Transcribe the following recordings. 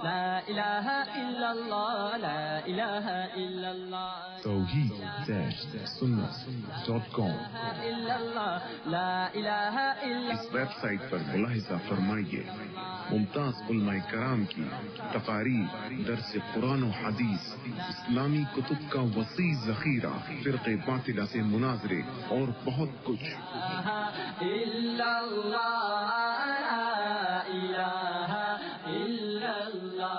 لا الہ الا اللہ لا الہ الا اللہ توحید-سنت.com لا الہ الا اس ویب سائٹ پر ملاحظہ فرمائیے ممتاز علماء کرام کی تقاریر، درس قرآن و حدیث، اسلامی کتب کا وسیع ذخیرہ، فرقے باطلہ سے مناظرے اور بہت کچھ۔ الا اللہ لا الہ الا اللہ۔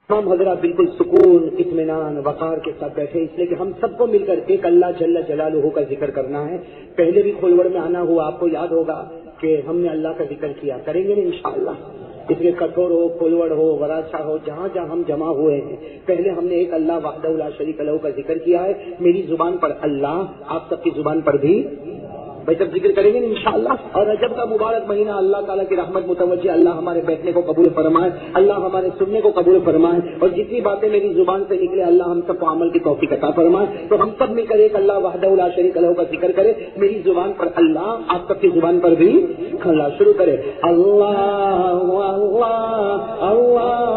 تمام حضرات بالکل سکون، اطمینان، وقار کے ساتھ بیٹھے، اس لیے کہ ہم سب کو مل کر ایک اللہ جل جلالہ کا ذکر کرنا ہے۔ پہلے بھی کھولوڑ میں آنا ہوا، آپ کو یاد ہوگا کہ ہم نے اللہ کا ذکر کیا، کریں گے نا انشاءاللہ۔ اس لیے کٹور ہو، کھولوڑ ہو، وراچا ہو، جہاں جہاں ہم جمع ہوئے ہیں، پہلے ہم نے ایک اللہ وحدہ لا شریک لہ کا ذکر کیا ہے۔ میری زبان پر اللہ، آپ سب کی زبان پر بھی بھائی جب ذکر کریں گے انشاءاللہ۔ اور رجب کا مبارک مہینہ، اللہ تعالیٰ کی رحمت متوجہ، اللہ ہمارے بیٹھنے کو قبول فرمائے، اللہ ہمارے سننے کو قبول فرمائے، اور جتنی باتیں میری زبان سے نکلے اللہ ہم سب کو عمل کی توفیق عطا فرمائے۔ تو ہم سب مل کر ایک اللہ وحدہ لا شریک لہ کا ذکر کرے۔ میری زبان پر اللہ، آپ سب کی زبان پر بھی اللہ، شروع کرے۔ اللہ اللہ اللہ اللہ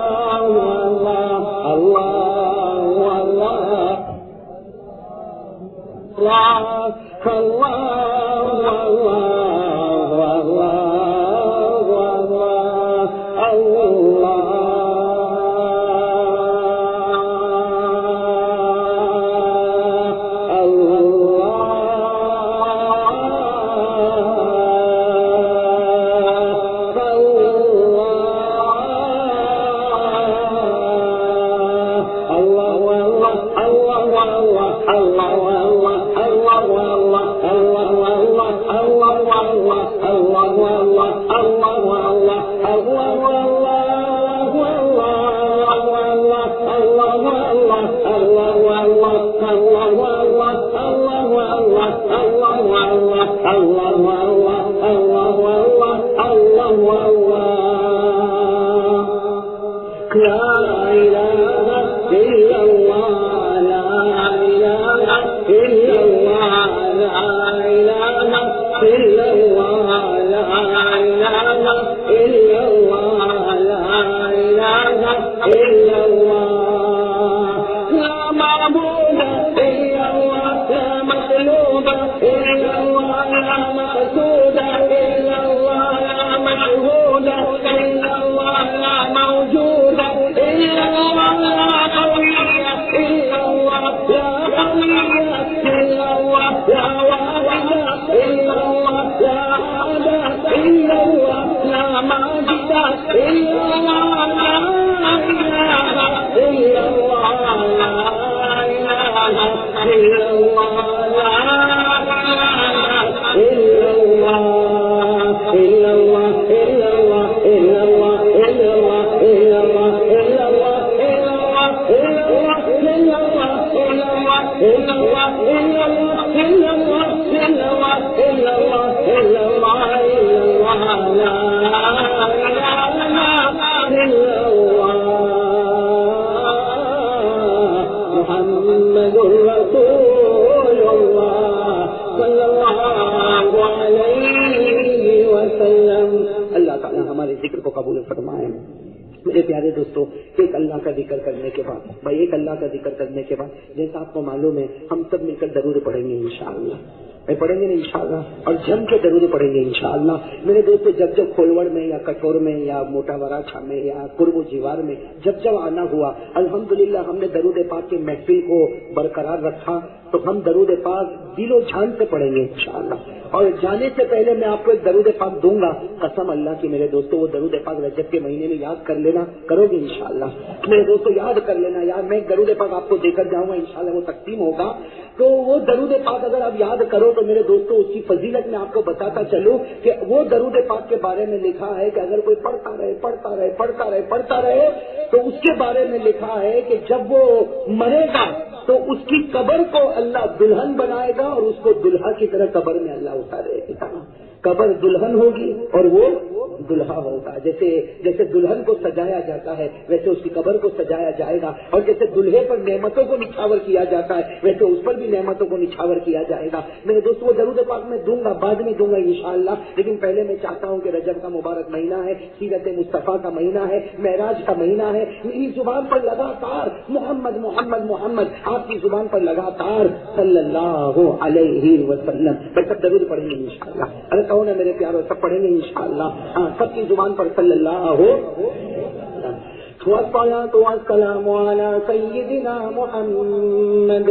جیسا آپ کو معلوم ہے ہم سب مل کر درود پڑھیں گے انشاءاللہ، پڑھیں گے انشاءاللہ، اور جم کے درود پڑھیں گے انشاءاللہ۔ میرے دوستو، جب جب کھولوڑ میں یا کٹور میں یا موٹا وراچا میں یا قرب و جیوار میں جب جب آنا ہوا، الحمدللہ ہم نے درود پاک کے محفل کو برقرار رکھا، تو ہم درود پاک دل و جان سے پڑھیں گے انشاءاللہ۔ اور جانے سے پہلے میں آپ کو ایک درود پاک دوں گا، قسم اللہ کی میرے دوستو، وہ درود پاک رجب کے مہینے میں یاد کر لینا، کرو گے انشاءاللہ میرے دوستو، یاد کر لینا یار، میں درود پاک آپ کو دے کر جاؤں گا انشاءاللہ، وہ تقسیم ہوگا۔ تو وہ درود پاک اگر آپ یاد کرو تو میرے دوستو اس کی فضیلت میں آپ کو بتاتا چلوں کہ وہ درود پاک کے بارے میں لکھا ہے کہ اگر کوئی پڑھتا رہے تو اس کے بارے میں لکھا ہے کہ جب وہ مرے گا تو اس کی قبر کو اللہ دلہن بنائے گا اور اس کو دلہا کی طرح قبر میں اللہ اتارے گا۔ قبر دلہن ہوگی اور وہ دلہا ہوگا. جیسے دلہن کو سجایا جاتا ہے ویسے اس کی قبر کو سجایا جائے گا, اور جیسے دلہے پر نعمتوں کو نچھاور کیا جاتا ہے ویسے اس پر بھی نعمتوں کو نچھاور کیا جائے گا. میرے دوستوں وہ درود پاک میں دوں گا, بعد میں دوں گا انشاءاللہ, لیکن پہلے میں چاہتا ہوں کہ رجب کا مبارک مہینہ ہے, سیرت مصطفیٰ کا مہینہ ہے, معراج کا مہینہ ہے, میری زبان پر لگاتار محمد محمد محمد, آپ کی زبان پر لگاتار صلی اللہ علیہ وسلم. بھائی سب درود پڑھیں گے انشاءاللہ. ارے کہو نا میرے پیاروں, سب پڑھیں گے انشاءاللہ. ہاں, سب کی زبان پر صلی اللہ والصلاة والسلام على سيدنا محمد,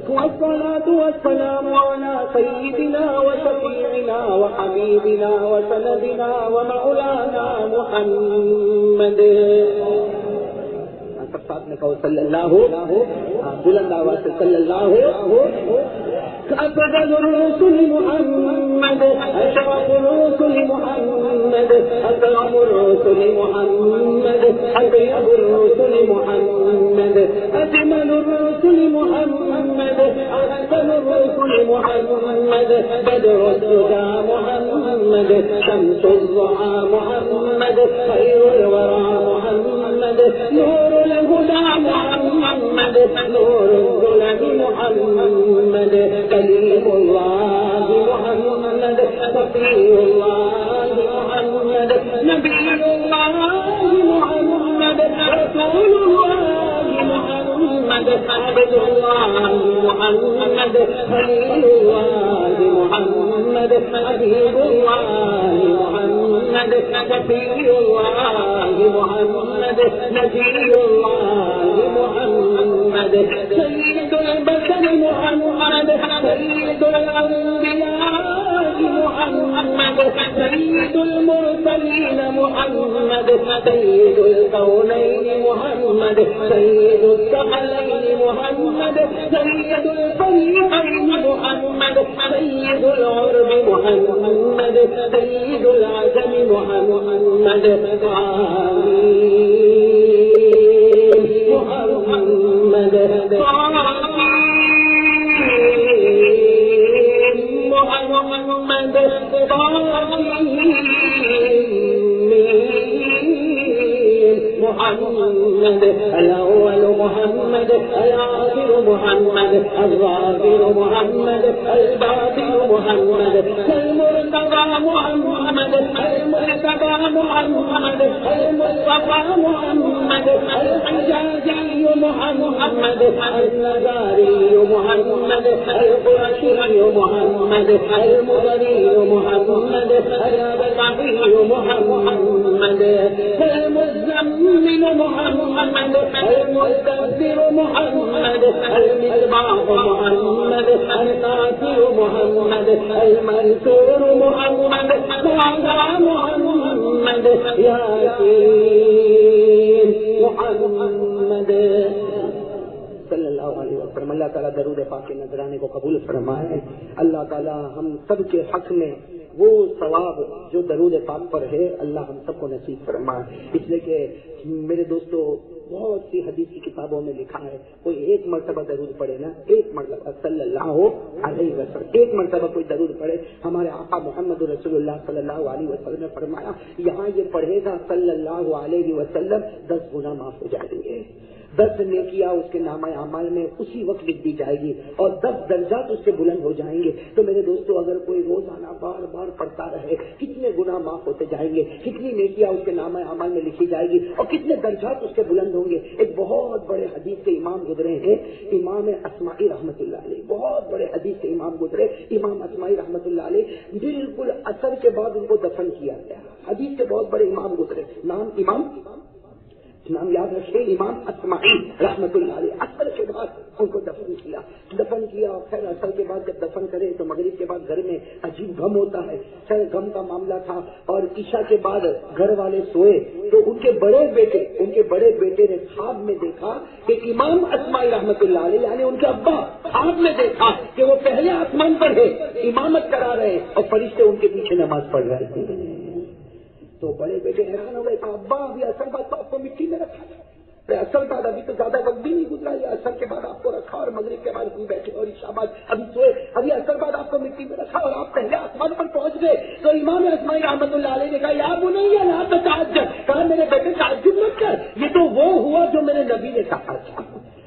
والصلاة والسلام على سيدنا وشفيعنا وحبيبنا وسندنا ومولانا محمد. سب ساتھ میں کہو صلی اللہ, بلند آواز سے صلی اللہ. أفضل الرسل محمد, أشرف الرسل محمد, أكرم الرسل محمد, أطيب الرسل محمد, أجمل الرسل محمد, أحسن الرسل محمد, بدر الدجى محمد, شمس الضحى محمد, خير الورى محمد, نور الهدى محمد, نور الظلم محمد, كليم الله محمد, صفي الله محمد, نبي الله محمد, رسول الله محمد, عبد الله محمد, خليل الله محمد, حبيب الله محمد, صفي الله محمد, نبي الله محمد, سيد البشر محمد, سيد الأنبياء محمد, سيد المرسلين محمد, سيد الكونين محمد, سيد الثقلين محمد, سيد الفريقين محمد, سيد العرب محمد, سيد العجم محمد, محمد محمد, الأول محمد, الآخر محمد, الظاهر محمد, الباطن محمد, المرتضى محمد, المرتضى محمد, المصطفى محمد, الحجازي محمد, النزاري محمد, القرشي محمد, المضري محمد, البقعي محمد, المزمل محمد, المستكبر محمد, المصباح محمد, الناصر محمد, المنصور محمد, وعلى محمد, ياسين محمد صلی اللہ علیہ وسلم. اللہ تعالیٰ درود پاک کے نذرانے کو قبول فرمائے. اللہ تعالیٰ ہم سب کے حق میں وہ ثواب جو درود پاک پر ہے اللہ ہم سب کو نصیب فرمائے. اس لیے کہ میرے دوستو بہت سی حدیث کی کتابوں میں لکھا ہے کوئی ایک مرتبہ درود پڑھے نا, ایک مرتبہ صلی اللہ علیہ وسلم, ایک مرتبہ کوئی درود پڑھے. ہمارے آقا محمد رسول اللہ صلی اللہ علیہ وسلم نے فرمایا یہاں یہ پڑھے گا صلی اللہ علیہ وسلم 10 گناہ معاف ہو جائیں گے, 10 نیکیاں اس کے نامہ اعمال میں اسی وقت لکھ دی جائے گی اور 10 درجات اس کے بلند ہو جائیں گے. تو میرے دوستو اگر کوئی روزانہ بار بار پڑھتا رہے کتنے گناہ معاف ہوتے جائیں گے, کتنی نیکیاں اس کے نامہ اعمال میں لکھی جائے گی اور کتنے درجات اس کے بلند ہوں گے. ایک بہت بڑے حدیث کے امام گزرے ہیں, امام اسماعی رحمۃ اللہ علیہ, بہت بڑے حدیث کے امام گزرے امام اسماعی رحمۃ اللہ علیہ. بالکل عصر کے بعد ان کو دفن کیا گیا. حدیث کے بہت بڑے امام گزرے, نام یاد رکھے امام اسماعی رحمۃ اللہ علیہ. عصر کے بعد ان کو دفن کیا اور خیر عصر کے بعد جب دفن کرے تو مغرب کے بعد گھر میں عجیب غم ہوتا ہے. خیر غم کا معاملہ تھا اور عشاء کے بعد گھر والے سوئے تو ان کے بڑے بیٹے نے خواب میں دیکھا کہ امام اسماعی رحمۃ اللہ علیہ یعنی ان کے ابا خواب میں دیکھا کہ وہ پہلے آسمان پر ہے, امامت کرا رہے ہیں اور فرشتے ان کے پیچھے نماز پڑھ رہے ہیں. تو بڑے بیٹے حیران ہو گئے کہ ابا ابھی اثر بعد تو آپ کو مٹی میں رکھا تھا, اثر بعد ابھی تو زیادہ وقت بھی نہیں گزرا, یہ اثر کے بعد آپ کو رکھا رکھا اور مغرب کے بعد ہم بیٹھے اور عشاء بعد ابھی سوئے, ابھی اثر بعد آپ کو مٹی میں رکھا اور آپ پہلے آسمان پر پہنچ گئے. تو امام اعظمی رحمۃ اللہ علیہ نے کہا یا بنیا لا تتعجب, کہا میرے بیٹے تعجب مت کر, یہ تو وہ ہوا جو میرے نبی نے کہا تھا,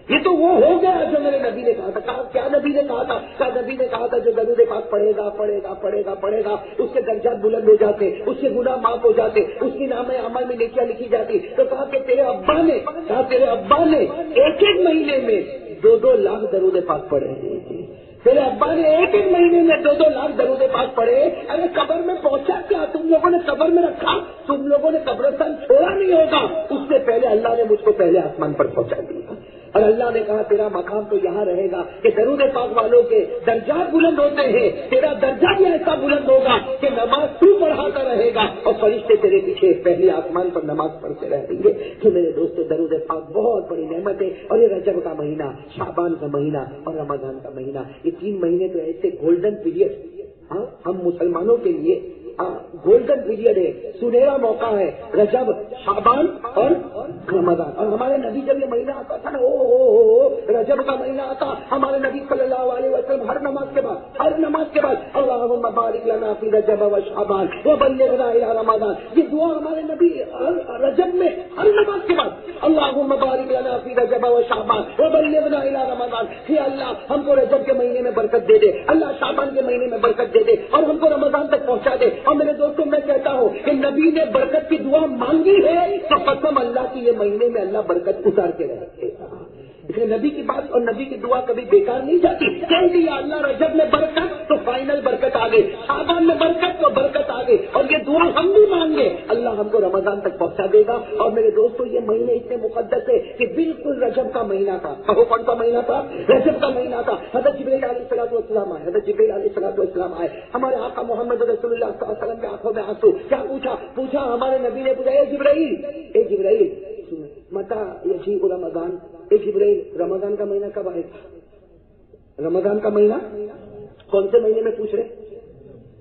یہ تو وہ ہو گیا جو میرے نبی نے کہا تھا. کہا کیا نبی نے کہا تھا؟ کہا نبی نے کہا تھا جو درود پاک پڑھے گا پڑھے گا پڑھے گا پڑھے گا اس کے درجات بلند ہو جاتے, اس کے گناہ معاف ہو جاتے, اس کی نام عمل میں نیکیاں لکھی جاتی. تو کہا کہ تیرے ابا نے ایک ایک مہینے میں 2 لاکھ درود پاک پڑھے ہیں. تیرے ابا نے ایک مہینے میں 2 لاکھ درود پاک پڑھے. ارے قبر میں پہنچا کیا؟ تم لوگوں نے قبر میں رکھا, تم لوگوں نے قبرستان چھوڑا نہیں ہوگا. اس سے پہلے اللہ نے مجھ کو پہلے آسمان پر پہنچا دیا اور اللہ نے کہا تیرا مقام تو یہاں رہے گا کہ درود پاک والوں کے درجات بلند ہوتے ہیں, تیرا درجہ بھی ایسا بلند ہوگا کہ نماز تو پڑھاتا رہے گا اور فرشتے تیرے پیچھے پہلے آسمان پر نماز پڑھتے رہیں گے. تو میرے دوستو درود پاک بہت بڑی نعمت ہے. اور یہ رجب کا مہینہ, شعبان کا مہینہ اور رمضان کا مہینہ, یہ 3 مہینے تو ایسے گولڈن پیریڈ ہم مسلمانوں کے لیے گولڈن پیریڈ ہے, سنہرا موقع ہے, رجب, شعبان اور رمضان. اور ہمارے نبی جب یہ مہینہ آتا تھا نا, رجب کا مہینہ آتا, ہمارے نبی صلی اللہ علیہ وسلم ہر نماز کے بعد اللہم بارک لنا فی رجب و شعبان وبلغنا الی رمضان, یہ دعا ہمارے نبی رجب میں ہر نماز کے بعد اللہم بارک لنا فی رجب و شعبان وبلغنا الی رمضان, کہ اللہ ہم کو رجب کے مہینے میں برکت دے دے, اللہ شعبان کے مہینے میں برکت دے دے اور ہم کو رمضان تک پہنچا دے. اور میرے دوستوں میں کہتا ہوں کہ نبی نے برکت کی دعا مانگی ہے تو قسم اللہ کی یہ مہینے میں اللہ برکت اتار کے رکھے گا. اس لیے نبی کی بات اور نبی کی دعا کبھی بیکار نہیں جاتی. کہہ دیا اللہ رجب میں برکت تو فائنل برکت آ گئی, شعبان میں برکت تو برکت آ گئی, اور یہ دعا ہم بھی مانگے اللہ ہم کو رمضان تک پہنچا دے گا. اور میرے دوستوں یہ مہینے اتنے مقدس ہے کہ بالکل رجب کا مہینہ تھا. کہو کون سا مہینہ تھا؟ رجب کا مہینہ تھا. حضرت جبرائیل علیہ الصلوۃ والسلام آئے, آئے ہمارے آقا محمد رسول اللہ صلی اللہ علیہ وسلم کے آنکھوں میں آنسو. کیا پوچھا ہمارے نبی نے پوچھا, اے جبرائیل متا یجیء رمضان, اے جبرائیل رمضان کا مہینہ کب آئے گا؟ رمضان کا مہینہ کون سے مہینے میں پوچھ رہے؟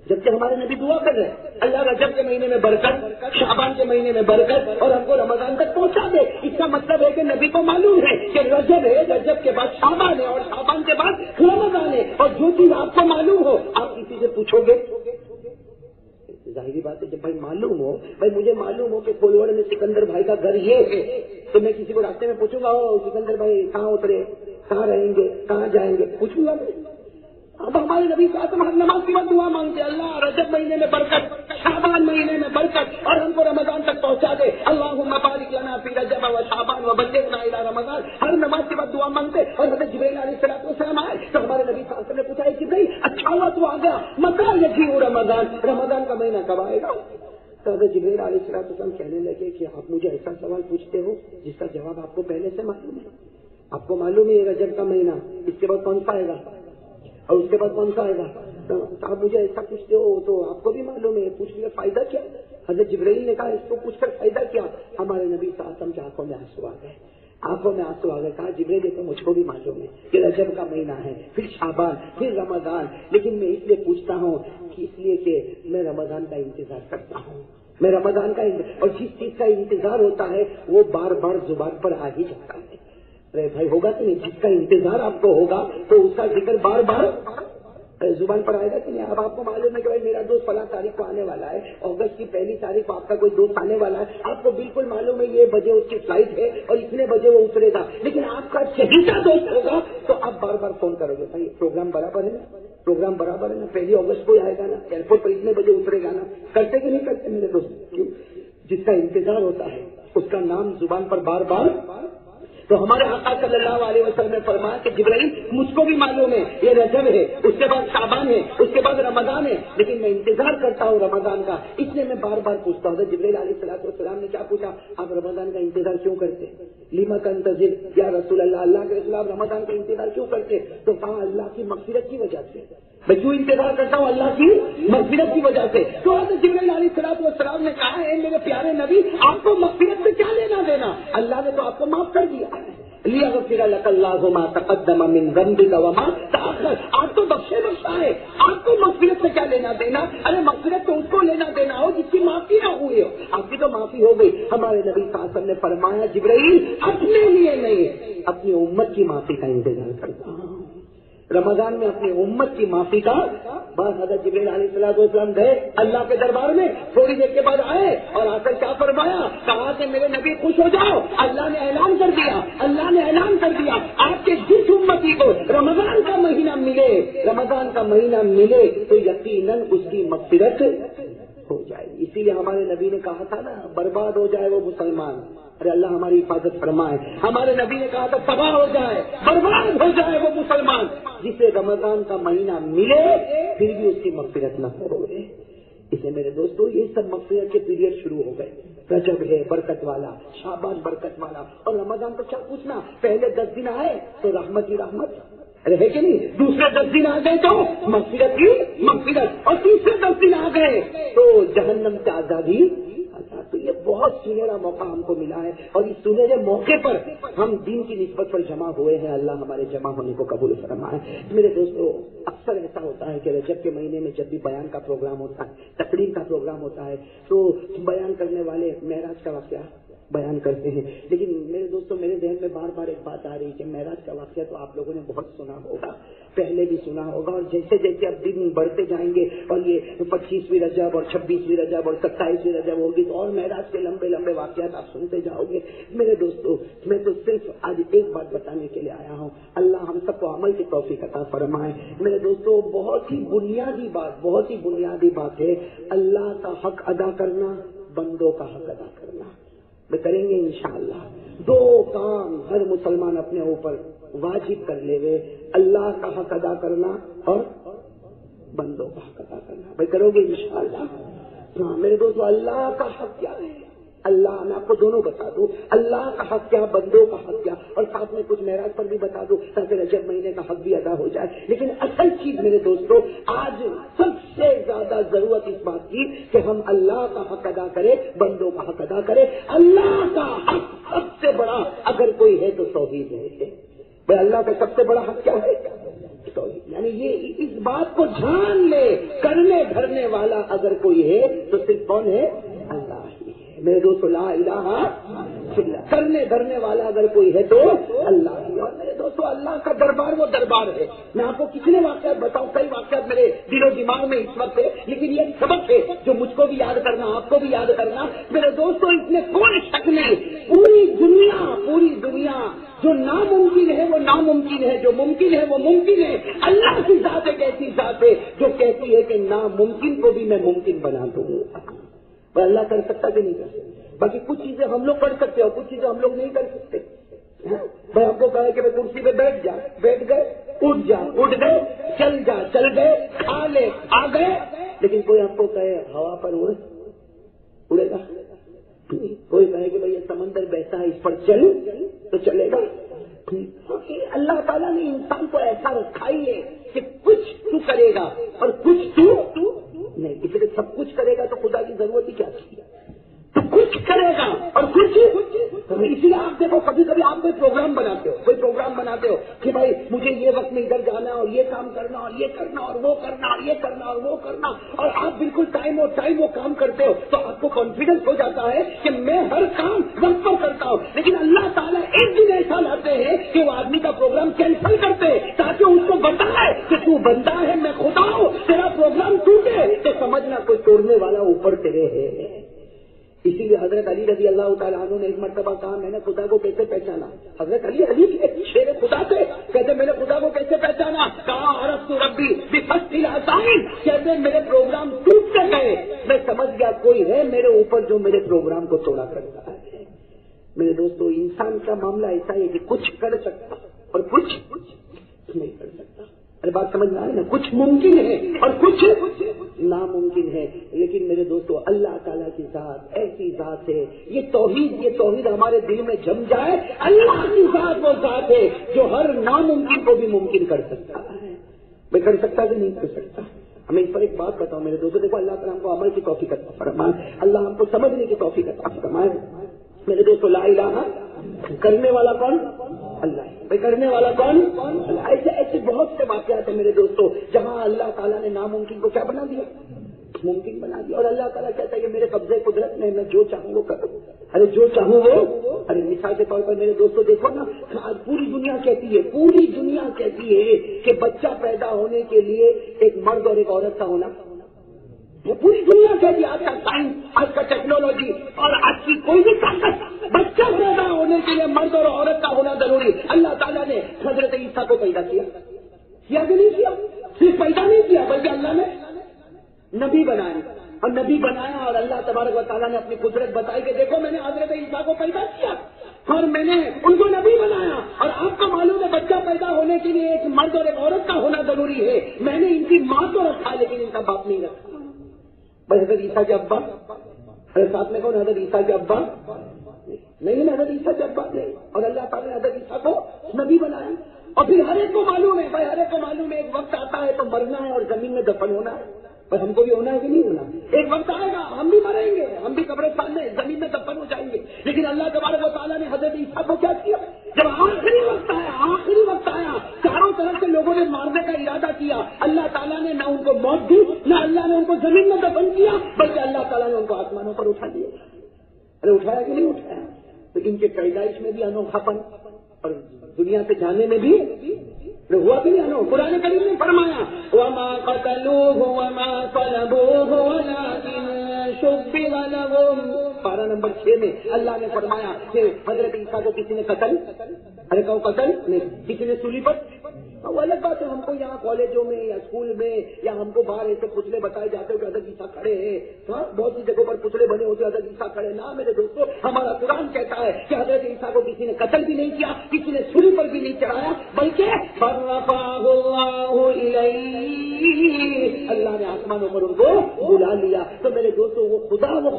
جبکہ ہمارے نبی دعا کر رہے ہیں اللہ رجب کے مہینے میں برکت, شعبان کے مہینے میں برکت اور ہم کو رمضان تک پہنچا دے. اس کا مطلب ہے کہ نبی کو معلوم ہے کہ رجب ہے, رجب کے بعد شعبان ہے اور شعبان کے بعد رمضان ہے. اور جو چیز آپ کو معلوم ہو آپ کسی سے پوچھو گے, ظاہری بات ہے جب بھائی معلوم ہو, بھائی مجھے معلوم ہو کہ کوئیوڑ میں سکندر بھائی کا گھر یہ ہے تو میں کسی کو راستے میں پوچھوں گا سکندر بھائی کہاں اترے, کہاں رہیں گے, کہاں جائیں گے, پوچھوں گا میں. اب ہمارے نبی صاحب نماز کے بعد دعا مانگتے اللہ رجب مہینے میں برکت, شعبان مہینے میں برکت اور ہم کو رمضان تک پہنچا دے. اللہم بارک لنا فی رجب و شعبان وبلغنا الی رمضان. ہر نماز کے بعد دعا مانگتے. اور حضرت جبرائیل علیہ الصلوۃ والسلام آئے تو ہمارے نبی صاحب نے پوچھا ہے جبرائیل اچھا ہوا تو آ گیا, متی یجیء رمضان, رمضان کا مہینہ کب آئے گا؟ تو حضرت جبرائیل علیہ الصلوۃ والسلام کہنے لگے کہ آپ مجھے ایسا سوال پوچھتے ہو جس کا جواب آپ کو پہلے سے معلوم ہے. آپ کو معلوم ہے رجب کا مہینہ, اس کے بعد کون سا آئے گا اور اس کے بعد کون سا آئے گا؟ آپ مجھے ایسا پوچھتے ہو تو آپ کو بھی معلوم ہے, پوچھنے کا فائدہ کیا؟ حضرت جبرائیل نے کہا اس کو پوچھ کر فائدہ کیا؟ ہمارے نبی صلی اللہ علیہ وسلم کی آنکھوں میں آنسو آ گئے, کہا جبرائیل تو مجھ کو بھی معلوم ہے کہ رجب کا مہینہ ہے, پھر شعبان, پھر رمضان, لیکن میں اس لیے پوچھتا ہوں کہ اس لیے کہ میں رمضان کا انتظار کرتا ہوں. میں رمضان کا اور جس چیز کا انتظار ہوتا ہے وہ بار بار زبان پر آ ہی جاتا ہے. ارے بھائی ہوگا کہ نہیں, جس کا انتظار آپ کو ہوگا تو اس کا ذکر بار بار زبان پر آئے گا کہ نہیں. اب آپ کو معلوم ہے کہ بھائی میرا دوست فلاں تاریخ کو آنے والا ہے, اگست کی 1 تاریخ کو آپ کا کوئی دوست آنے والا ہے, آپ کو بالکل معلوم ہے یہ بجے اس کی فلائٹ ہے اور اتنے بجے وہ اترے گا, لیکن آپ کا چہیتا دوست ہوگا تو آپ بار بار فون کرو گے بھائی پروگرام برابر ہے نا, پروگرام برابر ہے نا, 1 اگست کو آئے گا نا, ایئرپورٹ پر اتنے بجے اترے گا نا. کرتے کہ نہیں کرتے میرے دوست؟ کیوں؟ جس کا انتظار ہوتا ہے اس کا نام زبان پر بار بار. تو ہمارے آقا صلی اللہ علیہ وسلم نے فرمایا کہ جبرائیل مجھ کو بھی معلوم ہے یہ رجب ہے, اس کے بعد شعبان ہے, اس کے بعد رمضان ہے, لیکن میں انتظار کرتا ہوں رمضان کا, اس لیے میں بار بار پوچھتا ہوں. جبرائیل علیہ الصلوۃ والسلام نے کیا پوچھا, آپ رمضان کا انتظار کیوں کرتے؟ لما تنتظر یا رسول اللہ, اللہ کے رسول آپ رمضان کا انتظار کیوں کرتے؟ تو کہا اللہ کی مغفرت کی وجہ سے. میں کیوں انتظار کرتا ہوں؟ اللہ کی مغفرت کی وجہ سے. تو حضرت جبرائیل علیہ الصلوۃ والسلام نے کہا ہے میرے پیارے نبی آپ کو مغفرت سے کیا لینا دینا, اللہ نے تو آپ کو معاف کر دیا ہے. لیغفر لک اللہ ما تقدم من ذنبک وما تأخر, آپ تو بخشے بخشا ہے, آپ کو مغفرت سے کیا لینا دینا؟ ارے مغفرت تو اس کو لینا دینا ہو جس کی معافی نہ ہوئی ہو, آپ کی تو معافی ہو گئی. ہمارے نبی صلی اللہ علیہ وسلم نے فرمایا جبرائیل اپنے لیے نہیں, اپنی امت کی معافی کا انتظار کرتا ہوں، رمضان میں اپنی امت کی معافی کا. بس حضرت جبریل علیہ السلام گئے اللہ کے دربار میں، تھوڑی دیر کے بعد آئے اور آ کر کیا فرمایا، کہا کہ میرے نبی خوش ہو جاؤ، اللہ نے اعلان کر دیا، اللہ نے اعلان کر دیا آپ کے جس امتی کو رمضان کا مہینہ ملے، رمضان کا مہینہ ملے تو یقیناً اس کی مغفرت ہو جائے. اسی لیے ہمارے نبی نے کہا تھا نا، برباد ہو جائے وہ مسلمان، ارے اللہ ہماری حفاظت فرمائے. ہمارے نبی نے کہا تھا تباہ ہو جائے، برباد ہو جائے وہ مسلمان جسے رمضان کا مہینہ ملے پھر بھی اس کی مغفرت نہ ہو. اسے میرے دوستو یہ سب مغفرت کے پیریڈ شروع ہو گئے. رجب ہے برکت والا، شعبان برکت والا، اور رمضان تو کیا پوچھنا، پہلے 10 دن آئے تو رحمت ہی رحمت رہے کہ نہیں، دوسرے 10 دن آ گئے تو مغفرت ہی مغفرت، اور تیسرے 10 دن آ گئے تو جہنم سے آزادی. تو یہ بہت سنہرا موقع ہم کو ملا ہے، اور اس سنہرے موقع پر ہم دین کی نسبت پر جمع ہوئے ہیں. اللہ ہمارے جمع ہونے کو قبول فرمائے. میرے دوستو اکثر ایسا ہوتا ہے کہ رجب کے مہینے میں جب بھی بیان کا پروگرام ہوتا ہے، تقریر کا پروگرام ہوتا ہے، تو بیان کرنے والے معراج کا واقعہ بیان کرتے ہیں. لیکن میرے دوستوں میرے ذہن میں بار بار ایک بات آ رہی ہے کہ معراج کا واقعہ تو آپ لوگوں نے بہت سنا ہوگا، پہلے بھی سنا ہوگا، اور جیسے جیسے اب دن بڑھتے جائیں گے اور یہ 25ویں رجب اور 26ویں رجب اور 27ویں رجب ہوگی تو اور معراج کے لمبے لمبے واقعات آپ سنتے جاؤ گے. میرے دوستوں میں تو صرف آج ایک بات بتانے کے لیے آیا ہوں، اللہ ہم سب کو عمل کی توفیق عطا فرمائے. میرے دوستوں بہت ہی بنیادی بات ہے اللہ کا حق ادا کرنا، بندوں کا حق ادا کرنا. میں کریں گے انشاءاللہ. 2 کام ہر مسلمان اپنے اوپر واجب کر لے گئے، اللہ کا حق ادا کرنا اور بندوں کا حق ادا کرنا. بھائی کرو گے انشاءاللہ. ہاں میرے دوستو اللہ کا حق کیا ہے، اللہ میں آپ کو دونوں بتا دوں، اللہ کا حق کیا، بندوں کا حق کیا، اور ساتھ میں کچھ معراج پر بھی بتا دوں تاکہ رجب مہینے کا حق بھی ادا ہو جائے. لیکن اصل چیز میرے دوستو آج سب سے زیادہ ضرورت اس بات کی کہ ہم اللہ کا حق ادا کریں، بندوں کا حق ادا کریں. اللہ کا حق سب سے بڑا اگر کوئی ہے تو توحید ہے. بھائی اللہ کا سب سے بڑا حق کیا ہے، توحید. یعنی یہ اس بات کو جان لے، کرنے دھرنے والا اگر کوئی ہے تو صرف کون ہے، اللہ ہی ہے. میرے دوستو لا الہ الا اللہ، کرنے دھرنے والا اگر کوئی ہے تو اللہ ہی. اور میرے دوستو اللہ کا دربار وہ دربار ہے. میں آپ کو کتنے واقعات بتاؤں، کئی واقعات میرے دل و دماغ میں اس وقت ہے، لیکن یہ سبق ہے جو مجھ کو بھی یاد کرنا، آپ کو بھی یاد کرنا. میرے دوستو اس میں کوئی شک نہیں، پوری دنیا جو ناممکن ہے وہ ناممکن ہے، جو ممکن ہے وہ ممکن ہے. اللہ کی ذات ایک ایسی ذات ہے جو کہتی ہے کہ ناممکن کو بھی میں ممکن بنا دوں. پر اللہ کر سکتا کہ نہیں کر سکتا. باقی کچھ چیزیں ہم لوگ کر سکتے اور کچھ چیزیں ہم لوگ نہیں کر سکتے. میں آپ کو کہا کہ کرسی پہ بیٹھ جا، بیٹھ گئے، اٹھ جا، اٹھ گئے، چل جا، چل گئے، کھا لے، آ گئے. لیکن کوئی آپ کو کہے ہوا پر اڑے گا، کوئی کہے کہ بھائی یہ سمندر بہتا ہے اس پر چل تو چلے گا. اللہ تعالیٰ نے انسان کو ایسا رکھا ہی ہے کہ کچھ تو کرے گا اور کچھ تو نہیں. اس لیے سب کچھ کرے گا تو خدا کی ضرورت ہی کیا تھی، تو کچھ کرے گا اور کچھ. اسی لیے آپ دیکھو کبھی کبھی آپ کوئی پروگرام بناتے ہو کہ بھائی مجھے یہ وقت میں ادھر جانا اور یہ کام کرنا اور یہ کرنا اور وہ کرنا اور یہ کرنا اور وہ کرنا، اور آپ بالکل ٹائم وہ کام کرتے ہو تو آپ کو کانفیڈنس ہو جاتا ہے کہ میں ہر کام وقت پر کرتا ہوں. لیکن اللہ تعالیٰ ایک دن ایسا لاتے ہیں کہ وہ آدمی کا پروگرام کینسل کرتے تاکہ اس کو بتائے کہ تو بندہ ہے میں خدا ہوں، تیرا پروگرام ٹوٹے تو سمجھنا کوئی توڑنے والا اوپر تیرے ہے. اسی لیے حضرت علی رضی اللہ تعالیٰ عنہ نے ایک مرتبہ کہا میں نے خدا کو کیسے پہچانا. حضرت علی شیر خدا تھے، کہتے میں نے خدا کو کیسے پہچانا. کہا عرفت ربی بفصل الاسائل، کہتے میرے پروگرام ٹوٹتے گئے، میں سمجھ گیا کوئی ہے میرے اوپر جو میرے پروگرام کو توڑا کرتا ہے. میرے دوستو انسان کا معاملہ ایسا ہے کہ کچھ کر سکتا اور کچھ نہیں کر سکتا. ارے بات سمجھ میں آئی نا، کچھ ممکن ہے اور کچھ ناممکن ہے. لیکن میرے دوستو اللہ تعالیٰ کی ذات ایسی ذات ہے، یہ توحید ہمارے دل میں جم جائے. اللہ کی ذات وہ ذات ہے جو ہر ناممکن کو بھی ممکن کر سکتا ہے. میں کر سکتا کہ نہیں کر سکتا. ہمیں اس پر ایک بات بتاؤں میرے دوستو، دیکھو اللہ تعالیٰ ہم کو عمل کی توفیق عطا فرمائے، اللہ ہم کو سمجھنے کی توفیق عطا فرمائے. میرے دوستو لا الہ، کرنے والا کون؟ اللہ ہے. بھائی کرنے والا کون؟ اللہ. ایسے بہت سے واقعات ہیں میرے دوستو جہاں اللہ تعالیٰ نے ناممکن کو کیا بنا دیا، ممکن بنا دیا. اور اللہ تعالیٰ کہتا ہے کہ میرے قبضے قدرت میں جو چاہوں وہ کروں. ارے جو چاہوں وہ ارے مثال کے طور پر میرے دوستوں دیکھو نا، پوری دنیا کہتی ہے کہ بچہ پیدا ہونے کے لیے ایک مرد اور ایک عورت کا ہونا، پوری دنیا کہتی ہے، آج کا سائنس، آج کا ٹیکنالوجی اور آج کی کوئی بھی طاقت، بچہ پیدا ہونے کے لیے مرد اور عورت کا ہونا ضروری۔ اللہ تعالیٰ نے حضرت عیسیٰ کو پیدا کیا کہ نہیں کیا؟ صرف پیدا نہیں کیا بلکہ اللہ نے نبی بنایا، اور نبی بنایا اور اللہ تبارک و تعالیٰ نے اپنی قدرت بتائی کہ دیکھو میں نے حضرت عیسیٰ کو پیدا کیا اور میں نے ان کو نبی بنایا، اور آپ کو معلوم ہے بچہ پیدا ہونے کے لیے ایک مرد اور ایک عورت کا ہونا ضروری ہے۔ میں نے ان کی ماں کو رکھا لیکن ان کا باپ نہیں رکھا۔ بس حضرت عیسیٰ کے ابا، ساتھ میں کون؟ حضرت عیسیٰ کے ابا نہیں، حضرت عیسیٰ کے ابا نہیں، اور اللہ تعالیٰ نے حضرت عیسیٰ کو نبی بنایا۔ اور پھر ہر ایک کو معلوم ہے بھائی، ہر ایک کو معلوم ہے ایک وقت آتا ہے تو مرنا ہے اور زمین میں دفن ہونا ہے، پر ہم کو بھی ہونا ہے کہ نہیں ہونا؟ ایک وقت آئے گا ہم بھی مریں گے، ہم بھی قبرستان میں زمین میں دفن ہو جائیں گے، لیکن اللہ تبارک و تعالیٰ نے حضرت عیسیٰ کو کیا کیا؟ جب آخری وقت آیا چاروں طرف سے لوگوں نے مارنے کا ارادہ کیا، اللہ تعالیٰ نے نہ ان کو موت دی، نہ اللہ نے ان کو زمین میں دفن کیا، بلکہ اللہ تعالیٰ نے ان کو آسمانوں پر اٹھا دیا۔ ارے اٹھایا کہ نہیں اٹھایا؟ تو ان کے پیدائش میں بھی انوکھا پن اور دنیا سے جانے میں بھی ہوا بھی نہیں انوکھا۔ قرآن کریم نے فرمایا وما قتلوه وما صلبوه ولكن شبه لهم، پارہ نمبر 6 میں اللہ نے فرمایا کہ حضرت عیسیٰ کو کسی نے قتل، ارے کہو قتل نہیں، کسی نے سولی پر، وہ الگ بات ہے، ہم کو یہاں کالجوں میں یا اسکول میں یا ہم کو باہر ایسے پتلے بتائے جاتے کہ حضرت عیسیٰ کھڑے ہیں، بہت سی جگہوں پر پتلے بنے ہوتے حضرت عیسیٰ کھڑے، نہ میرے دوستوں، ہمارا قرآن کہتا ہے کہ حضرت عیسیٰ کو کسی نے قتل بھی نہیں کیا، کسی نے سولی پر بھی نہیں چڑھایا، بلکہ فرفعہ اللہ الیہ، اللہ نے آسمانوں پر ان کو بلا لیا۔ تو میرے دوستوں وہ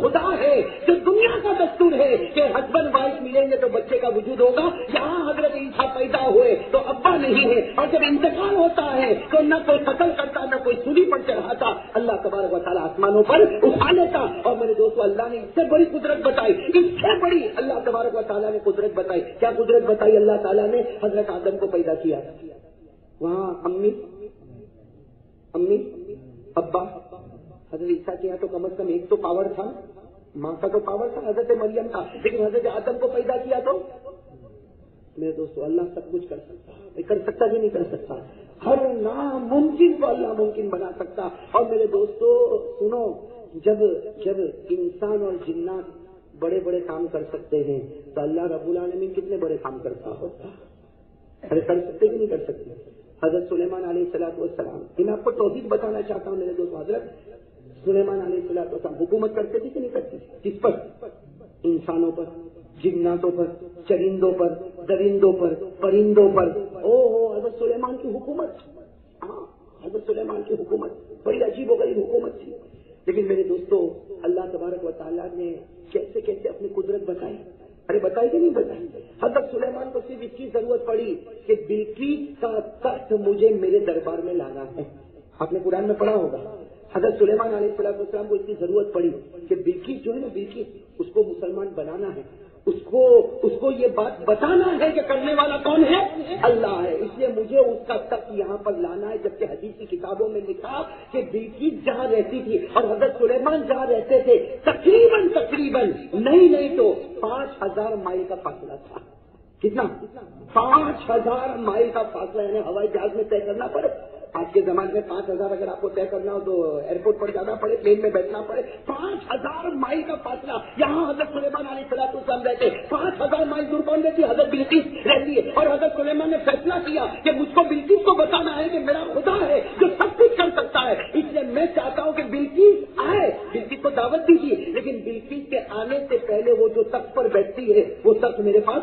خدا ہے جو دنیا کا دستور ہے کہ ہسبینڈ وائف ملیں گے تو بچے کا وجود ہوگا، یہاں حضرت عیسیٰ پیدا ہوئے تو ابا نہیں ہے، اور جب انتقال ہوتا ہے تو نہ کوئی قتل کرتا نہ کوئی سولی پر چڑھاتا، اللہ تبارک و تعالیٰ آسمانوں پر اٹھا لیتا۔ اور میرے دوستوں اللہ نے اس سے بڑی قدرت بتائی، اس سے بڑی اللہ تبارک و تعالیٰ نے قدرت بتائی۔ کیا قدرت بتائی اللہ تعالیٰ نے؟ حضرت آدم کو پیدا کیا، وہاں امی ابا، حضرت عیسیٰ کے یہاں تو کم از کم ایک تو پاور تھا، ماں کا تو پاور تھا، حضرت مریم کا، لیکن حضرت آدم کو پیدا کیا تو میرے دوستوں اللہ سب کچھ کر سکتا کہ نہیں کر سکتا؟ ہر ناممکن کو اللہ ممکن بنا سکتا۔ اور میرے دوستوں سنو، جب انسان اور جنات بڑے بڑے کام کر سکتے ہیں تو اللہ رب العالمین کتنے بڑے کام کرتا ہوتا؟ ارے کر سکتے کہ نہیں کر سکتے؟ حضرت سلیمان علیہ السلام، میں آپ کو توحید بتانا چاہتا ہوں میرے دوست، حضرت سلیمان علیہ السلام حکومت کرتے تھے کہ نہیں کرتے؟ کس پر؟ انسانوں پر، جناتوں پر، چرندوں پر، درندوں پر، پرندوں پر۔ حضرت سلیمان کی حکومت، ہاں حضرت سلیمان کی حکومت بڑی عجیب و غریب حکومت تھی، لیکن میرے دوستوں اللہ تبارک و تعالیٰ نے کیسے کیسے اپنی قدرت بتائی، ارے بتائی کہ نہیں بتائی؟ حضرت سلیمان کو صرف اس کی ضرورت پڑی کہ بلقیس کا تخت مجھے میرے دربار میں لانا ہے۔ آپ نے قرآن میں پڑھا ہوگا، حضرت سلیمان علیہ السلام کو اس کی ضرورت پڑی کہ بلقیس جو ہے نا، بلقیس اس کو مسلمان بنانا ہے، اس کو یہ بات بتانا ہے کہ کرنے والا کون ہے؟ اللہ ہے، اس لیے مجھے اس کا تخت یہاں پر لانا ہے۔ جبکہ حدیث کی کتابوں میں لکھا کہ بلقیس جہاں رہتی تھی اور حضرت سلیمان جہاں رہتے تھے تقریباً نہیں تو 5000 مائل کا فاصلہ تھا۔ کتنا؟ 5000 مائل کا فاصلہ، یعنی ہوائی جہاز میں طے کرنا پڑے۔ آج کے زمانے میں 5000 اگر آپ کو طے کرنا ہو تو ایئرپورٹ پر جانا پڑے، پلین میں بیٹھنا پڑے۔ 5000 مائل کا فاصلہ، یہاں حضرت سلیمان علیہ السلام رہتے، 5000 مائل دور کون رہتی؟ حضرت بلقیس رہتی ہے۔ اور حضرت سلیمان نے فیصلہ کیا کہ مجھ کو بلقیس کو بتانا ہے کہ میرا خدا ہے جو سب کچھ کر سکتا ہے، اس لیے میں چاہتا ہوں کہ بلقیس آئے، بلقیس کو دعوت دیجیے، لیکن بلقیس کے آنے سے پہلے وہ جو تخت پر بیٹھتی ہے وہ تخت میرے پاس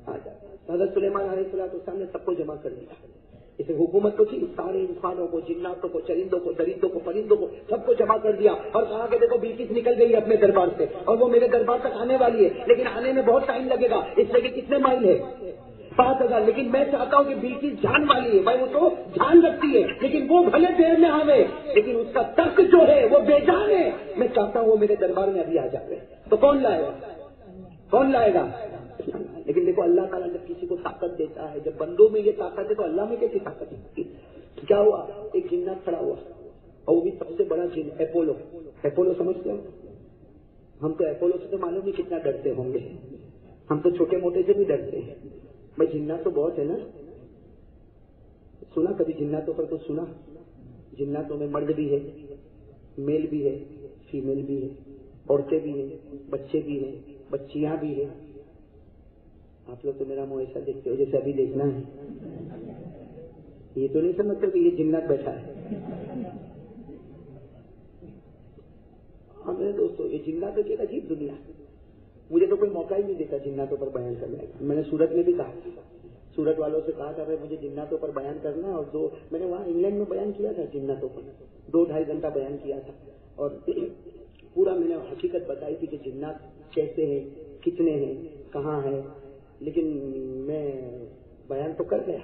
آ جائے۔ حضرت سلیمان علیہ السلام نے سب کو جمع کر دیا، اسے حکومت تو تھی، سارے انسانوں کو، جناتوں کو، چرندوں کو، درندوں کو، پرندوں کو، سب کو جمع کر دیا اور کہا کہ دیکھو بلقیس نکل گئی اپنے دربار سے اور وہ میرے دربار تک آنے والی ہے، لیکن آنے میں بہت ٹائم لگے گا، اس لیے کہ کتنے مائل ہے؟ 5000، لیکن میں چاہتا ہوں کہ بلقیس جان والی ہے، بھائی وہ تو جان رکھتی ہے، لیکن وہ بھلے دیر میں آوے لیکن اس کا تخت جو ہے وہ بے جان ہے، میں چاہتا ہوں وہ میرے دربار میں ابھی آ جائے۔ تو کون لائے گا؟ لیکن دیکھو اللہ تعالیٰ جب کسی کو طاقت دیتا ہے، جب بندوں میں یہ طاقت ہے تو اللہ میں کیسی طاقت ہے؟ کیا ہوا؟ ایک جنات کھڑا ہوا اور وہ بھی سب سے بڑا جن، اپولو سمجھتے ہو؟ ہم تو اپولو سے تو معلوم نہیں کتنا ڈرتے ہوں گے، ہم تو چھوٹے موٹے سے بھی ڈرتے ہیں بھائی، جنات تو بہت ہے نا. سنا کبھی جناتوں پر کچھ سنا؟ جناتوں میں مرد بھی ہے، میل بھی ہے، فیمیل بھی ہے، عورتیں بھی ہیں، بچے بھی ہیں، بچیاں بھی ہیں. آپ لوگ تو میرا منہ ایسا دیکھتے ہو جیسے ابھی دیکھنا ہے. یہ تو نہیں سمجھتے کہ یہ جنات بیٹھا ہے. ہاں میرے دوستوں، یہ جناتوں کی ایک عجیب دنیا ہے. مجھے تو کوئی موقع ہی نہیں دیتا جناتوں پر بیان کرنے کا. میں نے سورت میں بھی کہا، سورت والوں سے کہا تھا بھائی مجھے جناتوں پر بیان کرنا ہے، اور میں نے وہاں انگلینڈ میں بیان کیا تھا جناتوں پر 2-2.5 گھنٹہ بیان کیا تھا، اور پورا میں نے حقیقت بتائی تھی کہ جنات کیسے ہیں، کتنے ہیں، کہاں ہیں. لیکن میں بیان تو کر گیا،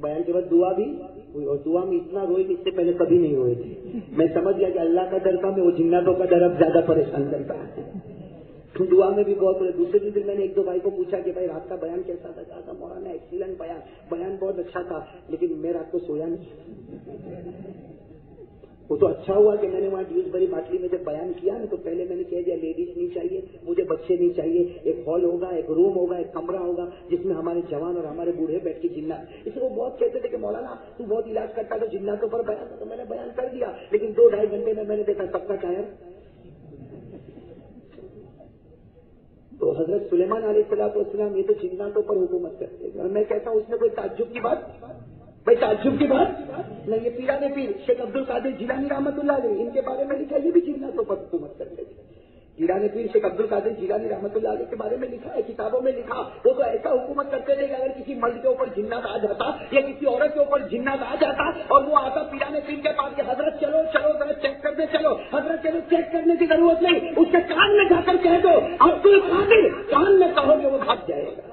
بیان کے بعد دعا بھی ہوئی، اور دعا میں اتنا روئے کہ اس سے پہلے کبھی نہیں ہوئے تھے. میں سمجھ گیا کہ اللہ کا ڈر تھا، میں وہ جناتوں کا ڈر اب زیادہ پریشان کرتا ہے. دعا میں بھی بہت ہوئے. دوسرے دن میں نے 1-2 بھائی کو پوچھا کہ بھائی رات کا بیان کیسا تھا؟ کہا تھا مولانا ایکسیلنٹ بیان بہت اچھا تھا، لیکن میں رات کو سویا نہیں. وہ تو اچھا ہوا کہ میں نے وہاں ڈیوزبری باٹلی میں جب بیان کیا نا، تو پہلے میں نے کہہ دیا لیڈیز نہیں چاہیے مجھے، بچے نہیں چاہیے، ایک ہال ہوگا، ایک روم ہوگا، ایک کمرہ ہوگا جس میں ہمارے جوان اور ہمارے بوڑھے بیٹھ کے جنات. اس لیے وہ بہت کہتے تھے کہ مولانا تو بہت علاج کرتا ہے تو جناتوں پر بیان. تو میں نے بیان کر دیا، لیکن 2-2.5 گھنٹے میں نے دیکھا سب کا ٹائر. تو حضرت سلیمان علیہ السلام یہ تو جناتوں پر حکومت کرتے ہیں. اور میں کہتا ہوں اس میں کوئی تعجب کی بات؟ بھائی تعجب کی بات نہیں. یہ پیرانے پیر شیخ عبد القادر جیلانی رحمۃ اللہ علیہ، ان کے بارے میں لکھا، یہ بھی جناتوں پر حکومت کرتے تھے. پیرانے پیر شیخ عبد القادر جیلانی رحمۃ اللہ علیہ کے بارے میں لکھا ہے، کتابوں میں لکھا. وہ تو ایسا حکومت کرتے تھے کہ اگر کسی مرد کے اوپر جنات آ جاتا یا کسی عورت کے اوپر جنات آ جاتا اور وہ آتا پیرانے پیر کے پاس کہ حضرت چلو ذرا چیک کرنے چلو. حضرت چلو چیک کرنے کی ضرورت نہیں، اس کے کان میں جا کر کہہ دو عبد القادر، کان میں کہو کہ وہ بھاگ جائے گا.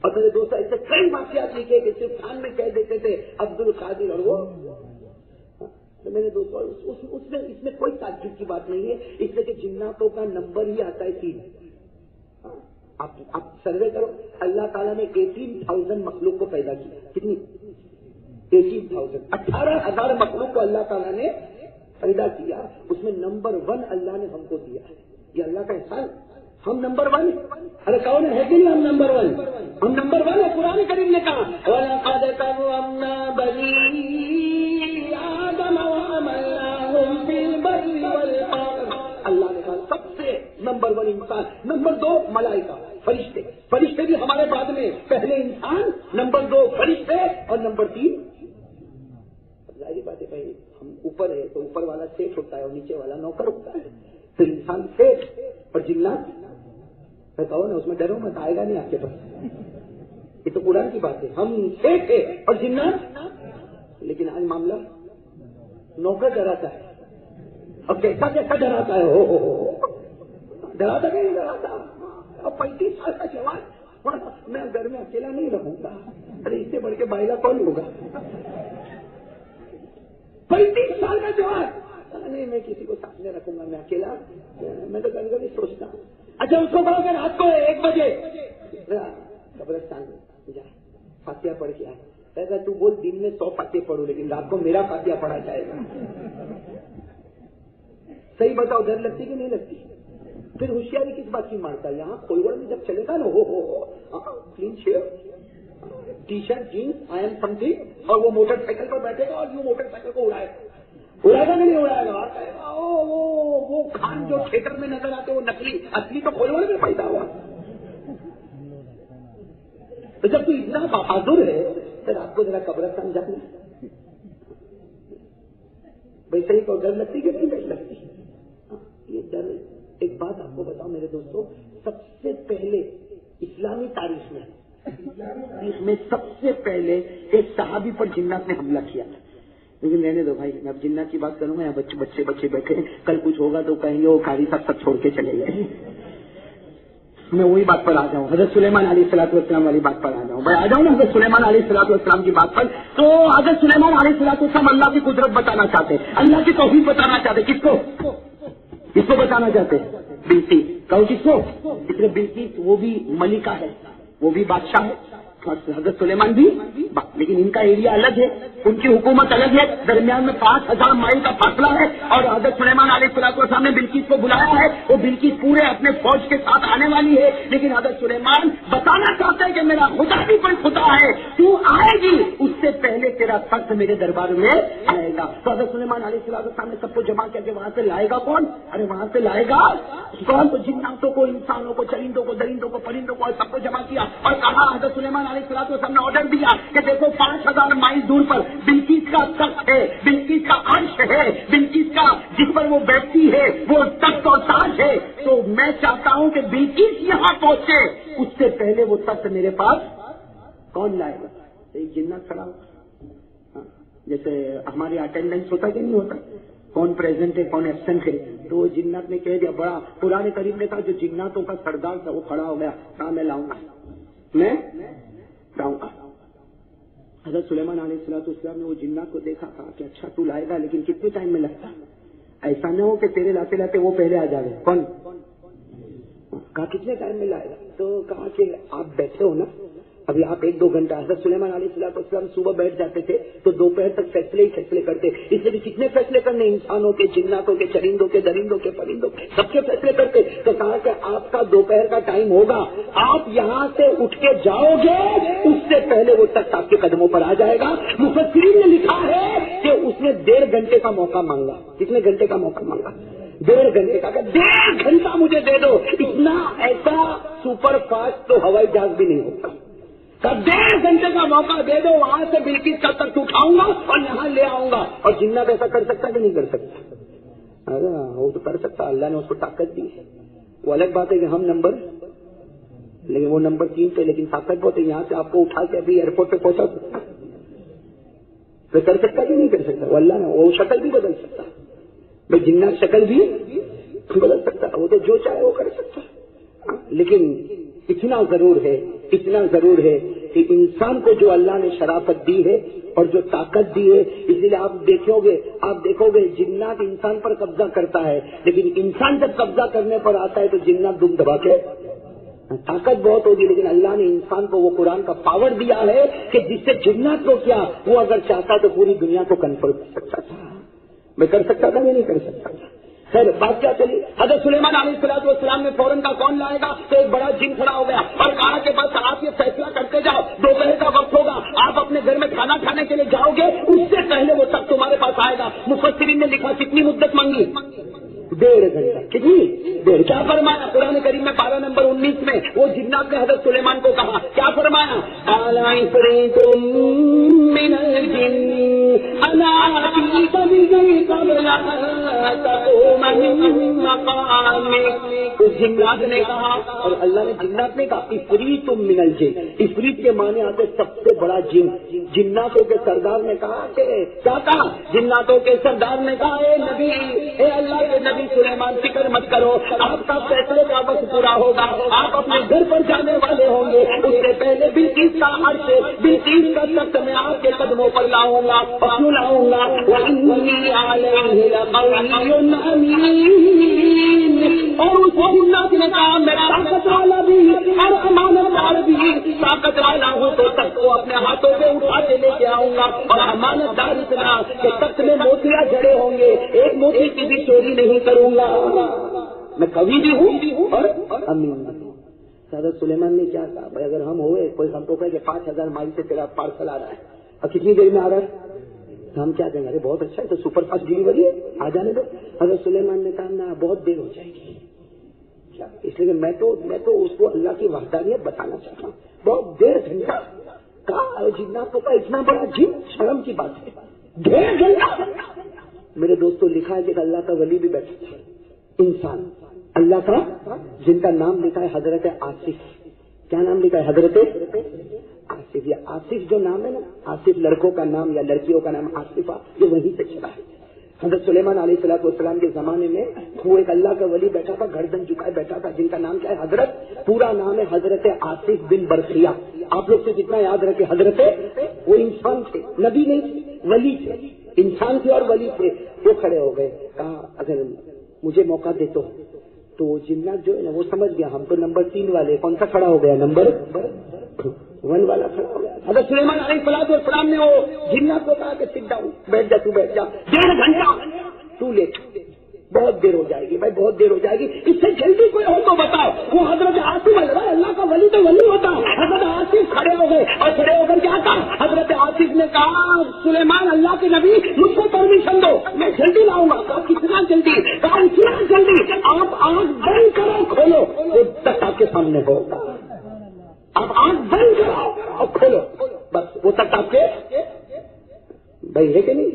اور میرے دوست ایسے کئی واقعات لکھے کہ صرف کان میں کہہ دیتے تھے عبد القادر، اور وہ میرے دوست اس میں کوئی تعجب کی بات نہیں ہے. اس لیے کہ جناتوں کا نمبر ہی آتا ہے 3. آپ سروے کرو، اللہ تعالیٰ نے 18,000 مخلوق کو پیدا کیا. کتنی؟ 18,000. 18,000 مخلوق کو اللہ تعالیٰ نے پیدا کیا. اس میں نمبر 1 اللہ نے ہم کو دیا. یہ اللہ کا احسان. ہم نمبر 1. ارے کون ہے کہ نہیں ہم نمبر 1؟ ہم نمبر 1 ہے. قرآن کریم نے کہا وَلَقَدْ كَرَّمْنَا بَنِي آدَمَ وَحَمَلْنَاهُمْ فِي الْبَرِّ وَالْبَحْرِ. اللہ نے کہا سب سے نمبر 1 انسان. نمبر 2 ملائکہ، فرشتے بھی ہمارے بعد میں. پہلے انسان، نمبر 2 فرشتے، اور نمبر 3 ظاہری بات ہے بھائی ہم اوپر ہے تو اوپر والا سیٹ ہوتا ہے اور نیچے والا نوکر ہوتا ہے. تو انسان سیٹ اور جنات کہو نا، اس میں ڈرو مت، آئے گا نہیں آپ کے پاس. یہ تو قرآن کی بات ہے. ہم سیٹ ہے اور جنات. لیکن آج معاملہ نوکر ڈراتا ہے. اب کیسا ڈراتا ہے، ہو ڈراتا نہیں ڈراتا. اب 35 سال کا جوان، میں گھر میں اکیلا نہیں رہوں گا. ارے اس سے بڑھ کے بائلہ کون ہوگا؟ 35 سال کا جوان، نہیں میں کسی کو سامنے رکھوں گا، میں اکیلا. میں تو کبھی کبھی سوچتا ہوں اچھا اس کو کہو کہ رات کو 1 بجے قبرستان جا فاتحہ پڑھ کے آئے. ایسا تو بول دن میں 100 فاتحہ پڑھو لیکن رات کو میرا فاتحہ پڑھا جائے گا. صحیح بتاؤ، ڈر لگتی کہ نہیں لگتی؟ پھر ہوشیاری کس بات کی مارتا ہے؟ یہاں کھولوڑ میں جب چلے گا نا، ہو clean shave, T shirt, jeans, I am سم تھنگ، اور وہ موٹر سائیکل پر بیٹھے گا اور یوں موٹر سائیکل کو اڑائے گا کہ نہیں اڑائے گا؟ وہ خان جو تھیٹر میں نظر آتے وہ نکلی، اصلی تو کھولوڑ میں پیدا ہوا. تو جب تو اتنا بہادر ہے پھر آپ کو ذرا قبرستان جانا. ویسے ہی تو ڈر لگتی کہ نہیں ڈر لگتی؟ یہ ڈر. ایک بات آپ کو بتاؤں میرے دوستوں، سب سے پہلے اسلامی تاریخ میں سب سے پہلے ایک صحابی پر جنات نے حملہ کیا تھا. لیکن رہنے دو بھائی، میں اب جنات کی بات کروں گا. یہاں بچے بیٹھے ہیں، کل کچھ ہوگا تو کہیں گے وہ قاری صاحب سب چھوڑ کے چلے گئے. میں وہی بات پر آ جاؤں، حضرت سلیمان علیہ السلام والی بات پر آ جاؤں. بھائی آ جاؤں نا حضرت سلیمان علیہ السلام کی بات پر. تو حضرت سلیمان علیہ السلام اللہ کی قدرت بتانا چاہتے، اللہ کی توحید بتانا چاہتے. کس کو بتانا چاہتے؟ بلقیس. کہو کس کو؟ اس لیے بلقیس وہ بھی ملکہ ہے، وہ بھی بادشاہ ہے، حضرت سلیمان بھی لیکن ان کا ایریا الگ ہے, ان کی حکومت الگ ہے, درمیان میں 5000 مائل کا فاصلہ ہے. اور حضرت سلیمان علیہ السلام نے بلقیس کو بلایا ہے, وہ بلقیس پورے اپنے فوج کے ساتھ آنے والی ہے. لیکن حضرت سلیمان بتانا چاہتے ہیں کہ میرا خدا بھی کوئی خدا ہے, تو آئے گی اس سے پہلے تیرا تخت میرے دربار میں آئے گا. تو حضرت سلیمان علیہ السلام نے سب کو جمع کر کے وہاں سے لائے گا کون؟ ارے وہاں سے لائے گا کون؟ تو جناتوں کو, انسانوں کو, چرندوں کو, درندوں کو, پرندوں کو, سب کو جمع کیا اور کہا حضرت سلیمان علیہ السلام نے آرڈر دیا کہ دیکھو 5000 مائل دور پر بلقیس کا تخت ہے, بلقیس کا عرش ہے, بلقیس کا جس پر وہ بیٹھتی ہے وہ تخت اور تاج ہے. تو میں چاہتا ہوں کہ بلقیس یہاں پہنچے, اس سے پہلے وہ تخت میرے پاس کون لائے گا؟ ایک جنات کھڑا ہوگا, جیسے ہمارے اٹینڈنس ہوتا کہ نہیں ہوتا, کون پریزنٹ ہے کون ایبسنٹ ہے. تو وہ جنات نے کہہ دیا, بڑا قرآن کریم نے کہا جو جناتوں کا سردار تھا وہ کھڑا ہو گیا, کہا میں لاؤں گا, میں لاؤں گا. حضرت سلیمان علیہ السلام نے وہ جنات کو دیکھا, کہا کہ اچھا تو لائے گا لیکن کتنے ٹائم میں لائے گا, ایسا نہ ہو کہ تیرے لاتے لاتے وہ پہلے آ جائے. کون؟ کہا کتنے ٹائم میں لائے گا؟ تو کہا کہ آپ بیٹھے ہو نا ابھی, آپ 1-2 گھنٹہ. حضرت سلیمان علیہ السلام صبح بیٹھ جاتے تھے تو دوپہر تک فیصلے ہی فیصلے کرتے. اس لیے کتنے فیصلے کرنے, انسانوں کے, جناتوں کے, چرندوں کے, درندوں کے, پرندوں کے, سب کے فیصلے کرتے. تو کہا کہ آپ کا دوپہر کا ٹائم ہوگا, آپ یہاں سے اٹھ کے جاؤ گے اس سے پہلے وہ تخت آپ کے قدموں پر آ جائے گا. مفسرین نے لکھا ہے کہ اس نے 1.5 گھنٹے کا موقع مانگا. کتنے گھنٹے کا موقع مانگا؟ 1.5 گھنٹے کا. 1.5 گھنٹہ مجھے دے دو. اتنا ایسا سپر فاسٹ تو ہوائی جہاز بھی نہیں ہوتا. 1.5 گھنٹے کا موقع دے دو, وہاں سے بلقیس کا تخت اٹھاؤں گا اور یہاں لے آؤں گا. اور جنات ایسا کر سکتا کہ نہیں کر سکتا؟ ارے وہ تو کر سکتا, اللہ نے اس کو طاقت دی ہے. وہ الگ بات ہے کہ ہم نمبر, لیکن وہ نمبر 3 پہ, لیکن طاقت بہت ہے. یہاں سے آپ کو اٹھا کے ابھی ایئرپورٹ پہ پہنچا سکتا, تو کر سکتا کہ نہیں کر سکتا؟ وہ اللہ نے وہ شکل بھی بدل سکتا, بھائی جنات شکل بھی بدل سکتا, وہ تو جو چاہے وہ کر سکتا. لیکن اتنا ضرور ہے کہ انسان کو جو اللہ نے شرافت دی ہے اور جو طاقت دی ہے, اس لیے آپ دیکھو گے جنات انسان پر قبضہ کرتا ہے, لیکن انسان جب قبضہ کرنے پر آتا ہے تو جنات دم دبا کے, طاقت بہت ہوگی, لیکن اللہ نے انسان کو وہ قرآن کا پاور دیا ہے کہ جس سے جنات کو کیا, وہ اگر چاہتا تو پوری دنیا کو کنٹرول کر سکتا تھا. میں کر سکتا تھا, میں نہیں کر سکتا تھا. خیر بات کیا چلی, حضرت سلیمان علیہ السلام نے فوراً کا کون لائے گا, تو ایک بڑا جن کھڑا ہو گیا اور کہا کہ بس آپ یہ فیصلہ کرتے جاؤ, دوپہر کا وقت ہوگا, آپ اپنے گھر میں کھانا کھانے کے لیے جاؤ گے, اس سے پہلے وہ تخت تمہارے پاس آئے گا. مفسرین نے لکھا کتنی مدت مانگی؟ 1.5 گھنٹہ. کتنی دیر؟ کیا فرمایا قرآن کریم میں 12 نمبر 19 میں وہ جنات نے حضرت سلیمان کو کہا, کیا فرمایا؟ جنات نے کہا, اور اللہ نے جنات نے کہا عفریت من الجن. عفریت کے معنی آتے سب سے بڑا جن. جناتوں کے سردار نے کہا کہ کیا کہا؟ جناتوں کے سردار نے کہا اے نبی, اے اللہ کے نبی سلیمان, فکر مت کرو, آپ کا فیصلے کا وقت پورا ہوگا, آپ اپنے گھر پر جانے والے ہوں گے. اس سے پہلے بلقیس کا عرش, بلقیس کا تخت میں آپ کے قدموں پر لاؤں گا. اور کیوں لاؤں گا؟ وَإِنِّي عَلَيْهِ لَقَوِيٌّ أَمِينٌ. اور اس جنات نے کہا میں طاقت والا بھی اور امانت دار بھی, طاقت والا ہوں تو تخت کو اپنے ہاتھوں سے اٹھا کے لے کے آؤں گا, اور امانت دار اتنا کہ تخت میں موتیاں جڑے ہوں گے, ایک موتی کی بھی چوری نہیں کروں گا. میں کبھی بھی ہوں اور امین. حضرت سلیمان نے کیا کہا, بھائی اگر ہم ہوئے, کوئی ہم کو کہے کہ 5000 مائل سے تیرا پارسل آ رہا ہے, اور کتنی دیر میں آ رہا ہے, تو ہم کیا کہیں گے؟ ارے بہت اچھا ہے, تو سپر فاسٹ ڈلیوری ہے, آ جانے دو. حضرت سلیمان نے کہا نہ, بہت دیر ہو جائے گی. اس لیے میں تو اس کو اللہ کی وحدانیت بتانا چاہتا ہوں. بہت 1.5 گھنٹہ کہا جنات کو, کا اتنا بڑا جن, شرم کی بات ہے, 1.5 گھنٹہ. میرے دوستوں لکھا ہے کہ اللہ کا ولی بھی بیٹھا تھا, انسان اللہ کا, جن کا نام لکھا ہے حضرت آصف. کیا نام لکھا ہے؟ حضرت آصف. یہ آصف جو نام ہے نا, آصف لڑکوں کا نام یا لڑکیوں کا نام آصفہ, یہ وہیں سے چلا ہے. حضرت سلیمان علیہ السلام کے زمانے میں وہ ایک اللہ کا ولی بیٹھا تھا, گردن جھکائے بیٹھا تھا, جن کا نام کیا ہے؟ حضرت. پورا نام ہے حضرت آصف بن برقیہ. آپ لوگ سے جتنا یاد رکھے, حضرت, وہ انسان تھے, نبی نہیں تھے, ولی تھے, انسان تھے اور ولی تھے. وہ کھڑے ہو گئے, کہا اگر مجھے موقع دے تو وہ جنات جو ہے نا وہ سمجھ گیا ہم تو نمبر 3 والے. کون سا کھڑا ہو گیا؟ نمبر ون والا کھڑا ہو گیا. حضرت سلیمان علیہ السلام نے وہ جنات کو کہا کہ سٹ ڈاؤن، بیٹھ جا تو بیٹھ جا. 1.5 گھنٹہ تو لیٹ، بہت دیر ہو جائے گی بھائی، بہت دیر ہو جائے گی، اس سے جلدی کوئی ہو تو بتاؤ. وہ حضرت آصف اللہ کا ولی تو ولی ہوتا. حضرت آصف کھڑے ہو گئے اور کھڑے ہو کر کیا کہا؟ حضرت آصف نے کہا سلیمان اللہ کے نبی مجھ کو پرمیشن دو، میں جلدی لاؤں گا. کہا کتنا جلدی؟ کہا اتنا جلدی آپ آنکھ بند کرو کھولو وہ تک آپ کے سامنے ہوگا. آپ آنکھ بند کرو اور کھولو، بس وہ تک آپ کے بھائی ہے کہ نہیں.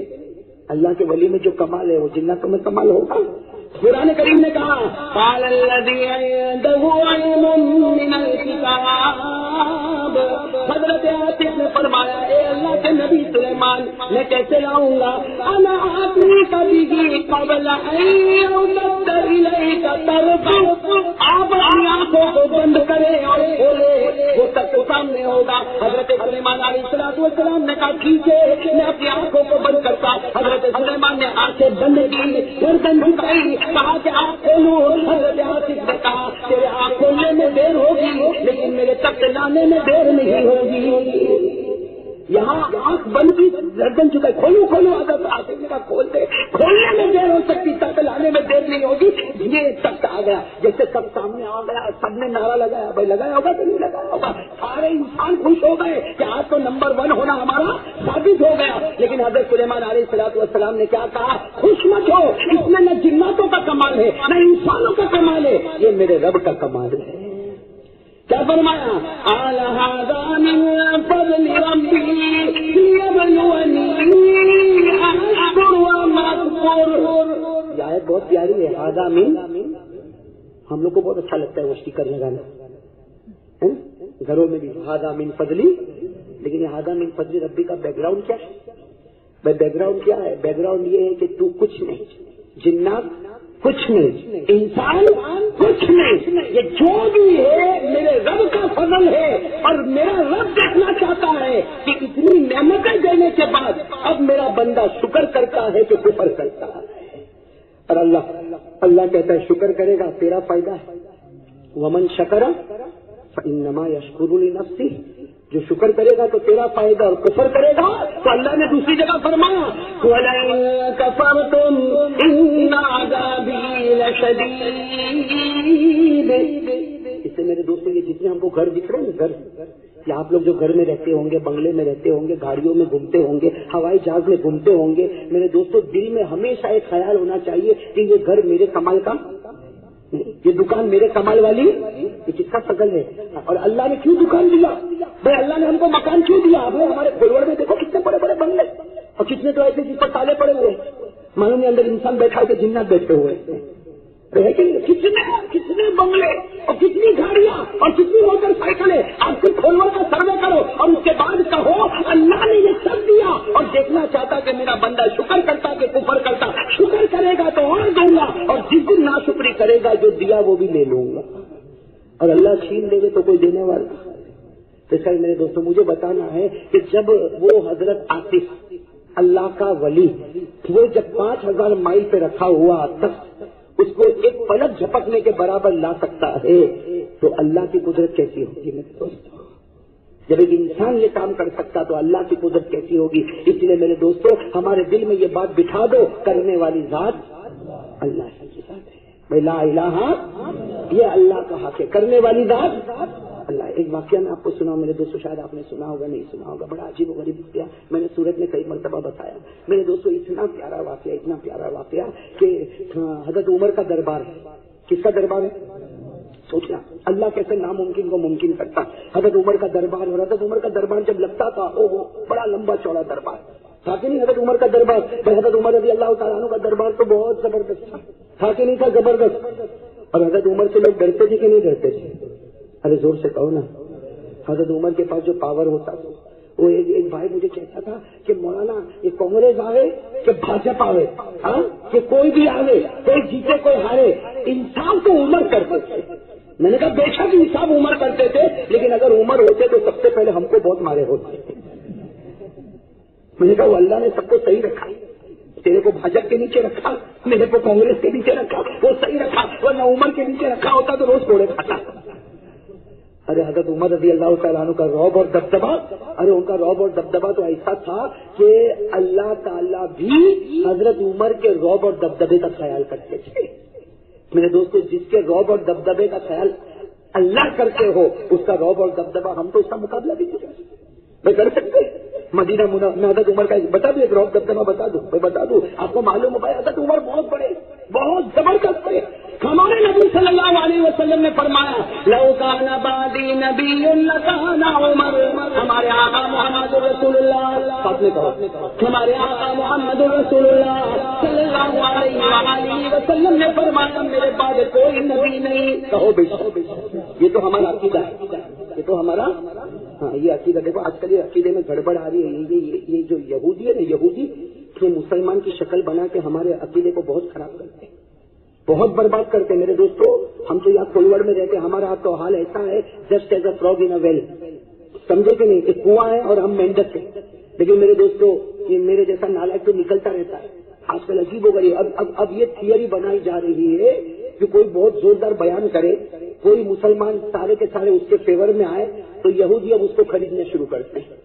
اللہ کے ولی میں جو کمال ہے وہ جناتوں میں کمال ہوگا. قرآن کریم نے کہا قال الذی عنده علم من الکتاب. حضرت آصف نے فرمایا اے اللہ کے نبی سلیمان میں کیسے لاؤں گا؟ انا آتیک به قبل ان يرتد الیک طرفک. آپ اپنی آنکھوں کو بند کرے اور کھولے وہ تک تو سامنے ہوگا. حضرت سلیمان علیہ السلام نے کہا ٹھیک ہے میں اپنی آنکھوں کو بند کرتا. حضرت سلیمان نے آنکھیں بند کی، گردن جھکائی، کہا کہ آنکھ کھولو. حضرت آصف نے کہا تیرے آنکھ کھولنے میں دیر ہوگی لیکن میرے تک لانے میں دیر نہیں ہوگی. یہاں آنکھ بند کی، گردن چکا، کھولو کھولو. حضرت آصف نے کہا کھول دے، کھولنے میں دیر ہو سکتی، تک لانے میں دیر نہیں ہوگی. یہ تک آ گیا، جیسے سب سامنے آ گیا، سب نے نعرہ لگایا. بھائی لگایا ہوگا کہ نہیں لگایا ہوگا؟ سارے انسان خوش ہو گئے کہ آج تو نمبر 1 ہونا ہمارا ثابت ہو گیا. لیکن حضرت سلیمان علیہ السلام نے کیا کہا؟ خوش مت ہو، اس میں نہ جناتوں کا کمال ہے نہ انسانوں کا کمال ہے، یہ میرے رب کا کمال ہے. کیا فرمایا؟ قال هذا من فضل ربي ليبلوني أشكر أم أكفر. یہ آیت بہت پیاری ہے. هذا من، ہم لوگ کو بہت اچھا لگتا ہے وہ اسٹیکر لگانا گھروں میں بھی، هذا من فضلی. لیکن یہ هذا من فضل ربی کا بیک گراؤنڈ کیا ہے؟ بھائی بیک گراؤنڈ کیا ہے؟ بیک گراؤنڈ یہ ہے کہ تو کچھ نہیں، جنات کچھ نہیں، انسان کچھ نہیں، یہ جو بھی ہے میرے رب کا فضل ہے. اور میرا رب دیکھنا چاہتا ہے کہ اتنی نعمتیں دینے کے بعد اب میرا بندہ شکر کرتا ہے کہ کفر کرتا ہے. اور اللہ کہتا ہے شکر کرے گا تیرا فائدہ ہے. ومن شکر فانما یشکر لنفسہ. جو شکر کرے گا تو تیرا فائدہ، اور کفر کرے گا تو اللہ نے دوسری جگہ فرمایا وَلَئِن كَفَرْتُمْ إِنَّ عَذَابِي لَشَدِيدٌ. اس سے میرے دوستوں یہ جتنے ہم کو گھر دکھ رہے ہیں، گھر یا آپ لوگ جو گھر میں رہتے ہوں گے، بنگلے میں رہتے ہوں گے، گاڑیوں میں گھومتے ہوں گے، ہوائی جہاز میں گھومتے ہوں گے، میرے دوستوں دل میں ہمیشہ ایک خیال ہونا چاہیے کہ یہ گھر میرے کمال کا، یہ دکان میرے کمال والی، یہ کس کا فضل ہے؟ اور اللہ نے کیوں دکان دیا؟ بھائی اللہ نے ہم کو مکان کیوں دیا؟ ہمارے کھولوڑ میں دیکھو کتنے بڑے بڑے بنگلے، اور کتنے تو ایسے جس پر تالے پڑے ہوئے، معلوم نہیں اندر انسان بیٹھا ہے کہ جنات بیٹھے ہوئے. کتنے بنگلے اور کتنی گاڑیاں اور کتنی موٹر سائیکلیں. آپ کے کھولوڑ کا سروے کرو اور اس کے بعد کہو اللہ نے یہ سب دیا، اور دیکھنا چاہتا کہ میرا بندہ شکر کرتا کہ کفر کرتا. شکر کرے گا تو اور دوں گا، اور جس دن ناشکری کرے گا جو دیا وہ بھی لے لوں گا. اور اللہ چھین دے گے تو کوئی دینے والا. تو اس میرے دوستوں مجھے بتانا ہے کہ جب وہ حضرت آصف اللہ کا ولی وہ جب 5000 مائل پہ رکھا ہوا تک اس کو ایک پلک جھپکنے کے برابر لا سکتا ہے تو اللہ کی قدرت کیسی ہوگی میرے دوستوں؟ جب ایک انسان یہ کام کر سکتا تو اللہ کی قدرت کیسی ہوگی؟ اس لیے میرے دوستوں ہمارے دل میں یہ بات بٹھا دو، کرنے والی ذات اللہ کی ذات ہے. لا الہ، یہ اللہ کا حق ہے، کرنے والی ذات اللہ. ایک واقعہ میں آپ کو سناؤں میرے دوستوں، شاید آپ نے سنا ہوگا نہیں سنا ہوگا، بڑا عجیب و غریب واقعہ میں نے سورت میں کئی مرتبہ بتایا. میرے دوستوں اتنا پیارا واقعہ کہ حضرت عمر کا دربار ہے. کس کا دربار ہے؟ سوچنا اللہ کیسے ناممکن کو ممکن کرتا. حضرت عمر کا دربار، اور حضرت عمر کا دربار جب لگتا تھا بڑا لمبا چوڑا دربار تھا کہ نہیں حضرت عمر کا دربار. حضرت عمر رضی اللہ تعالیٰ عنہ کا دربار تو بہت زبردست تھا کہ نہیں تھا؟ زبردست. اور حضرت عمر سے لوگ ڈرتے تھے کہ نہیں ڈرتے تھے؟ ارے زور سے کہو نا. حضرت عمر کے پاس جو پاور ہوتا تھا، وہ ایک بھائی مجھے کہتا تھا کہ مولانا یہ کانگریس آوے کہ بھاجپا آوے، کہ کوئی بھی آوے، کوئی جیتے کوئی ہارے، انصاف تو عمر کرتے تھے. میں نے کہا بے شک انصاف عمر کرتے تھے، لیکن اگر عمر ہوتے تو سب سے پہلے ہم کو بہت مارے ہوتے. میں نے کہا وہ اللہ نے سب کو صحیح رکھا، تیرے کو بھاجپا کے نیچے رکھا، میرے کو کانگریس کے نیچے رکھا، وہ صحیح رکھا. ورنہ عمر کے نیچے رکھا ہوتا تو روز کوڑے کھاتا. ارے حضرت عمر رضی اللہ تعالیٰ عنہ کا رعب اور دبدبا، ارے ان کا رعب اور دبدبا تو ایسا تھا کہ اللہ تعالیٰ بھی حضرت عمر کے رعب اور دبدبے کا خیال کرتے تھے. میرے دوستو، جس کے رعب اور دبدبے کا خیال اللہ کرتے ہو، اس کا رعب اور دبدبا ہم تو اس کا مقابلہ بھی نہیں کر سکتے. مدینہ میں حضرت عمر کا بتا دوں، ایک رعب دبدبا بتا دوں آپ کو. معلوم ہو بھائی حضرت عمر بہت بڑے، بہت زبردست تھے. ہمارے نبی صلی اللہ علیہ وسلم نے فرمایا لو کان بعدی نبی لکان عمر. ہمارے آقا محمد رسول اللہ، ساتھ میں کہو، ہمارے آقا محمد رسول اللہ صلی اللہ علیہ وآلہ وسلم نے فرمایا میرے بعد کوئی نبی نہیں. کہو بے شک، یہ تو ہمارا عقیدہ ہے، یہ تو ہمارا، ہاں یہ عقیدہ. دیکھو آج کل یہ عقیدے میں گڑبڑ آ رہی ہے. یہ جو یہودی ہے نا، یہودی جو مسلمان کی شکل بنا کے ہمارے عقیدے کو بہت خراب کرتے ہیں، بہت برباد کرتے ہیں. میرے دوستو، ہم تو یہاں کوئیوڑ میں رہتے ہیں، ہمارا تو حال ایسا ہے just as a frog in a well. سمجھے کہ نہیں؟ ایک کنواں ہے اور ہم مینڈک ہیں. لیکن میرے دوستو، یہ میرے جیسا نالائق تو نکلتا رہتا ہے. آج کل عجیب ہو گئی. اب یہ تھیوری بنائی جا رہی ہے کہ کوئی بہت زوردار بیان کرے، کوئی مسلمان سارے کے سارے اس کے فیور میں آئے تو یہودی اب اس کو خریدنا شروع کرتے ہیں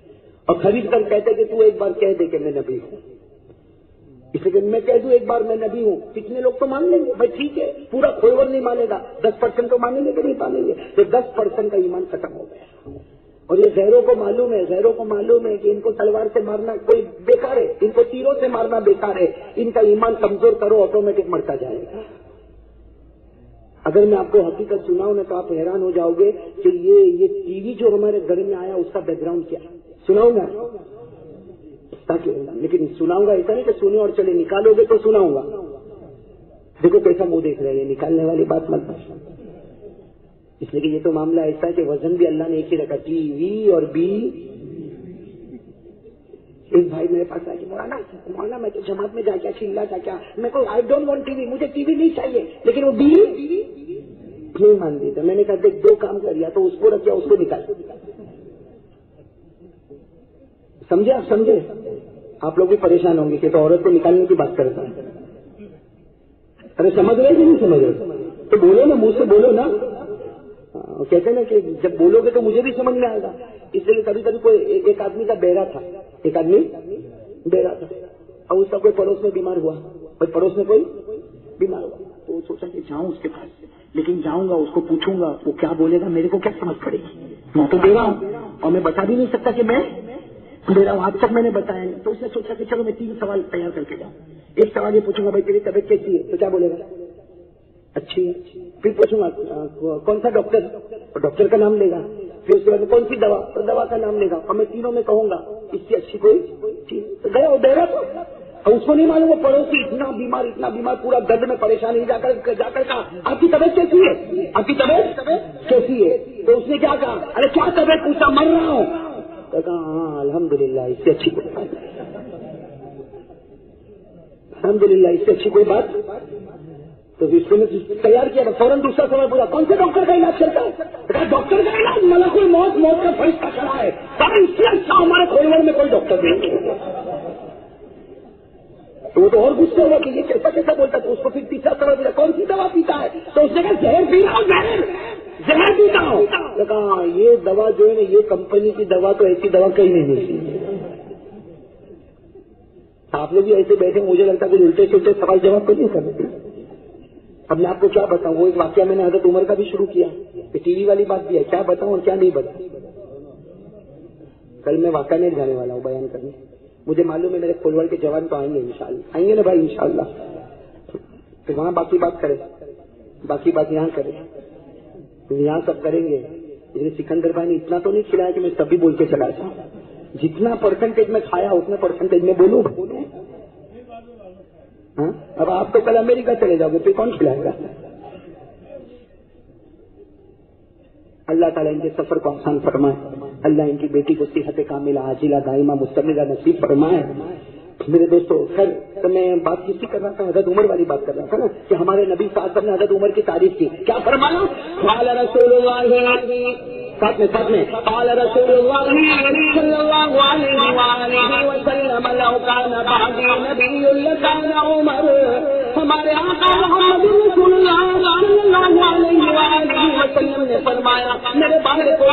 اور خرید کر کہتے کہ تو ایک بار کہہ دے کہ میں نبی ہوں. اس لیے میں کہہ دوں ایک بار میں نبی ہوں، کتنے لوگ تو مان لیں گے. بھائی ٹھیک ہے، پورا کھوئیور نہیں مانے گا، 10% تو مانیں گے کہ نہیں مانیں گے. تو 10% کا ایمان ختم ہو گیا. اور یہ غیروں کو معلوم ہے، غیروں کو معلوم ہے کہ ان کو تلوار سے مارنا کوئی بیکار ہے، ان کو تیروں سے مارنا بیکار ہے. ان کا ایمان کمزور کرو، آٹومیٹک مرتا جائے گا. اگر میں آپ کو حقیقت سناؤں نا تو آپ حیران ہو جاؤ گے کہ یہ ٹی وی جو ہمارے گھر میں آیا اس کا بیک گراؤنڈ کیا. سناؤں گا تاکہ، لیکن سناؤں گا ایسا نہیں کہ سنے اور چلے، نکالو گے تو سناؤں گا. دیکھو کیسا منہ دیکھ رہے ہیں، نکالنے والی بات مت بس. اس لیے کہ یہ تو معاملہ ایسا ہے کہ وزن بھی اللہ نے ایک ہی رکھا، ٹی وی اور بی. ایک بھائی میرے پاس آئے کہ مولانا میں تو جماعت میں جا کیا چلا تھا کیا، میں کو I don't want T V, مجھے ٹی وی نہیں چاہیے، لیکن وہ بی نہیں مان دیتا. میں نے کہا دیکھ دو کام کر، یا تو اس کو رکھ یا اس کو نکال. سمجھے؟ آپ سمجھے؟ آپ لوگ بھی پریشان ہوں گے کہ تو عورت کو نکالنے کی بات کرتا ہے. ارے سمجھ رہے کہ نہیں سمجھ رہے؟ تو بولو نا، منہ سے بولو نا. کہتے ہیں نا کہ جب بولو گے تو مجھے بھی سمجھ میں آئے گا. اس لیے کبھی کبھی کوئی ایک آدمی کا بہرا تھا، ایک آدمی بہرا تھا اور اس کا کوئی پڑوس میں بیمار ہوا، اور پڑوس میں کوئی بیمار ہوا تو وہ سوچا کہ جاؤں اس کے پاس، لیکن جاؤں گا اس کو پوچھوں گا وہ کیا بولے گا، میرے کو کیا سمجھ پڑے گی. میں تو دے رہا ہوں اور میں بتا بھی نہیں سکتا کہ میں دے رہا ہوں، آج تک میں نے بتایا نہیں. تو اس نے سوچا کہ چلو میں 3 سوال تیار کر کے جاؤں. ایک سوال یہ پوچھوں گا بھائی تیری طبیعت کیسی ہے، تو کیا بولے گا اچھی ہے. پھر پوچھوں گا کون سا ڈاکٹر، ڈاکٹر کا نام لے گا. پھر اس کے بعد کون سی دوا، دوا کا نام لے گا. اور میں تینوں میں کہوں گا اس سے اچھی کوئی چیز. گیا وہ بہرا تو، اور اس کو نہیں معلوم وہ پڑوسی اتنا بیمار پورا درد میں پریشان ہی جا کر کہا آپ کی طبیعت کیسی ہے، آپ کی طبیعت کیسی ہے. تو اس نے کیا کہا، ارے کیا طبیعت پوچھا، مر رہا ہوں. تو کہا ہاں الحمدللہ اس سے اچھی کوئی بات، الحمدللہ اس سے اچھی کوئی بات. تو اس کو میں تیار کیا، فوراً دوسرا سوال پوچھا کون سے ڈاکٹر کا علاج کرتا ہے. ڈاکٹر کا علاج ملک الموت، موت کا فرشتہ کھڑا ہے. اس سے اچھا ہمارے کھولوڑ میں کوئی ڈاکٹر نہیں. تو وہ تو اور غصے ہوا کہ یہ کیسا بولتا. تو اس کو پھر تیسرا سوال پوچھا کون سی دوا پیتا ہے. تو اس نے کہا زہر پی رہا ہوں، زہر پیتا ہوں. تو کہا یہ دوا جو ہے نا، یہ کمپنی کی دوا تو ایسی دوا کہیں نہیں ملتی. آپ لوگ بھی ایسے بیٹھے، مجھے لگتا ہے کہ الٹے سلٹے سوال جواب تو نہیں کرتے. اب میں آپ کو کیا بتاؤں، وہ ایک واقعہ میں نے حضرت عمر کا بھی شروع کیا، ٹی وی والی بات بھی ہے، کیا بتاؤں اور کیا نہیں بتاؤں. کل میں واقعہ نہیں جانے والا ہوں بیان کرنے. مجھے معلوم ہے میرے کھولوڑ کے جوان تو آئیں گے انشاءاللہ، آئیں گے نا بھائی انشاءاللہ. پھر وہاں باقی بات کرے، باقی بات یہاں کرے، یہاں سب کریں گے. سکندر بھائی نے اتنا تو نہیں کھلایا کہ میں سب بھی بول کے چلا جاؤں. جتنا پرسنٹیج میں کھایا اتنے پرسنٹیج میں بولوں. اب آپ تو کل امریکہ چلے جاؤ گے، پھر کون کھلائے گا. اللہ تعالیٰ ان کے سفر کو آسان فرمائے، اللہ ان کی بیٹی کو صحت کاملہ عاجلہ دائمہ مستمرہ نصیب فرمائے. میرے دوستو خیر میں بات کس کی کر رہا تھا، حضرت عمر والی بات کر رہا تھا نا کہ ہمارے نبی صلی اللہ علیہ وسلم نے حضرت عمر کی تعریف کی. کیا فرمایا، قال رسول اللہ ساتھ میں قال رسول اللہ صلی اللہ علیہ وآلہ وسلم لو کان بعدی نبی لکان عمر. ہمارے آقا محمد رسول اللہ صلی اللہ علیہ وآلہ وسلم نے فرمایا میرے بعد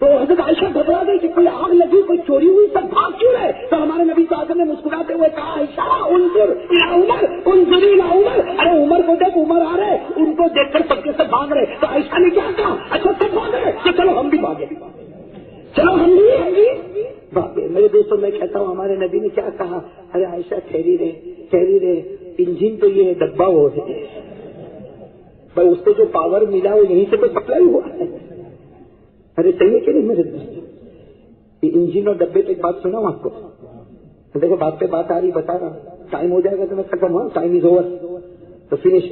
تو حضرت عائشہ گھبرا گئی کہ کوئی آگ لگی، کوئی چوری ہوئی، سب بھاگ کیوں رہے؟ تو ہمارے نبی صلی اللہ علیہ وسلم نے مسکراتے ہوئے کہا عائشہ انظر الی عمر، انظر الی عمر، ارے عمر کو دیکھ، عمر آ رہے، ان کو دیکھ کر سب کے سب بھاگ رہے۔ تو عائشہ نے کیا کہا؟ اچھا سب بھاگ رہے کہ چلو ہم بھی بھاگے، چلو ہم بھی بھاگے۔ میرے دوستوں میں کہتا ہوں ہمارے نبی نے کیا کہا؟ ارے عائشہ ٹھہری رہے، انجن تو یہ ہے، ڈبہ وہ ہے بھائی، اس کو جو پاور ملا وہ یہیں سے تو سپلائی ہوا ہے۔ ارے صحیح ہے کہ نہیں میرے دوست؟ یہ انجن اور ڈبے پہ ایک بات سنا ہوں آپ کو، دیکھو بات پہ بات آ رہی، بتا رہا، ٹائم ہو جائے گا تو میں ختم ہوا، ٹائم از اوور تو فنش،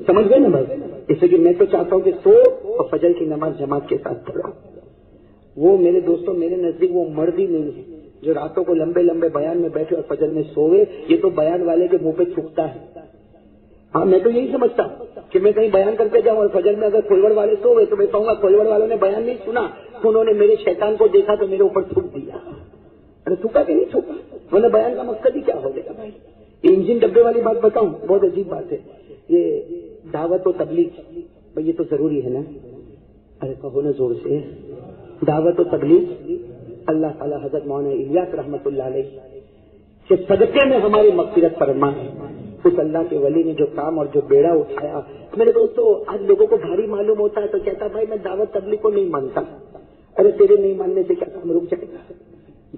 سمجھ گئے نا بھائی؟ اس لیے میں تو چاہتا ہوں کہ سو اور فجر کی نماز جماعت کے ساتھ پڑھو۔ وہ میرے دوستوں میرے نزدیک وہ مرد ہی نہیں ہے جو راتوں کو لمبے لمبے بیان میں بیٹھے اور فجر میں سوئے، یہ تو بیان والے کے منہ پہ تھوکتا ہے۔ ہاں میں تو یہی سمجھتا ہوں کہ میں کہیں بیان کرتے جاؤں اور فجر میں اگر کھولوڑ والے سو گئے تو میں کہوں گا کھولوڑ والوں نے بیان نہیں سنا، انہوں نے میرے شیطان کو دیکھا تو میرے اوپر تھوک دیا۔ ارے تھوکا کہ نہیں تھوکا؟ انہوں نے بیان کا مقصد ہی کیا ہو گیا بھائی؟ یہ انجن ڈبے والی بات بتاؤں، بہت عجیب بات ہے، یہ دعوت و تبلیغ بھائی یہ تو ضروری ہے نا؟ ارے کہو نا زور سے، دعوت و تبلیغ اللہ تعالیٰ حضرت مولانا الیاس رحمۃ اللہ علیہ کے صدقے میں ہماری مغفرت فرمائے۔ اس اللہ کے ولی نے جو کام اور جو بیڑا اٹھایا، میرے دوستو آج لوگوں کو بھاری معلوم ہوتا ہے تو کہتا بھائی میں دعوت تبلیغ کو نہیں مانتا۔ ارے تیرے نہیں ماننے سے کیا کام رک جائے گا؟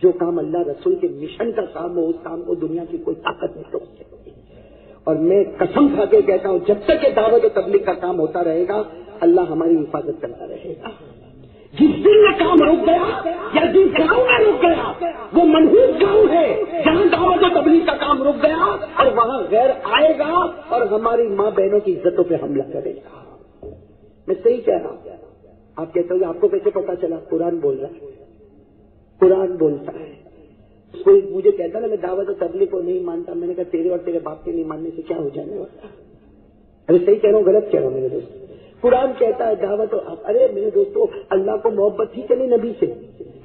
جو کام اللہ رسول کے مشن کا کام ہو اس کام کو دنیا کی کوئی طاقت نہیں روک سکتی۔ اور میں قسم کھا کے کہتا ہوں جب تک یہ دعوت و تبلیغ کا کام ہوتا رہے گا اللہ ہماری حفاظت کرتا رہے گا۔ جس دن یہ کام رک گیا یا جس گاؤں میں رک گیا وہ منحوس گاؤں ہے جہاں دعوت و تبلیغ کا کام رک گیا، اور وہاں غیر آئے گا اور ہماری ماں بہنوں کی عزتوں پہ حملہ کرے گا۔ میں صحیح کہہ رہا ہوں؟ آپ کہتے ہو آپ کو کیسے پتا چلا؟ قرآن بول رہا ہے، قرآن بولتا ہے۔ کوئی مجھے کہتا نا میں دعوت و تبلیغ کو نہیں مانتا، میں نے کہا تیرے اور تیرے باپ کے نہیں ماننے سے کیا ہو جانے والا؟ ارے صحیح کہہ رہا ہوں غلط کہہ رہا ہوں میرے دوست؟ قرآن کہتا ہے دعوت و ارے میرے دوستو اللہ کو محبت تھی کہ نہیں نبی سے؟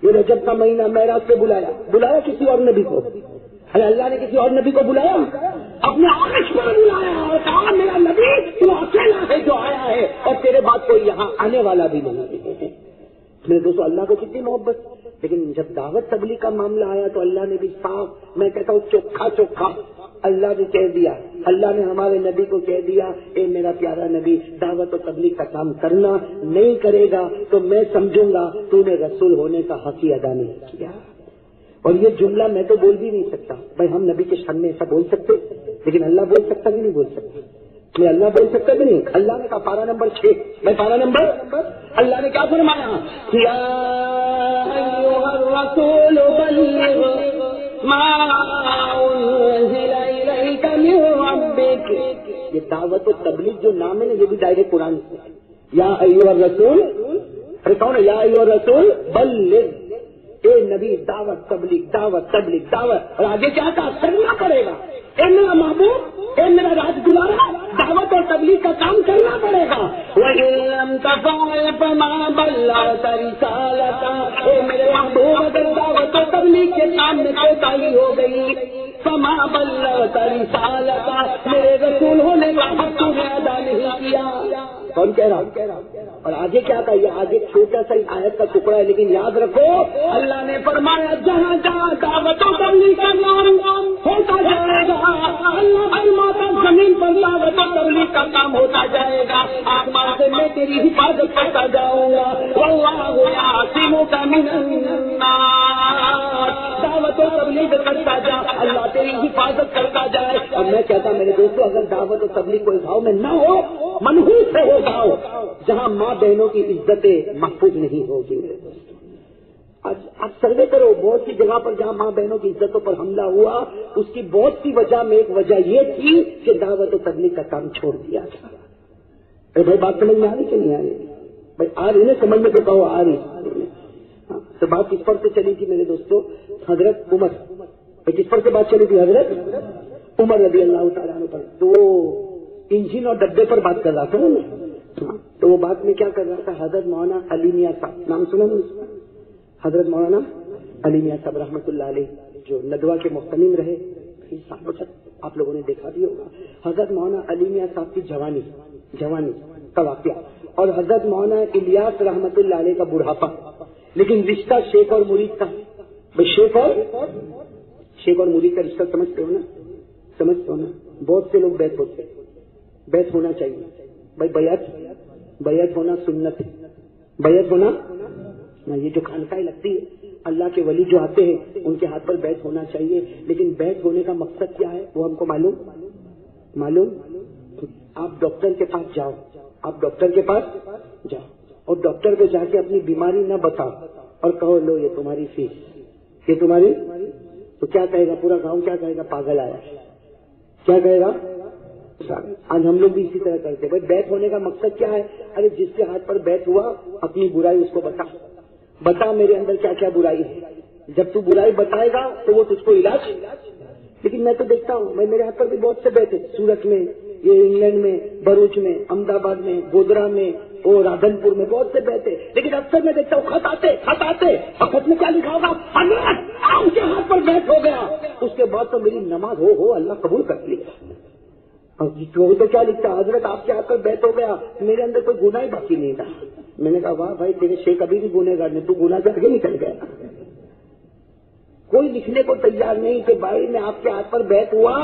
یہ رجب کا مہینہ معراج سے بلایا کسی اور نبی کو؟ ارے اللہ نے کسی اور نبی کو بلایا؟ اپنے عرش پر بلایا اور کہا میرا نبی تو اکیلا ہے جو آیا ہے اور تیرے بعد کوئی یہاں آنے والا بھی نہیں ہے۔ میرے دوستو اللہ کو کتنی محبت، لیکن جب دعوت تبلیغ کا معاملہ آیا تو اللہ نے بھی صاف، میں کہتا ہوں چوکھا اللہ نے کہہ دیا، اللہ نے ہمارے نبی کو کہہ دیا اے میرا پیارا نبی دعوت و تبلیغ کا کام کرنا نہیں کرے گا تو میں سمجھوں گا تو نے رسول ہونے کا حق ہی ادا نہیں کیا۔ اور یہ جملہ میں تو بول بھی نہیں سکتا بھائی، ہم نبی کے شان میں ایسا بول سکتے، لیکن اللہ بول سکتا کہ نہیں بول سکتا؟ میں اللہ بول سکتا بھی نہیں۔ اللہ نے کہا پارہ نمبر 6 میں پارہ نمبر اللہ نے کیا فرمایا؟ یا ایھا الرسول بلغ ما انزل الیک من ربک۔ یہ دعوت و تبلیغ جو نام ہے نا یہ بھی ڈائریکٹ قرآن سے، یا ایھا الرسول، ارے کون ہے؟ یا ایھا الرسول بلغ، اے نبی دعوت تبلیغ اور آگے کیا کہا؟ کرنا پڑے گا۔ اے میرا محبوب، اے میرا راج دلارا، دعوت اور تبلیغ کا کام کرنا پڑے گا۔ وَإِن لَّمْ تَفْعَلْ فَمَا بَلَّغْتَ رِسَالَتَهُ، اے میرے محبوب اگر دعوت اور تبلیغ کے کام میں کوتاہی ہو گئی، فَمَا بَلَّغْتَ رِسَالَتَهُ، میرے رسول ہونے کا حق تو نے ادا نہیں کیا۔ کون کہہ رہا؟ اور آگے کیا کہا؟ یہ آگے چھوٹا سا آیت کا ٹکڑا ہے، لیکن یاد رکھو اللہ نے فرمایا جہاں جہاں دعوت و تبلیغ کا کام ہوتا جائے گا اللہ فرماتا زمین پر دعوت و تبلیغ کا کام ہوتا جائے گا، آسمان سے میں تیری حفاظت کرتا جاؤں گا۔ واللہ یعصمک من الناس، دعوت و تبلیغ کرتا جا اللہ تیری حفاظت کرتا جائے۔ اور میں کہتا میرے دوستو اگر دعوت و تبلیغ کوئی گاؤں میں نہ ہو، منحوس سے ہو گاؤں جہاں ماں بہنوں کی عزتیں محفوظ نہیں ہوگی۔ آپ سروے کرو بہت سی جگہ پر جہاں ماں بہنوں کی عزتوں پر حملہ ہوا، اس کی بہت سی وجہ میں ایک وجہ یہ تھی کہ دعوت و تبلیغ کا کام چھوڑ دیا تھا۔ اے بھائی بات سمجھ میں آ رہی کہ نہیں آ رہی؟ بھائی آ رہی نا، سمجھ میں تو کہو آ رہی۔ تو بات کس پر سے چلی تھی میرے دوستوں؟ حضرت عمر، کس پر سے بات چلی تھی؟ حضرت عمر رضی اللہ تعالیٰ عنہ پر۔ تو انجن اور ڈبے پر بات کر رہا تھا نا، تو وہ بات میں کیا کر رہا تھا؟ حضرت مولانا علی میاں صاحب، نام سنا نا؟ حضرت مولانا علی میاں صاحب رحمۃ اللہ علیہ جو ندوہ کے محتمم رہے، آپ لوگوں نے دیکھا بھی ہوگا۔ حضرت مولانا علی میاں صاحب کی جوانی کا واقعہ اور حضرت مولانا الیاس رحمۃ اللہ علیہ کا بڑھاپا، لیکن رشتہ شیخ اور مرید کا، بھائی شیخ اور مرید کا رشتہ سمجھتے ہو نا؟ بہت سے لوگ بیعت ہوتے ہیں، بیعت ہونا چاہیے بھائی، بیعت ہونا سنت ہے، بیعت ہونا نا، یہ جو خانقاہ لگتی ہے اللہ کے ولی جو آتے ہیں ان کے ہاتھ پر بیعت ہونا چاہیے، لیکن بیعت ہونے کا مقصد کیا ہے وہ ہم کو معلوم؟ آپ ڈاکٹر کے پاس جاؤ، اور ڈاکٹر کو جا کے اپنی بیماری نہ بتاؤ اور کہو لو یہ تمہاری فیس، یہ تمہاری، تو کیا کہے گا پورا گاؤں؟ کیا کہے گا؟ پاگل آیا، کیا کہے گا؟ آج ہم لوگ بھی اسی طرح کرتے بھائی، بیعت ہونے کا مقصد کیا ہے؟ ارے جس کے ہاتھ پر بیعت ہوا اپنی برائی اس کو بتا میرے اندر کیا کیا برائی ہے، جب تو برائی بتائے گا تو وہ تجھ کو علاج۔ لیکن میں تو دیکھتا ہوں، میرے ہاتھ پر بھی بہت سے بیعت ہے، سورت میں، یہ انگلینڈ میں، بروچ میں، احمد آباد میں، گودرا میں اور رادھن پور میں بہت سے بیعت ہے، لیکن اکثر میں دیکھتا ہوں خط آتے اور خط میں کیا لکھا ہوگا؟ آپ کے ہاتھ پر بیعت ہو گیا، اس کے بعد تو میری نماز ہو اللہ قبول کر لیا۔ وہ تو کیا لکھتا؟ حضرت آپ کے ہاتھ پر بیعت ہو گیا، میرے اندر کوئی گناہ ہی باقی نہیں تھا۔ میں نے کہا واہ بھائی، تیرے شیخ ابھی بھی گنہگار نہیں، تو گناہ کر کے نکل گیا۔ کوئی لکھنے کو تیار نہیں کہ بھائی میں آپ کے ہاتھ پر بیعت ہوا،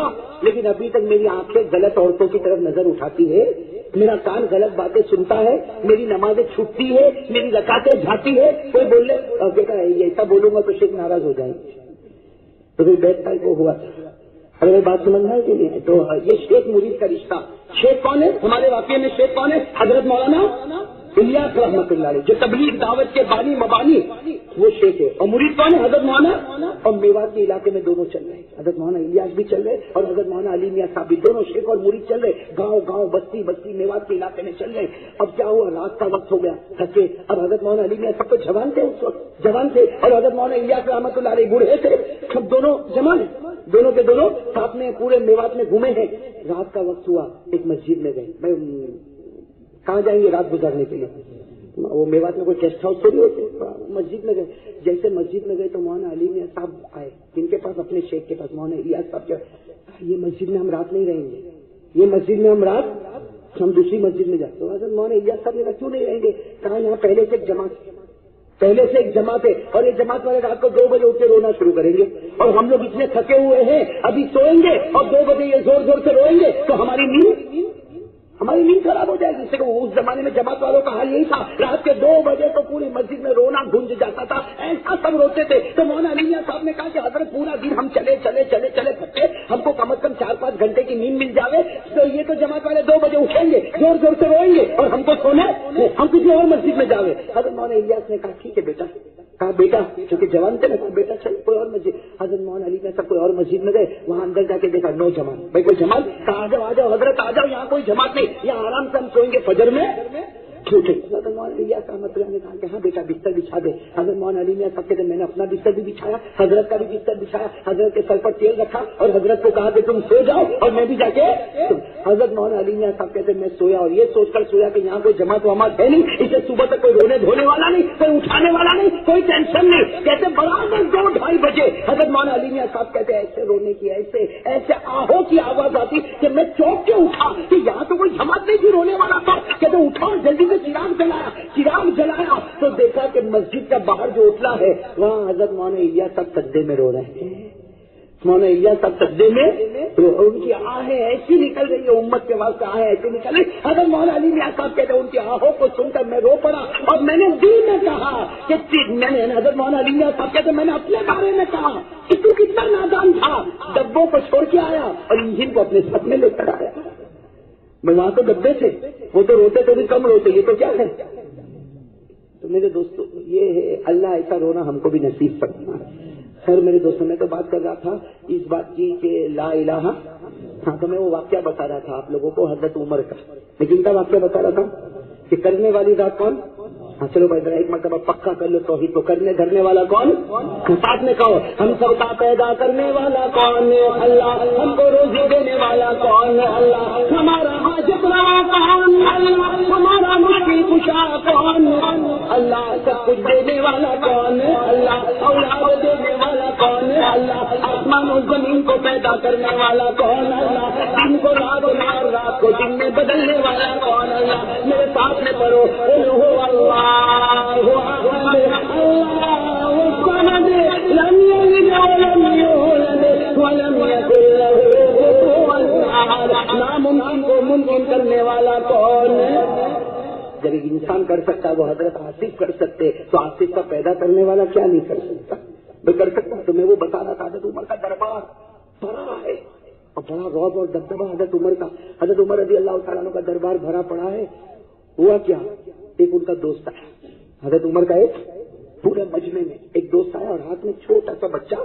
لیکن ابھی تک میری آنکھیں غلط عورتوں کی طرف نظر اٹھاتی ہے، میرا کان غلط باتیں سنتا ہے، میری نمازیں چھوٹتی ہے، میری رکعتیں جھاتی ہے۔ کوئی بول لے ایسا بولوں گا تو شیخ ناراض ہو جائیں گے، تو پھر بیعت کا وہ ہوا۔ اگر بات سمجھنا ہے کہ نہیں؟ تو یہ شیخ مرید کا رشتہ، شیخ کون ہے ہمارے واقعے میں؟ شیخ کون ہے؟ حضرت مولانا الیاس رحمۃ اللہ علیہ، جو تبلیغ دعوت کے بانی مبانی، وہ شیخ ہے۔ اور مرید کون ہے؟ حضرت مولانا، اور میوات کے علاقے میں دونوں چل رہے ہیں، حضرت مولانا الیاس بھی چل رہے اور حضرت مولانا علی میاں صاحب بھی، دونوں شیخ اور مرید چل رہے، گاؤں بستی میوات کے علاقے میں چل رہے۔ اب کیا ہوا؟ رات کا وقت ہو گیا، تھکے، اب حضرت مولانا علی میاں سب تو جوان تھے، اس وقت جوان تھے، اور حضرت مولانا الیاس رحمۃ اللہ علیہ بوڑھے تھے، سب دونوں جوان، دونوں کے دونوں ساتھ میں پورے میوات میں گھومے ہیں۔ رات کا وقت ہوا، ایک مسجد میں گئے، میں کہاں جائیں گے رات گزارنے کے لیے؟ وہ میوات میں کوئی گیسٹ ہاؤس تھوڑی ہوتے، مسجد میں گئے۔ جیسے مسجد میں گئے تو مولانا علی میاں صاحب آئے، جن کے پاس اپنے شیخ کے پاس، مولانا الیاس صاحب کے، یہ مسجد میں ہم رات نہیں رہیں گے، یہ مسجد میں ہم دوسری مسجد میں جاتے ہیں۔ حضرت مولانا الیاس صاحب نے کہا کیوں نہیں رہیں گے؟ کہا یہاں پہلے سے ایک جماعت ہے، اور یہ جماعت والے رات کو 2 بجے اٹھ کے رونا شروع کریں گے، اور ہم لوگ اتنے تھکے ہوئے ہیں ابھی سوئیں گے، اور 2 بجے یہ زور زور سے روئیں گے تو ہماری نیند خراب ہو جائے گی۔ جس سے اس زمانے میں جماعت والوں کا حال یہی تھا، رات کے 2 بجے تو پوری مسجد میں رونا گونج جاتا تھا، ایسا سب روتے تھے۔ تو مولانا علی میاں صاحب نے کہا کہ حضرت پورا دن ہم چلے تھکے، ہم کو کم از کم 4-5 گھنٹے کی نیند مل جاوے، تو یہ تو جماعت والے 2 بجے اٹھیں گے، زور زور سے روئیں گے، اور ہم کو سونے، ہم کسی اور مسجد میں جاوے۔ حضرت مولانا الیاس نے کہا ٹھیک ہے بیٹا، کہا بیٹا، چونکہ جوان تھے نا، بیٹا چل کوئی اور مسجد۔ حضرت مولانا علی میاں صاحب کوئی اور مسجد میں گئے، وہاں اندر جا کے دیکھا نو جماعت، بھائی کوئی جماعت؟ کہا آ جاؤ حضرت آ جاؤ، یہاں کوئی جماعت نہیں، یہاں آرام سے ہم سوئیں گے فجر میں چھوٹے۔ حضرت مولانا الیاس رحمۃ اللہ نے کہا کہ ہاں بیٹا بستر بچھا دے۔ حضرت مولانا علی میاں صاحب کہتے میں نے اپنا بستر بھی بچھایا، حضرت کا بھی بستر بچھایا، حضرت کے سر پر تیل رکھا اور حضرت کو کہا کہ تم سو جاؤ اور میں بھی جا کے۔ حضرت مولانا علی میاں صاحب کہتے میں سویا، اور یہ سوچ کر سویا کہ یہاں کوئی جماعت وماعت ہے نہیں، اسے صبح تک کوئی رونے دھونے والا نہیں، کوئی اٹھانے والا نہیں، کوئی ٹینشن نہیں۔ کہتے برابر 2-2:30 بجے حضرت مولانا علی میاں صاحب کہتے ایسے رونے کی، ایسے آہوں کی آواز آتی کہ میں چوک کے اٹھا کہ یہاں تو کوئی جماعت نہیں تھی رونے والا تھا۔ کہتے اٹھاؤ جلدی سے چراغ جلایا تو دیکھا کہ مسجد کا باہر جو اٹلا ہے وہاں حضرت مولانا الیاس صاحب سجدے میں رو رہے ہیں، مولانا الیاس صاحب سجدے میں، ان کی آہیں ایسی نکل رہی ہے، امت کے واسطے آہیں ایسی نکل رہی۔ حضرت مولانا علی میاں صاحب کہتے ہیں ان کی آہوں کو سن کر میں رو پڑا، اور میں نے دل میں کہا کہ میں نے، حضرت مولانا علی میاں صاحب کہتے میں نے اپنے بارے میں کہا کہ تو کتنا نادان تھا، ڈبوں کو چھوڑ کے آیا اور انجن کو اپنے ساتھ میں لے کر آیا۔ میں وہاں تو ڈبے تھے، وہ تو روتے تو بھی کم روتے، یہ تو کیا ہے۔ تو میرے دوستوں یہ ہے، اللہ ایسا رونا ہم کو بھی نصیب فرما۔ خیر میرے دوستوں، میں تو بات کر رہا تھا اس بات کی کہ لا الہ، ہاں تو میں وہ واقعہ بتا رہا تھا آپ لوگوں کو حضرت عمر کا، لیکن کا واقعہ بتا رہا تھا کہ کرنے والی ذات کون؟ ہاں چلو بھائی ذرا ایک مرتبہ پکا کر لو توحید کو، کرنے دھرنے والا کون؟ ساتھ میں کہو، ہم سب کا پیدا کرنے والا کون؟ اللہ۔ ہم کو روزی دینے والا کون؟ اللہ۔ ہمارا حاجت روا کون؟ اللہ۔ ہمارا مشکل کشا کون؟ اللہ۔ سب کچھ دینے والا کون؟ اللہ۔ اولاد دینے والا کون؟ اللہ۔ آسمان و زمین کو پیدا کرنے والا کون؟ اللہ۔ دن کو رات اور رات کو دن میں بدلنے والا کون؟ اللہ۔ میرے ساتھ میں پڑھو اللہ اللہ جب ایک انسان کر سکتا ہے وہ حضرت آصف کر سکتے تو آصف کا پیدا کرنے والا کیا نہیں کر سکتا؟ میں کر سکتا. تو میں وہ بتا رہا تھا حضرت عمر کا دربار بڑا ہے اور بڑا رعب اور دبدبہ حضرت عمر کا. حضرت عمر رضی اللہ تعالیٰ عنہ کا دربار بھرا پڑا ہے. ہوا کیا، ایک ان کا دوست آیا حضرت عمر کا، ایک پورے مجمع میں ایک دوست آیا اور ہاتھ میں چھوٹا سا بچہ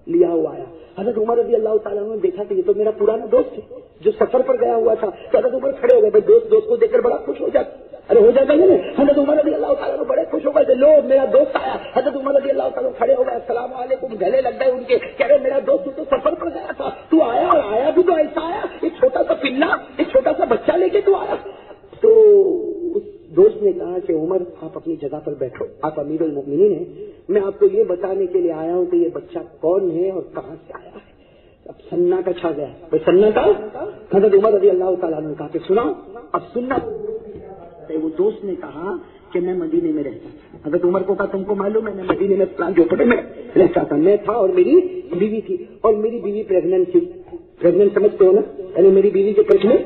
لیا ہوا آیا. حضرت عمر رضی اللہ تعالیٰ عنہ نے دیکھا کہ یہ تو میرا پرانا دوست ہے جو سفر پر گیا ہوا تھا. تو حضرت عمر کھڑے ہو گئے. دوست کو دیکھ کر بڑا خوش ہو جاتا، ارے ہو جاتا ہے نا. حضرت عمر رضی اللہ تعالیٰ عنہ بڑے خوش ہو گئے، لو میرا دوست آیا. حضرت عمر رضی اللہ تعالیٰ کھڑے ہو گئے، السلام علیکم، گلے لگ گئے ان کے. کہہ رہے میرا دوست تو سفر پر گیا تھا، تو آیا اور آیا بھی تو ایسا آیا، ایک چھوٹا سا پلا، ایک چھوٹا سا بچہ لے کے تو آیا. تو اس دوست نے کہا کہ عمر آپ اپنی جگہ پر بیٹھو، آپ امیر المؤمنین ہیں، میں آپ کو یہ بتانے کے لیے آیا ہوں کہ یہ بچہ کون ہے اور کہاں سے آیا ہے. اب سناٹا چھا گیا. سناٹا. حضرت عمر رضی اللہ تعالیٰ نے کہا کہ سنا اب سننا. وہ دوست نے کہا کہ میں مدینے میں رہتا تھا. حضرت عمر کو کہا تم کو معلوم ہے میں مدینے میں پلان جھوپڑے میں رہتا تھا. میں تھا اور میری بیوی تھی، اور میری بیوی پریگننٹ تھی. پریگننٹ سمجھتے ہو نا، یعنی میری بیوی کے پیٹ میں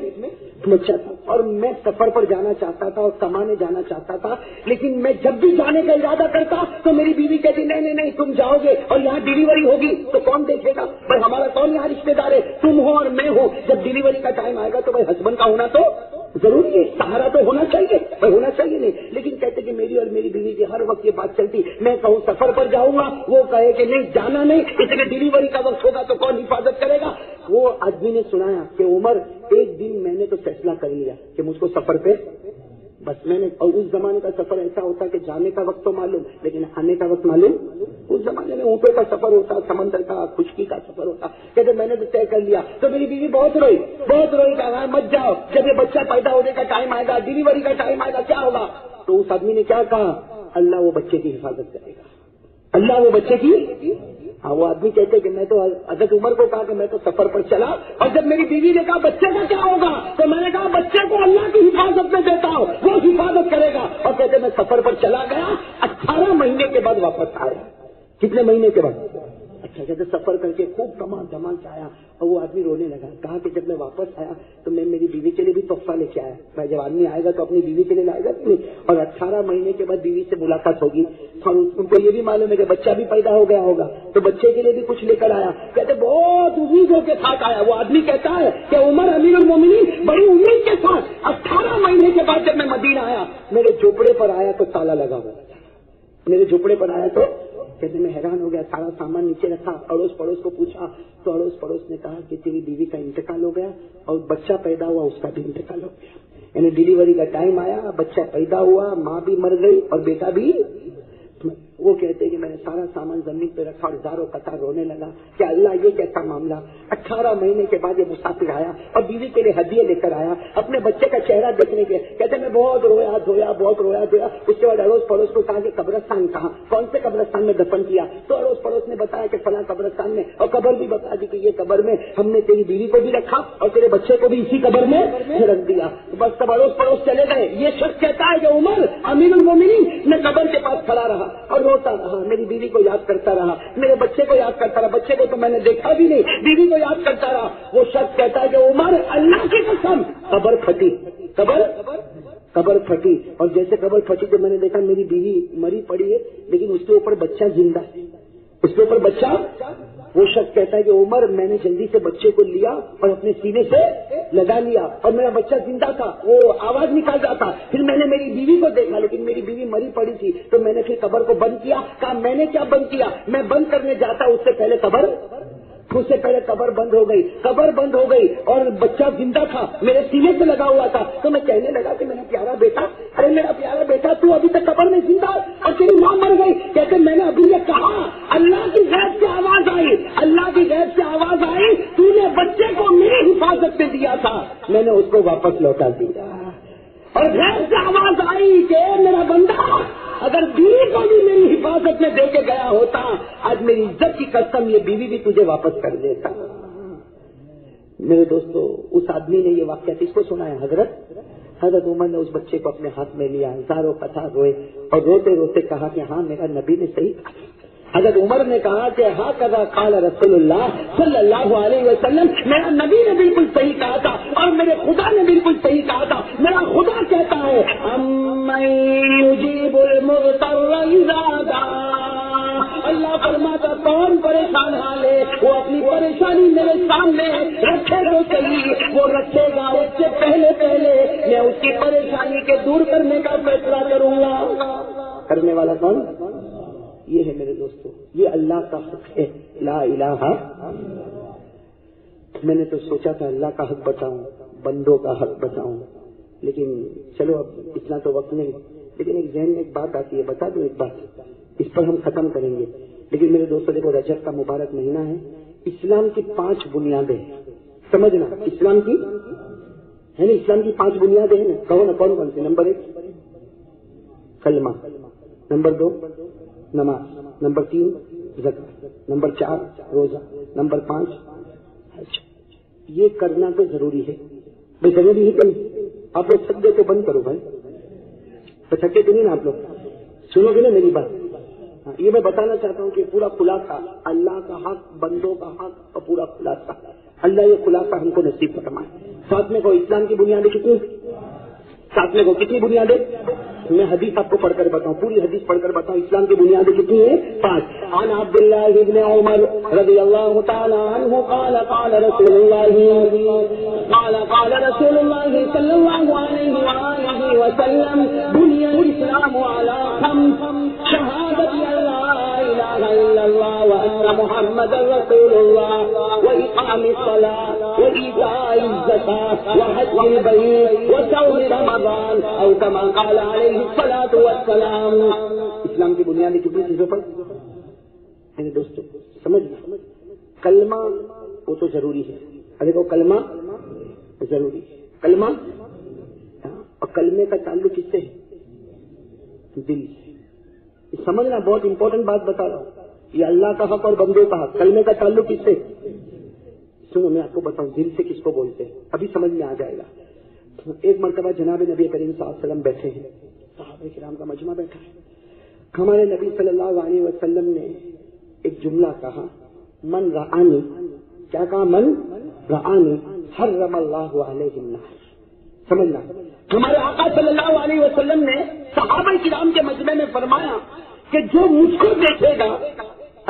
بچہ تھا. اور میں سفر پر جانا چاہتا تھا اور کمانے جانا چاہتا تھا، لیکن میں جب بھی جانے کا ارادہ کرتا تو میری بیوی کہتی نہیں تم جاؤ گے اور یہاں ڈیلیوری ہوگی تو کون دیکھے گا بھائی، ہمارا کون یہاں رشتے دار ہے، تم ہو اور میں ہوں. جب ڈیلیوری کا ٹائم آئے گا تو بھائی ہسبینڈ کا ہونا تو ضروری ہے، سہارا تو ہونا چاہیے بھائی، ہونا چاہیے نہیں. لیکن کہتے کہ میری اور میری بیوی کی ہر وقت یہ بات چلتی، میں کہوں سفر پر جاؤں گا، وہ کہے کہ نہیں جانا نہیں، اس لیے ڈیلیوری کا وقت ہوگا تو کون حفاظت کرے گا. وہ آدمی نے سنایا کہ عمر ایک دن میں نے تو فیصلہ کر لیا کہ مجھ کو سفر پہ بس میں نے. اور اس زمانے کا سفر ایسا ہوتا کہ جانے کا وقت تو معلوم لیکن آنے کا وقت معلوم. اس زمانے میں اونٹوں کا سفر ہوتا، سمندر کا، خشکی کا سفر ہوتا. کہتے میں نے تو طے کر لیا. تو میری بیوی بہت روئی کہا مت جاؤ، جب یہ بچہ پیدا ہونے کا ٹائم آئے گا، ڈیلیوری کا ٹائم آئے گا کیا ہوگا. تو اس آدمی نے کیا کہا، اللہ وہ بچے کی حفاظت کرے گا، اللہ وہ بچے کی. ہاں وہ آدمی کہتے کہ میں تو حضرت عمر کو کہا کہ میں تو سفر پر چلا، اور جب میری بیوی نے کہا بچے کا کیا ہوگا تو میں نے کہا بچے کو اللہ کی حفاظت میں دیتا ہوں، وہ حفاظت کرے گا. اور کہتے میں سفر پر چلا گیا، 18 مہینے کے بعد واپس آیا. کتنے مہینے کے بعد؟ اچھا. کہتے سفر کر کے خوب کمال دھمال سے آیا. اور وہ آدمی رونے لگا. کہا کہ جب میں واپس آیا تو میں میری بیوی کے لیے بھی تحفہ لے کے آیا. میں جب آدمی آئے گا تو اپنی بیوی کے لیے لائے گا کہ نہیں. اور 18 مہینے کے بعد بیوی سے ملاقات ہوگی اور ان کو یہ بھی معلوم ہے کہ بچہ بھی پیدا ہو گیا ہوگا، تو بچے کے لیے بھی کچھ لے کر آیا. کہتے بہت امیدوں کے ساتھ آیا. وہ آدمی کہتا ہے کہ عمر امیر المومنین بڑی امید کے ساتھ 18 مہینے کے بعد جب میں مدینہ آیا، میرے جھوپڑے پر آیا تو تالا لگا ہوا تھا. میرے جھوپڑے پر آیا تو کہتے میں حیران ہو گیا. سارا سامان نیچے رکھا، اڑوس پڑوس کو پوچھا تو اڑوس پڑوس نے کہا کہ تیری بیوی کا انتقال ہو گیا اور بچہ پیدا ہوا اس کا بھی انتقال ہو گیا. یعنی ڈیلیوری کا ٹائم آیا، بچہ پیدا ہوا، ماں بھی مر گئی اور بیٹا بھی. وہ کہتے کہ میں نے سارا سامان زمین پہ رکھا اور زاروں قطار رونے لگا کہ اللہ یہ کیسا معاملہ. 18 مہینے کے بعد یہ مسافر آیا اور بیوی کے لیے ہدیے لے کر آیا اپنے بچے کا چہرہ دیکھنے کے. کہتے میں بہت رویا دھویا بہت رویا دھویا. اس کے بعد اڑوس پڑوس کو کہا کہ قبرستان کہاں، کون سے قبرستان میں دفن کیا. تو اڑوس پڑوس نے بتایا کہ فلاں قبرستان میں، اور قبر بھی بتا دی کہ یہ قبر میں ہم نے تیری بیوی کو بھی رکھا اور تیرے بچے کو بھی اسی قبر میں رکھ دیا. بس سب اڑوس پڑوس چلے گئے. یہ شخص کہتا ہے کہ عمر امیر المومنین میں قبر کے پاس کھڑا رہا اور روتا رہا، میری بیوی کو یاد کرتا رہا، میرے بچے کو یاد کرتا رہا. بچے کو تو میں نے دیکھا بھی نہیں، بیوی کو یاد کرتا رہا. وہ شخص کہتا ہے کہ عمر اللہ کی قسم قبر پھٹی، قبر پھٹی. اور جیسے قبر پھٹی تو میں نے دیکھا میری بیوی مری پڑی ہے لیکن اس کے اوپر بچہ زندہ ہے، اس کے اوپر بچہ. وہ شخص کہتا ہے کہ عمر میں نے جلدی سے بچے کو لیا اور اپنے سینے سے لگا لیا اور میرا بچہ زندہ تھا، وہ آواز نکال جاتا. پھر میں نے میری بیوی کو دیکھا لیکن میری بیوی مری پڑی تھی تو میں نے پھر قبر کو بند کیا. کہا میں نے کیا بند کیا، میں بند کرنے جاتا اس سے پہلے قبر بند ہو گئی. قبر بند ہو گئی اور بچہ زندہ تھا، میرے سینے سے لگا ہوا تھا. تو میں کہنے لگا کہ میرا پیارا بیٹا، ارے میرا پیارا بیٹا تو ابھی تک قبر میں زندہ اور تیری ماں مر گئی. کہتے میں نے ابھی یہ کہا، اللہ کی غیب سے آواز آئی، اللہ کی غیب سے آواز آئی، تو نے بچے کو میری حفاظت میں دیا تھا، میں نے اس کو واپس لوٹا دیا. اور غیب سے آواز آئی کہ میرا بندہ اگر بیوی کو بھی میری حفاظت میں دے کے گیا ہوتا، آج میری عزت کی قسم یہ بیوی بھی تجھے واپس کر دیتا. میرے دوستو اس آدمی نے یہ واقعہ کس کو سنایا؟ حضرت عمر نے اس بچے کو اپنے ہاتھ میں لیا، ہزاروں قطار روئے اور روتے روتے کہا کہ ہاں میرا نبی نے صحیح کہا. حضرت عمر نے کہا کہ ہاں کذا قال رسول اللہ صلی اللہ علیہ وسلم، میرا نبی نے بالکل صحیح کہا تھا اور میرے خدا نے بالکل صحیح کہا تھا. میرا خدا کہتا ہے کون پریشان حال ہے وہ اپنی پریشانی میرے سامنے رکھے تو صحیح، وہ رکھے گا اس سے پہلے میں اس کی پریشانی کے دور کرنے کا فیصلہ کروں گا۔ کرنے والا کون؟ یہ ہے میرے دوستوں، یہ اللہ کا حق ہے، لا الہ۔ میں نے تو سوچا تھا اللہ کا حق بتاؤں، بندوں کا حق بتاؤں، لیکن چلو اب اتنا تو وقت نہیں، لیکن ایک ذہن میں ایک بات آتی ہے، بتا دوں ایک بات، اس پر ہم ختم کریں گے۔ لیکن میرے دوستوں دیکھو، رجب کا مبارک مہینہ ہے، اسلام کی 5 بنیادیں سمجھنا، اسلام کی ہے نا، اسلام کی 5 بنیادیں ہیں نا، کہو نا کون کون سی؟ نمبر 1 کلمہ، نمبر 2 نماز، نمبر 3 زکات، نمبر 4 روزہ، نمبر 5 حج۔ یہ کرنا تو ضروری ہے بھائی، ضروری ہے کہ نہیں؟ آپ لوگ سجدے تو بند کرو بھائی، تو تھکے تو نہیں نا آپ لوگ؟ سنو گے نا میری بات؟ یہ میں بتانا چاہتا ہوں کہ پورا خلاصہ اللہ کا حق، بندوں کا حق اور پورا خلاصہ، اللہ یہ خلاصہ ہم کو نصیب فرمائے۔ ساتھ میں کو اسلام کی بنیادیں کتنی؟ ساتھ میں کو کتنی بنیادیں؟ میں حدیث آپ کو پڑھ کر بتاؤں، پوری حدیث پڑھ کر بتاؤں، اسلام کی بنیادیں کتنی ہیں؟ 5۔ عن عبداللہ ابن عمر رضی اللہ تعالی عنہ قال قال رسول اللہ صلی اللہ علیہ وآلہ وسلم بني الاسلام على 5: شہادت لا الہ الا اللہ وان محمد رسول اللہ واقام الصلاة وایتاء الزکاة وحج البیت وصوم رمضان او کما قال علیہ الصلاۃ والسلام۔ اسلام کی بنیادی کتنی چیزوں پر میرے دوستوں سمجھنا، کلمہ وہ تو ضروری ہے، ارے وہ کلمہ ضروری ہے، کلمہ، اور کلمے کا تعلق کس سے ہے؟ دل سے۔ سمجھنا، بہت امپورٹنٹ بات بتا رہا ہوں، یہ اللہ کا حق اور بندوں کا حق، کلمے کا تعلق کس سے؟ سنو میں آپ کو بتاؤں دل سے کس کو بولتے ہیں، ابھی سمجھ میں آ جائے گا۔ ایک مرتبہ جناب نبی کریم صلی اللہ علیہ وسلم بیٹھے ہیں، صحابہ کرام کا مجمع بیٹھا ہے، ہمارے نبی صلی اللہ علیہ وسلم نے ایک جملہ کہا، من رآنی، کیا کہا؟ من رآنی حرم اللہ علیہ النار۔ سمجھنا، ہمارے آقا صلی اللہ علیہ وسلم نے صحابہ کرام کے مجمع میں فرمایا کہ جو مجھ کو دیکھے گا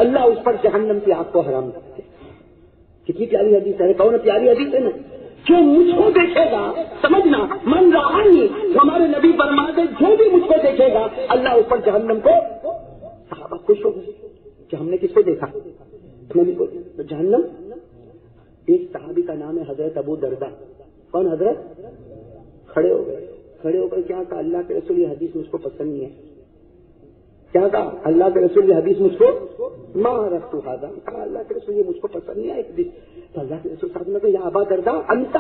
اللہ اس پر جہنم کی آگ کو حرام کر دے۔ کتنی پیاری حدیث ہے، کہو نا پیاری حدیث ہے نا، جو مجھ کو دیکھے گا، سمجھنا، من رآنی، ہمارے نبی فرماتے جو بھی مجھ کو دیکھے گا اللہ اس پر جہنم کو۔ صحابہ خوش ہو گئے کہ ہم نے کس کو دیکھا؟ نبی کو۔ تو جہنم، ایک صحابی کا نام ہے حضرت ابو دردہ۔ کون حضرت؟ کھڑے ہو گئے کیا کہا؟ اللہ کے رسول یہ حدیث مجھ کو پسند نہیں ہے۔ کیا کہا؟ اللہ کے رسول یہ حدیث مجھ کو ما رفتو هذا، کہا اللہ کے رسول یہ مجھ کو پسند نہیں ہے حدیث۔ تو اللہ کے رسول صاحب نے کہا یا ابا دردہ انت،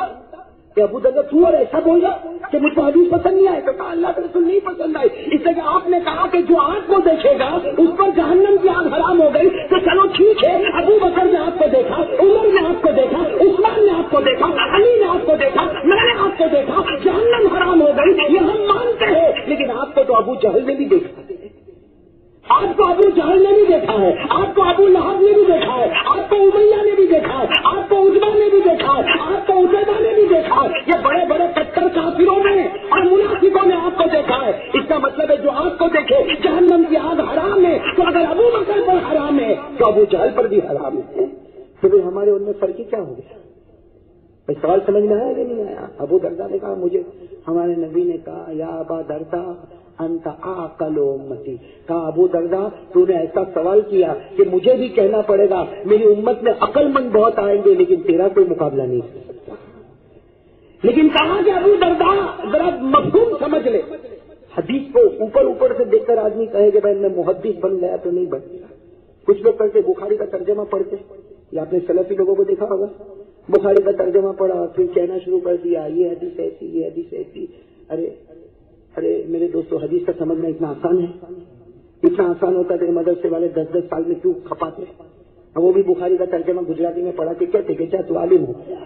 کہ ابو دردہ تو اور ایسا بول رہا کہ مجھ کو حدیث پسند نہیں آئے؟ تو کہا اللہ کے رسول نہیں پسند آئی، اس لیے کہ آپ نے کہا کہ جو آنکھ کو دیکھے گا اس پر جہنم کی آگ حرام ہو گئی۔ تو چلو ٹھیک ہے، ابو بکر نے آپ کو دیکھا، عمر نے آپ کو دیکھا، عثمان نے آپ کو دیکھا، علی نے آپ کو دیکھا، میں نے آپ کو دیکھا، جہنم حرام ہو گئی، یہ ہم مانتے ہیں، لیکن آپ کو تو ابو جہل نے بھی دیکھا، آپ کو ابو جہل نے بھی دیکھا ہے، آپ کو ابو لہب نے بھی دیکھا ہے، آپ کو امیہ نے بھی دیکھا ہے، آپ کو عتبہ نے بھی دیکھا ہے، آپ کو عتیبہ نے بھی دیکھا ہے، یہ بڑے بڑے کٹر کافروں نے اور منافقوں نے آپ کو دیکھا ہے۔ اس کا مطلب ہے جو آپ کو دیکھے جہنم کی آگ حرام ہے، تو اگر ابو بکر پر حرام ہے تو ابو جہل پر بھی حرام ہے۔ تو پھر ہمارے ان میں فرق کیا ہو گیا؟ سوال سمجھ میں آیا کہ نہیں آیا؟ ابو دردہ نے کہا مجھے، ہمارے نبی نے کہا یا ابا دردہ انت عاقل امتی، کہا ابو دردہ تو نے ایسا سوال کیا کہ مجھے بھی کہنا پڑے گا، میری امت میں عقل مند بہت آئیں گے لیکن تیرا کوئی مقابلہ نہیں کر سکتا۔ لیکن کہا کہ ابو دردہ ذرا مفہوم سمجھ لے، حدیث کو اوپر سے دیکھ کر آدمی کہے کہ بھائی میں محدث بن گیا تو نہیں بن گیا۔ کچھ لوگ کرتے بخاری کا ترجمہ پڑھتے، یا اپنے سلفی لوگوں کو دیکھا ہوگا، بخاری کا ترجمہ پڑھا پھر کہنا شروع کر دیا یہ حدیث ایسی، یہ حدیث ایسی۔ ارے میرے دوستو، حدیث کا سمجھنا اتنا آسان ہے؟ اتنا آسان ہوتا ہے کہ مدرسے والے 10 سال میں کیوں کھپاتے؟ وہ بھی بخاری کا ترجمہ گجراتی میں پڑھا کے کہتے کہ کیا تو عالم ہو گیا۔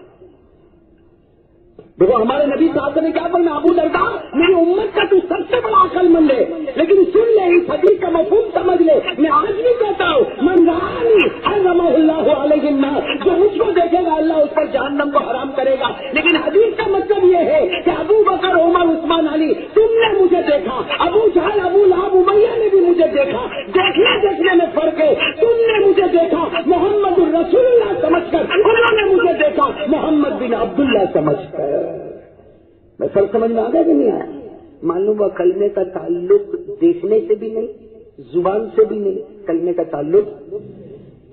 دیکھو ہمارے نبی صاحب نے کیا فرمایا، ابو دردہ میری امت کا تو سب سے بڑا عقل مند ہے، لیکن سن لے اس حدیث کا مفہوم سمجھ لے۔ میں آج بھی کہتا ہوں من رآنی حرم اللہ علیہ النار، جو مجھ کو دیکھے گا اللہ اس پر جہنم کو حرام کرے گا۔ لیکن حدیث کا مطلب یہ ہے کہ ابو بکر، عمر، عثمان، علی، تم نے مجھے دیکھا، ابو جہل، ابو لہب، امیہ نے بھی مجھے دیکھا، دیکھنے میں فرق ہے، تم نے مجھے دیکھا کلمہ سمجھ کر. میں فرق سمجھ میں آ گیا کہ نہیں آیا؟ معلوم ہوا کلمے کا تعلق دیکھنے سے بھی نہیں, زبان سے بھی نہیں. کلمے کا تعلق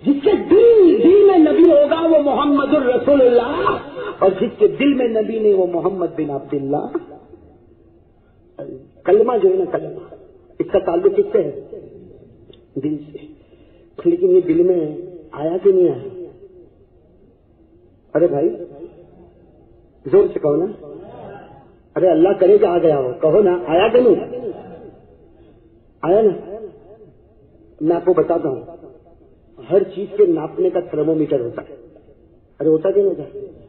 جس کے دل میں نبی ہوگا وہ محمد الرسول اللہ, اور جس کے دل میں نبی نہیں وہ محمد بن عبداللہ. کلمہ جو ہے نا, کلمہ اس کا تعلق کس سے ہے؟ دل سے. لیکن یہ دل میں آیا کہ نہیں آیا؟ ارے بھائی زور سے کہو نا. ارے اللہ کرے کہ آ گیا ہو, کہو نا آیا کہ نہیں آیا نا. میں آپ کو بتاتا ہوں, ہر چیز کے ناپنے کا تھرمومیٹر ہوتا ہے. ارے ہوتا کہ نہیں ہوتا؟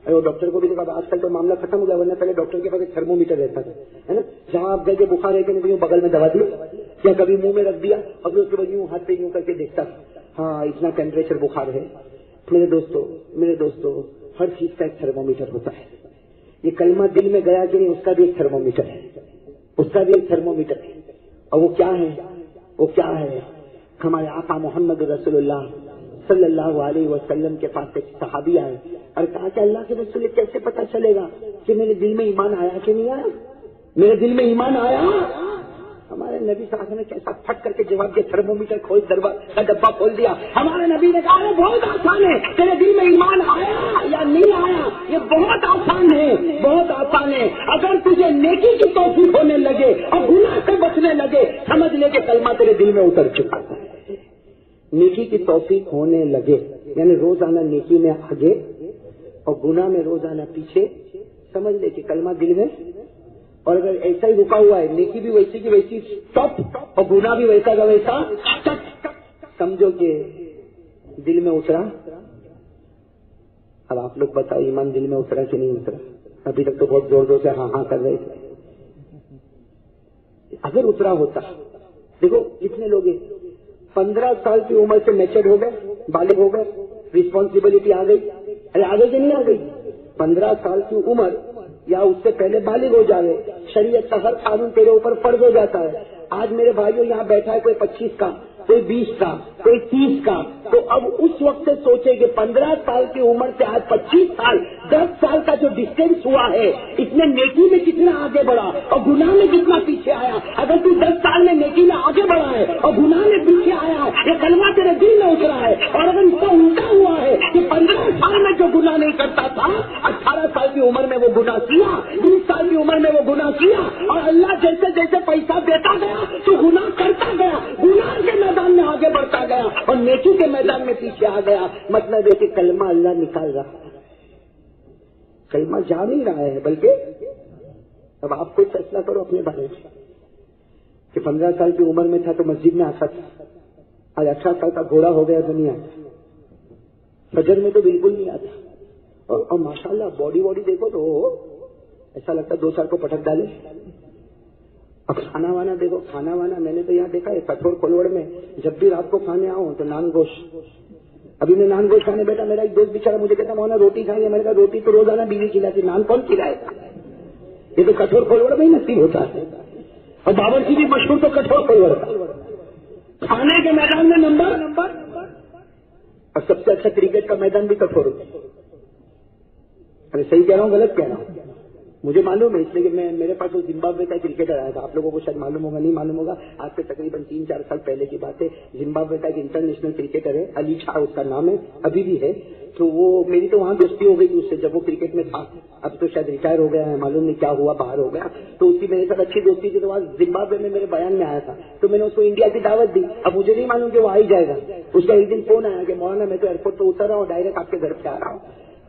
ارے وہ ڈاکٹر کو بھی دیکھا, آج کل تو معاملہ ختم ہو گیا, ورنہ پہلے ڈاکٹر کے پاس ایک تھرمومیٹر رہتا تھا, ہے نا. جہاں آپ گئے کہ بخار ہے کہ نہیں, بغل میں دوا دی یا کبھی منہ میں رکھ دیا, اور پھر اس کے بعد یوں ہاتھ پہ یوں کر کے دیکھتا, ہاں اتنا ٹیمپریچر بخار ہے. میرے دوستو ہر چیز کا ایک تھرمومیٹر ہوتا ہے. یہ کلمہ دل میں گیا کہ نہیں, اس کا بھی ایک تھرمومیٹر ہے, اس کا بھی ایک تھرمومیٹر ہے. اور وہ کیا ہے؟ وہ کیا ہے؟ ہمارے آقا محمد رسول اللہ صلی اللہ علیہ وسلم کے پاس ایک صحابی آئے اور کہا کہ اللہ کے رسول کیسے پتا چلے گا کہ میرے دل میں ایمان آیا کہ نہیں آیا؟ میرے دل میں ایمان آیا. ہمارے نبی صلی اللہ علیہ وسلم نے کیسا پھٹ کر کے جواب دیا, تھرمومیٹر کھول کا ڈبہ کھول دیا. ہمارے نبی نے کہا بہت آسان ہے, تیرے دل میں ایمان آیا یا نہیں آیا, یہ بہت آسان ہے, بہت آسان ہے. اگر تجھے نیکی کی توفیق ہونے لگے اور گناہ سے بچنے لگے, سمجھ لے کہ کلمہ تیرے دل میں اتر چکا ہے. نیکی کی توفیق ہونے لگے یعنی روزانہ نیکی میں آگے اور گناہ میں روزانہ پیچھے, سمجھ لے کہ کلمہ دل میں. اور اگر ایسا ہی رکا ہوا ہے, نیکی بھی ویسی کی ویسی ٹاپ اور گناہ بھی ویسا کا ویسا ٹک, سمجھو کہ دل میں اترا. اب آپ لوگ بتاؤ ایمان دل میں اترا کہ نہیں اترا؟ ابھی تک تو بہت زور زور سے ہاں ہاں کر رہے تھے. اگر اترا ہوتا, دیکھو کتنے لوگ ہیں 15 سال کی عمر سے میچر ہو گئے, بالغ ہو گئے, ریسپانسبلٹی آ گئی. ارے آ گئی کہ نہیں آ گئی؟ 15 سال کی عمر یا اس سے پہلے بالغ ہو جائے, شریعت کا ہر قانون تیرے اوپر فرض ہو جاتا ہے. آج میرے بھائیوں یہاں بیٹھا ہے کوئی 25 کا, کوئی 20 کا, کوئی 30 کا, تو اب اس وقت سے سوچے کہ 15 سال کی عمر سے آج 25 سال 10 سال کا جو ڈسٹینس ہوا ہے, اس میں نیکی میں کتنا آگے بڑھا اور گناہ میں کتنا پیچھے آیا. اگر تو 10 سال میں نیکی میں آگے بڑھا ہے اور گناہ میں پیچھے آیا ہے, یہ کلمہ تیرے دل میں اترا ہے. اور اگر اس کا الٹا ہوا ہے کہ 15 سال میں جو گناہ نہیں کرتا تھا 18 سال کی عمر میں وہ گناہ کیا, 20 سال کی عمر میں وہ گناہ کیا, اور اللہ جیسے جیسے پیسہ دیتا گیا تو گناہ کرتا گیا, گناہ کے میدان میں آگے بڑھتا گیا اور نیکی کے میدان میں پیچھے آ گیا. مطلب ہے کہ کلمہ اللہ نکال رہا ہے, کلمہ جا نہیں رہا ہے. بلکہ اب آپ کوئی فیصلہ کرو اپنے بارے میں کہ 15 سال کی عمر میں تھا تو مسجد میں آتا تھا, آج 18 سال کا گھوڑا ہو گیا دنیا, فجر میں تو بالکل نہیں آتا. اور ماشاءاللہ باڈی دیکھو تو ایسا لگتا ہے 2 سال کو پٹک ڈالے. اب کھانا وانا دیکھو, کھانا وانا میں نے تو یہاں دیکھا ہے کٹھور کھولوڑ میں, جب بھی رات کو کھانے آؤں تو نان گوشت. ابھی میں نان گوشت کھانے بیٹھا, میرا ایک دوست بیچارہ مجھے کہتا مولانا روٹی کھائیں گے. میں نے کہا روٹی تو روزانہ بیوی کھلاتی, نان کون کھلائے گا؟ یہ تو کٹھور کھولوڑ میں ہی نصیب ہوتا ہے. اور باورچی بھی مشہور تو کٹھور کھولوڑ کا, کھانے کے میدان میں نمبر, اور سب سے اچھا کرکٹ کا میدان بھی کٹھور ہوتا ہے. ارے صحیح کہہ رہا ہوں غلط کہہ رہا ہوں؟ مجھے معلوم ہے, اس لیے کہ میرے پاس وہ زمبابوے کا کرکٹر آیا تھا. آپ لوگوں کو شاید معلوم ہوگا, نہیں معلوم ہوگا, آج سے تقریباً 3-4 سال پہلے کی بات ہے. زمبابوے کا ایک انٹرنیشنل کرکٹر ہے, علی شاہ اس کا نام ہے, ابھی بھی ہے. تو وہ میری تو وہاں دوستی ہو گئی تھی اس سے جب وہ کرکٹ میں تھا. اب تو شاید ریٹائر ہو گیا ہے, معلوم نہیں کیا ہوا, باہر ہو گیا. تو اس کی میرے ساتھ اچھی دوستی تھی. تو وہاں زمبابوے میں میرے بیان میں آیا تھا, تو میں نے اس کو انڈیا کی دعوت دی. اب مجھے نہیں معلوم کہ وہ آ ہی جائے گا. اس کا ایک دن فون آیا کہ مولانا میں تو ایئرپورٹ تو اتر رہا ہوں, ڈائریکٹ آپ کے گھر پہ آ رہا ہوں.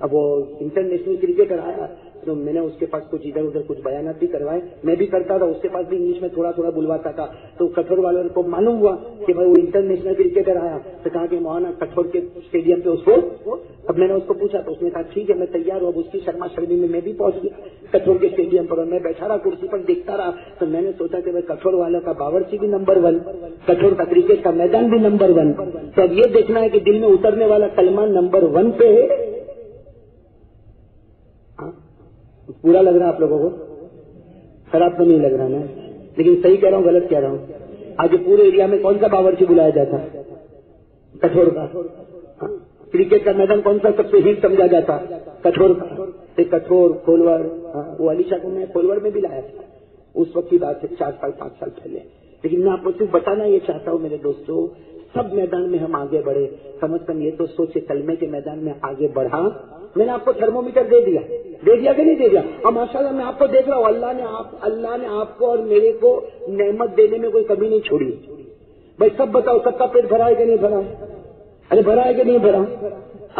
اب وہ انٹرنیشنل کرکٹر آیا تو میں نے اس کے پاس کچھ ادھر ادھر کچھ بیانات بھی کروائے. میں بھی کرتا تھا, اس کے پاس بھی انگلش میں تھوڑا تھوڑا بلواتا تھا. تو کٹھور والوں کو معلوم ہوا کہ بھائی وہ انٹرنیشنل کرکٹر آیا, تو کہا کہ مولانا کٹھور کے اسٹیڈیم پہ اس کو. اب میں نے اس کو پوچھا تو اس نے کہا ٹھیک ہے میں تیار ہوں. اب اس کی شرما شرمی میں بھی پہنچ گیا کٹھور کے اسٹیڈیم پر, اور میں بیٹھا رہا کرسی پر دیکھتا رہا. تو میں نے سوچا کہ بھائی کٹھور والوں کا باورچی بھی نمبر 1, کٹھور کا کرکٹ کا میدان بھی نمبر 1. تو اب یہ دیکھنا ہے کہ دل میں اترنے والا کلمہ نمبر 1 پہ ہے. پورا لگ رہا ہے آپ لوگوں کو؟ خراب تو نہیں لگ رہا نا, لیکن صحیح کہہ رہا ہوں غلط کہہ رہا ہوں؟ آج پورے ایریا میں کون سا باورچی بلایا جاتا؟ کٹھور کا. کرکٹ کا میدان کون سا سب سے ہیٹ سمجھا جاتا؟ کٹھور کا. ایک کٹھور کھولور، وہ علی شاہ کو میں کھولور میں بھی لایا تھا، اس وقت کی بات ہے 4 سال 5 سال پہلے. لیکن میں آپ کو صرف بتانا یہ چاہتا ہوں میرے دوستوں، سب میدان میں ہم آگے بڑھے، کم از کم یہ تو سوچے کلمے کے میدان میں آگے بڑھا. میں نے آپ کو تھرمومیٹر دے دیا کہ نہیں دے دیا؟ اور ماشاءاللہ میں آپ کو دیکھ رہا ہوں، اللہ نے آپ کو اور میرے کو نعمت دینے میں کوئی کمی نہیں چھوڑی. بھائی سب بتاؤ، سب کا پیٹ بھرا ہے کہ نہیں بھرا؟ ارے بھرا ہے کہ نہیں بھرا؟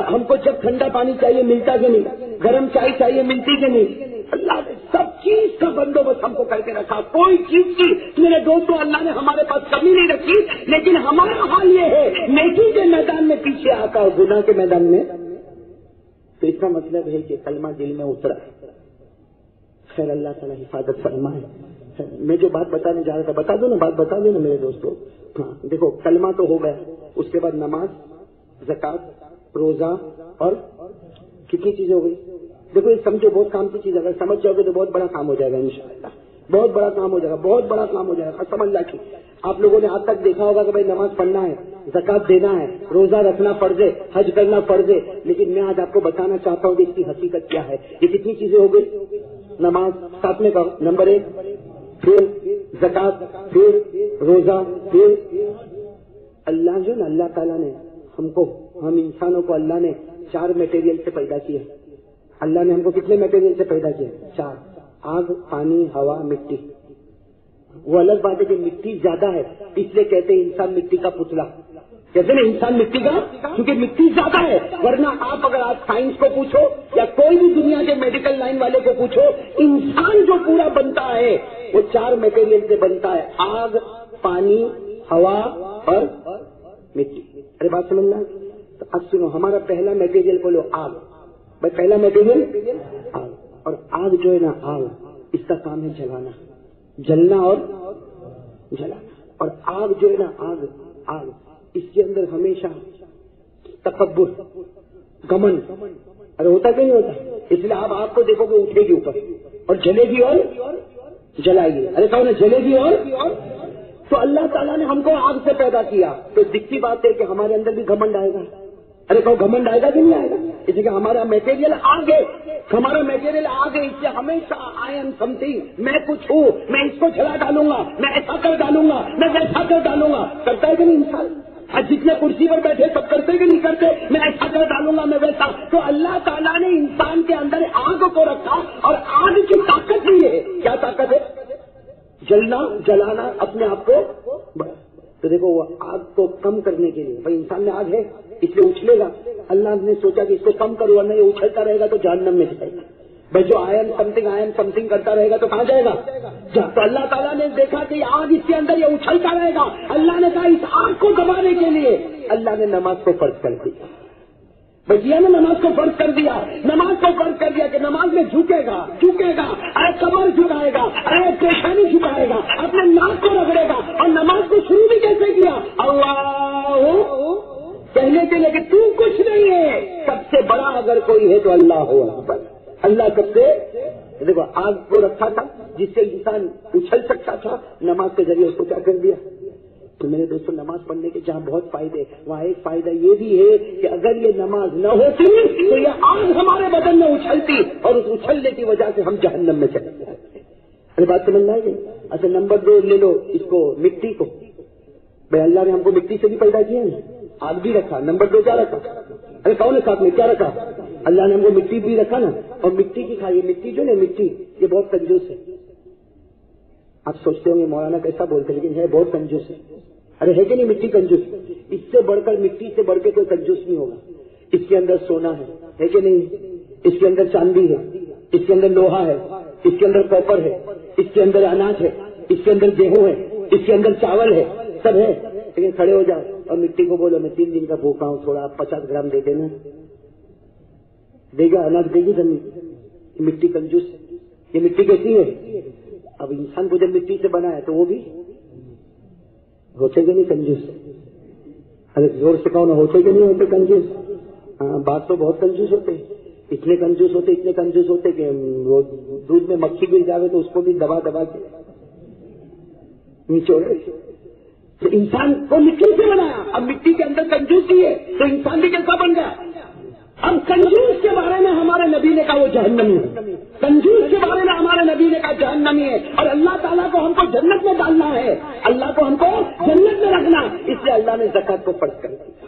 ہم کو جب ٹھنڈا پانی چاہیے ملتا کہ نہیں؟ گرم چائے چاہیے ملتی کہ نہیں؟ اللہ نے سب چیز کا بندوبست ہم کو کر کے رکھا، کوئی چیز کی میرے دوستوں اللہ نے ہمارے پاس کمی نہیں رکھی. لیکن ہمارا حال یہ ہے نیکی کے میدان میں پیچھے آتا اور گناہ کے میدان میں. تو اس کا مطلب ہے کہ کلمہ دل میں اترا. خیر اللہ تعالیٰ حفاظت فرمائے. میں جو بات بتانے جا رہا تھا بتا دوں نا، بات بتا دوں نا میرے دوستوں. ہاں دیکھو، کلمہ تو ہو گیا، اس کے بعد نماز، زکات، روزہ اور کتنی چیزیں ہو گئی. دیکھو یہ سمجھو بہت کام کی چیز ہے، اگر سمجھ جاؤ گے تو بہت بڑا کام ہو جائے گا انشاءاللہ. بہت بڑا کام ہو جائے گا، بہت بڑا کام ہو جائے گا قسم اللہ کی. آپ لوگوں نے آج تک دیکھا ہوگا کہ بھائی نماز پڑھنا ہے، زکات دینا ہے، روزہ رکھنا فرض ہے، حج کرنا فرض ہے. لیکن میں آج آپ کو بتانا چاہتا ہوں کہ اس کی حقیقت کیا ہے. یہ کتنی چیزیں ہو گئی؟ نماز ساتھ میں کہو، نمبر 1، پھر زکات، پھر روزہ، پھر اللہ جو نا اللہ تعالیٰ نے ہم انسانوں کو اللہ نے 4 میٹیریل سے پیدا کیا. اللہ نے ہم کو کتنے میٹیریل سے پیدا کیا؟ 4. آگ، پانی، ہوا، مٹی. وہ الگ بات ہے کہ مٹی زیادہ ہے اس لیے کہتے ہیں انسان مٹی کا پتلا. کہتے ہیں انسان مٹی کا، کیونکہ مٹی زیادہ ہے. ورنہ آپ اگر آپ سائنس کو پوچھو یا کوئی بھی دنیا کے میڈیکل لائن والے کو پوچھو، انسان جو پورا بنتا ہے وہ 4 میٹیریل سے بنتا ہے: آگ، پانی، ہوا اور مٹی. ارے بات سمجھنا. تو اب سنو، ہمارا پہلا میٹیریل بولو آگ. بھائی پہلا میٹیریل آگ. اور آگ جو ہے نا، آگ اس کا کام ہے جلانا، جلنا اور جلانا. اور آگ جو ہے نا، آگ اس کے اندر ہمیشہ تکبر، گھمنڈ، ارے ہوتا کہ نہیں ہوتا؟ اس لیے آپ آگ کو دیکھو گے اٹھے گی اوپر اور جلے گی اور جلائے گی. ارے کہو نا، جلے گی اور. تو اللہ تعالیٰ نے ہم کو آگ سے پیدا کیا. تو دکھتی بات ہے کہ ہمارے اندر بھی گھمنڈ آئے گا. ارے کہو گھمنڈ آئے گا کہ نہیں آئے گا؟ اس لیے کہ ہمارا میٹیریل آگ ہے، ہمارا میٹیریل آگ ہے. اس سے ہمیشہ آئی ایم سم تھنگ، میں کچھ ہوں، میں اس کو جلا ڈالوں گا، میں ایسا کر ڈالوں گا، میں ویسا کر ڈالوں گا. کرتا ہے کہ نہیں انسان؟ جتنے کرسی پر بیٹھے سب کرتے کہ نہیں کرتے؟ میں ایسا کر ڈالوں گا، میں ویسا. تو اللہ تعالیٰ نے انسان کے اندر آگ کو رکھا، اور آگ کی طاقت بھی ہے. کیا طاقت ہے؟ جلنا، جلانا، اپنے آپ کو. تو دیکھو وہ آگ کو کم کرنے کے لیے، بھائی انسان میں آگ ہے اس لیے اچھلے گا. اللہ نے سوچا کہ اس کو کم کرو، ورنہ یہ اچھلتا رہے گا تو جہنم میں جائے گا. بھائی جو آئی ایم سم تھنگ کرتا رہے گا تو کہاں جائے گا؟ تو اللہ تعالیٰ نے دیکھا کہ یہ آگ اس کے اندر یہ اچھلتا رہے گا. اللہ نے کہا اس آگ کو دبانے کے لیے اللہ نے نماز کو فرض کر دیا. بھیا نے نماز کو فرض کر دیا، نماز کو فرض کر دیا کہ نماز میں جھکے گا، ارے کمر جھکائے گا، ارے پیشانی جھکائے گا، اپنے ناک کو رگڑے گا. اور نماز کو شروع بھی کیسے کیا؟ اللہ کہنے کے لیے کہ تو کچھ نہیں ہے، سب سے بڑا اگر کوئی ہے تو اللہ ہو اکبر. اللہ سب سے. دیکھو آگ کو رکھا تھا جس سے انسان اچھل سکتا تھا، نماز کے ذریعے اس کو کیا کر دیا. تو میرے دوستوں، نماز پڑھنے کے جہاں بہت فائدے، وہاں ایک فائدہ یہ بھی ہے کہ اگر یہ نماز نہ ہوتی تو یہ آگ ہمارے بدن میں اچھلتی، اور اس اچھلنے کی وجہ سے ہم جہنم میں چلے جاتے. ارے بات سمجھ آئے گی؟ اچھا نمبر 2 لے لو اس کو، مٹی کو. بھائی اللہ نے ہم کو مٹی سے بھی پیدا کیا ہے، آگ بھی رکھا. نمبر 2 کیا رکھا؟ ارے کون ہے ساتھ میں؟ کیا رکھا؟ اللہ نے ہم کو مٹی بھی رکھا نا. اور مٹی کی کھائیے، مٹی جو نا، مٹی یہ بہت کنجوس ہے. آپ سوچتے ہوں گے مولانا کیسا بولتے، لیکن ہے بہت کنجوس ہے. ارے ہے کہ نہیں مٹی کنجوس؟ اس سے بڑھ کر، مٹی سے بڑھ کے کوئی کنجوس نہیں ہوگا. اس کے اندر سونا ہے کہ نہیں؟ اس کے اندر چاندی ہے، اس کے اندر لوہا ہے، اس کے اندر کاپر ہے، اس کے اندر اناج ہے، اس کے اندر گیہوں ہے، اس کے اندر چاول ہے، سب ہے. لیکن کھڑے ہو جاؤ اور مٹی کو بولو میں 3 دن کا بھوکا ہوں، تھوڑا آپ 50 گرام دے دینا، دے گا؟ اناج دے گی زمین؟ مٹی کنجوس ہے. یہ مٹی کیسی ہے؟ اب انسان کو جب مٹی سے بنایا تو وہ بھی ہوتے کہ نہیں کنجوس؟ ارے زور سے کہو نا، ہوتے کہ نہیں ہوتے کنجوس؟ ہاں بات تو بہت کنجوس ہوتے، اتنے کنجوس ہوتے کہ وہ دودھ میں مکھی گر جاوے تو اس کو بھی دبا کے نیچے. تو انسان کو مٹی سے بنایا، اب مٹی کے اندر کنجوسی ہے تو انسان بھی کیسا بن گیا؟ اب کنجوس کے بارے میں ہمارے نبی نے کہا وہ جہنمی ہے، کنجوس کے بارے میں ہمارے نبی نے کہا جہنمی ہے، اور اللہ تعالیٰ کو ہم کو جنت میں ڈالنا ہے، اللہ کو ہم کو جنت میں رکھنا، اس لیے اللہ نے زکات کو فرض کر دیا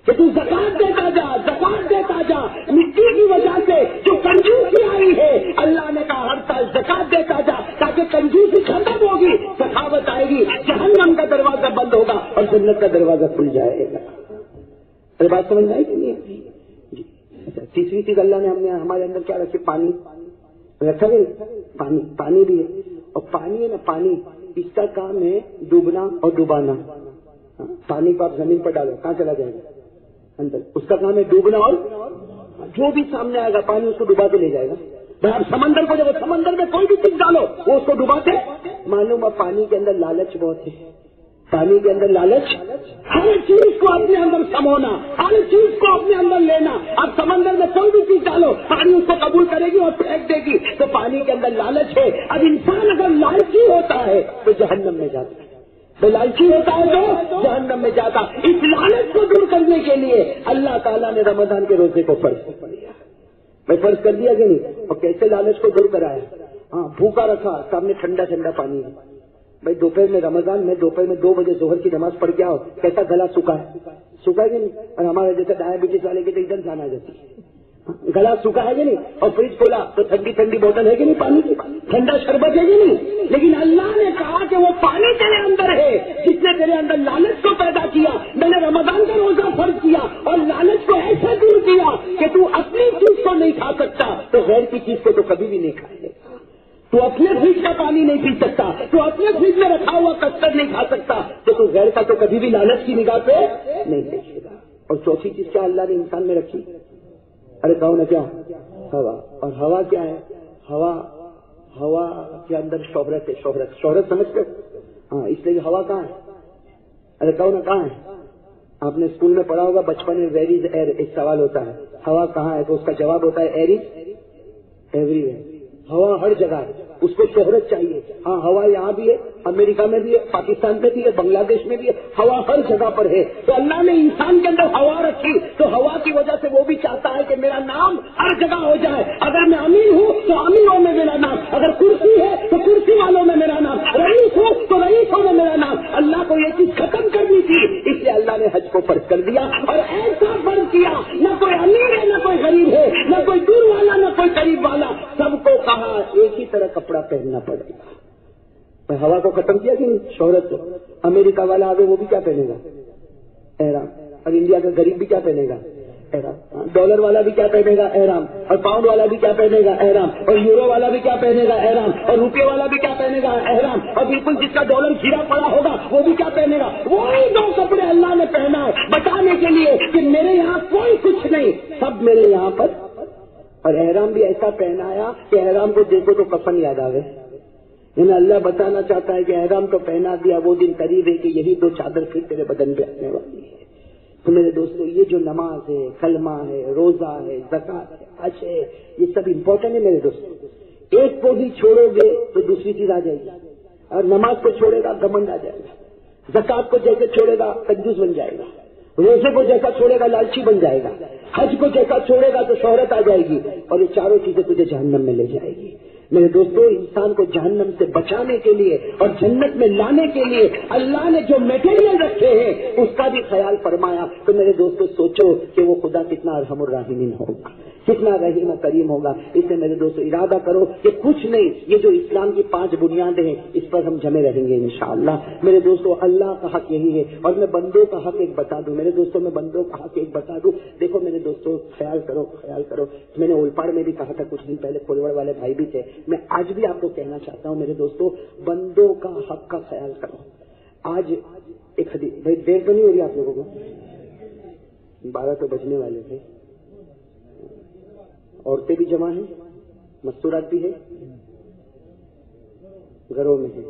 کہ تو زکات دیتا جا، زکات دیتا جا۔ مٹی کی وجہ سے جو کنجوسی آئی ہے، اللہ نے کہا ہر سال زکات دیتا جا تاکہ کنجوسی ختم ہوگی، سخاوت آئے گی، جہنم کا دروازہ بند ہوگا اور جنت کا دروازہ کھل جائے گا۔ یہ بات سمجھ آئی کہ نہیں؟ تیسری چیز اللہ نے ہمارے اندر کیا رکھی؟ پانی رکھا ہے، پانی بھی ہے، اور پانی ہے نا، پانی اس کا کام ہے ڈوبنا اور ڈبانا۔ پانی کو آپ زمین پر ڈالو، کہاں چلا جائے گا؟ اندر۔ اس کا کام ہے ڈوبنا، اور جو بھی سامنے آئے گا پانی اس کو ڈبا کے لے جائے گا۔ بھائی آپ سمندر کو جب سمندر میں کوئی بھی چیز ڈالو وہ اس کو ڈباتے، معلوم ہے پانی کے اندر لالچ بہت ہے، پانی کے اندر لالچ، ہر چیز کو اپنے اندر سمونا، ہر چیز کو اپنے اندر لینا۔ اب سمندر میں کوئی بھی چیز ڈالو پانی اس کو قبول کرے گی اور پھینک دے گی، تو پانی کے اندر لالچ ہے۔ اب انسان اگر لالچی ہوتا ہے تو جہنم میں جاتا ہے، تو لالچی ہوتا ہے تو جہنم میں جاتا۔ اس لالچ کو دور کرنے کے لیے اللہ تعالیٰ نے رمضان کے روزے کو فرض کر دیا۔ میں فرض کر دیا کہ نہیں؟ اور کیسے لالچ کو دور کرایا؟ ہاں، بھوکا رکھا، سامنے ٹھنڈا ٹھنڈا پانی ہے۔ بھائی دوپہر میں رمضان میں دوپہر میں 2 بجے ظہر کی نماز پڑھ کے آؤ، کیسا گلا سوکھا ہے، سوکھا ہے کہ نہیں؟ اور ہمارے جیسے ڈائبٹیز والے کے تو ادھر جانا جاتی ہے، گلا سوکھا ہے کہ نہیں؟ اور فریج کھولا تو ٹھنڈی ٹھنڈی بوتل ہے کہ نہیں پانی کی، ٹھنڈا شربت ہے کہ نہیں؟ لیکن اللہ نے کہا کہ وہ پانی تیرے اندر ہے جس نے تیرے اندر لالچ کو پیدا کیا۔ میں نے رمضان کا روزہ فرض کیا اور لالچ کو ایسا دور کیا کہ تو اپنی چیز کو نہیں کھا سکتا تو غیر کی چیز کو تو کبھی بھی نہیں کھائے گا۔ تو اپنے فریج کا پانی نہیں پی سکتا، تو اپنے فریج میں رکھا ہوا کسٹرڈ نہیں کھا سکتا، تو غیر کا تو کبھی بھی لالچ کی نگاہ پہ نہیں دیکھے گا۔ اور چوتھی چیز کیا اللہ نے انسان میں رکھی؟ ارے کہو نا کیا؟ ہوا۔ اور ہوا کیا ہے؟ ہوا کے اندر شہرت ہے، شہرت سمجھتے؟ ہاں، اس لیے ہوا کہاں ہے؟ ارے کہو نا کہاں ہے؟ آپ نے اسکول میں پڑھا ہوگا بچپن میں، ویئر از ایئر ایک سوال ہوتا ہے، ہوا کہاں ہے؟ تو اس کا جواب ہوتا ہے ایئر از ایوری ویئر۔ ہوا ہر جگہ ہے، اس کو شہرت چاہیے۔ ہاں، ہوا یہاں بھی ہے، امریکہ میں بھی ہے، پاکستان میں بھی ہے، بنگلہ دیش میں بھی ہے، ہوا ہر جگہ پر ہے۔ تو اللہ نے انسان کے اندر ہوا رکھی، تو ہوا کی وجہ سے وہ بھی چاہتا ہے کہ میرا نام ہر جگہ ہو جائے۔ اگر میں امیر ہوں تو امیروں میں میرا نام، اگر کرسی ہے تو کرسی والوں میں میرا نام، رئیس ہوں تو رئیسوں میں میرا نام۔ اللہ کو یہ چیز ختم کرنی تھی، اس لیے اللہ نے حج کو فرض کر دیا، اور ایسا فرض کیا نہ کوئی امیر ہے نہ کوئی غریب ہے، نہ کوئی دور والا نہ کوئی قریب والا، سب کو کہا ایک ہی طرح کپڑا پہننا پڑے گا۔ ہوا کو ختم کیا کہ شہرت کو۔ امریکہ والا آگے وہ بھی کیا پہنے گا؟ احرام۔ اور انڈیا کا غریب بھی کیا پہنے گا؟ احرام۔ ڈالر والا بھی کیا پہنے گا؟ احرام۔ اور پاؤنڈ والا بھی کیا پہنے گا؟ احرام۔ اور یورو والا بھی کیا پہنے گا؟ احرام۔ اور روپے والا بھی کیا پہنے گا؟ احرام۔ اور بالکل جس کا ڈالر گھرا پڑا ہوگا وہ بھی کیا پہنے گا؟ وہی 2 کپڑے اللہ نے پہنا ہے بتانے کے لیے کہ میرے یہاں کوئی کچھ نہیں، سب میرے یہاں پر۔ اور احرام بھی ایسا پہنایا کہ احرام کو دیکھو تو کفن یاد آوے۔ یعنی اللہ بتانا چاہتا ہے کہ احرام تو پہنا دیا، وہ دن قریب ہے کہ یہی 2 چادر پھر تیرے بدن پہ آنے والی ہے۔ تو میرے دوستو، یہ جو نماز ہے، کلمہ ہے، روزہ ہے، زکات ہے، حج ہے، یہ سب امپورٹنٹ ہے میرے دوستو۔ ایک کو بھی چھوڑو گے تو دوسری چیز آ جائے گی، اور نماز کو چھوڑے گا گھمنڈ آ جائے گا، زکات کو جیسے چھوڑے گا کنجوس بن جائے گا، روزے کو جیسا چھوڑے گا لالچی بن جائے گا، حج کو جیسا چھوڑے گا تو شہرت آ جائے گی، اور یہ چاروں چیزیں تجھے جہنم میں لے جائے گی۔ میرے دوستو، انسان کو جہنم سے بچانے کے لیے اور جنت میں لانے کے لیے اللہ نے جو میٹیریل رکھے ہیں اس کا بھی خیال فرمایا۔ تو میرے دوستو سوچو کہ وہ خدا کتنا ارحم الراحمین ہوگا، کتنا رحیم و کریم ہوگا۔ اس سے میرے دوستو ارادہ کرو کہ کچھ نہیں، یہ جو اسلام کی 5 بنیادیں ہیں اس پر ہم جمے رہیں گے انشاءاللہ۔ میرے دوستو، اللہ کا حق یہی ہے، اور میں بندوں کا حق ایک بتا دوں۔ میرے دوستو، میں بندوں کا حق ایک بتا دوں۔ دیکھو میرے دوستو، خیال کرو۔ میں نے اولپاڑ میں بھی کہا تھا کچھ دن پہلے، کھولوڑ والے بھائی بھی تھے، میں آج بھی آپ کو کہنا چاہتا ہوں میرے دوستو، بندوں کا حق کا خیال کرو۔ آج ایک حدیث، بھائی دیر تو نہیں ہو رہی آپ لوگوں کو؟ 12 تو بجنے والے تھے۔ عورتیں بھی جمع ہیں، مستورات بھی ہے، گھروں میں ہے،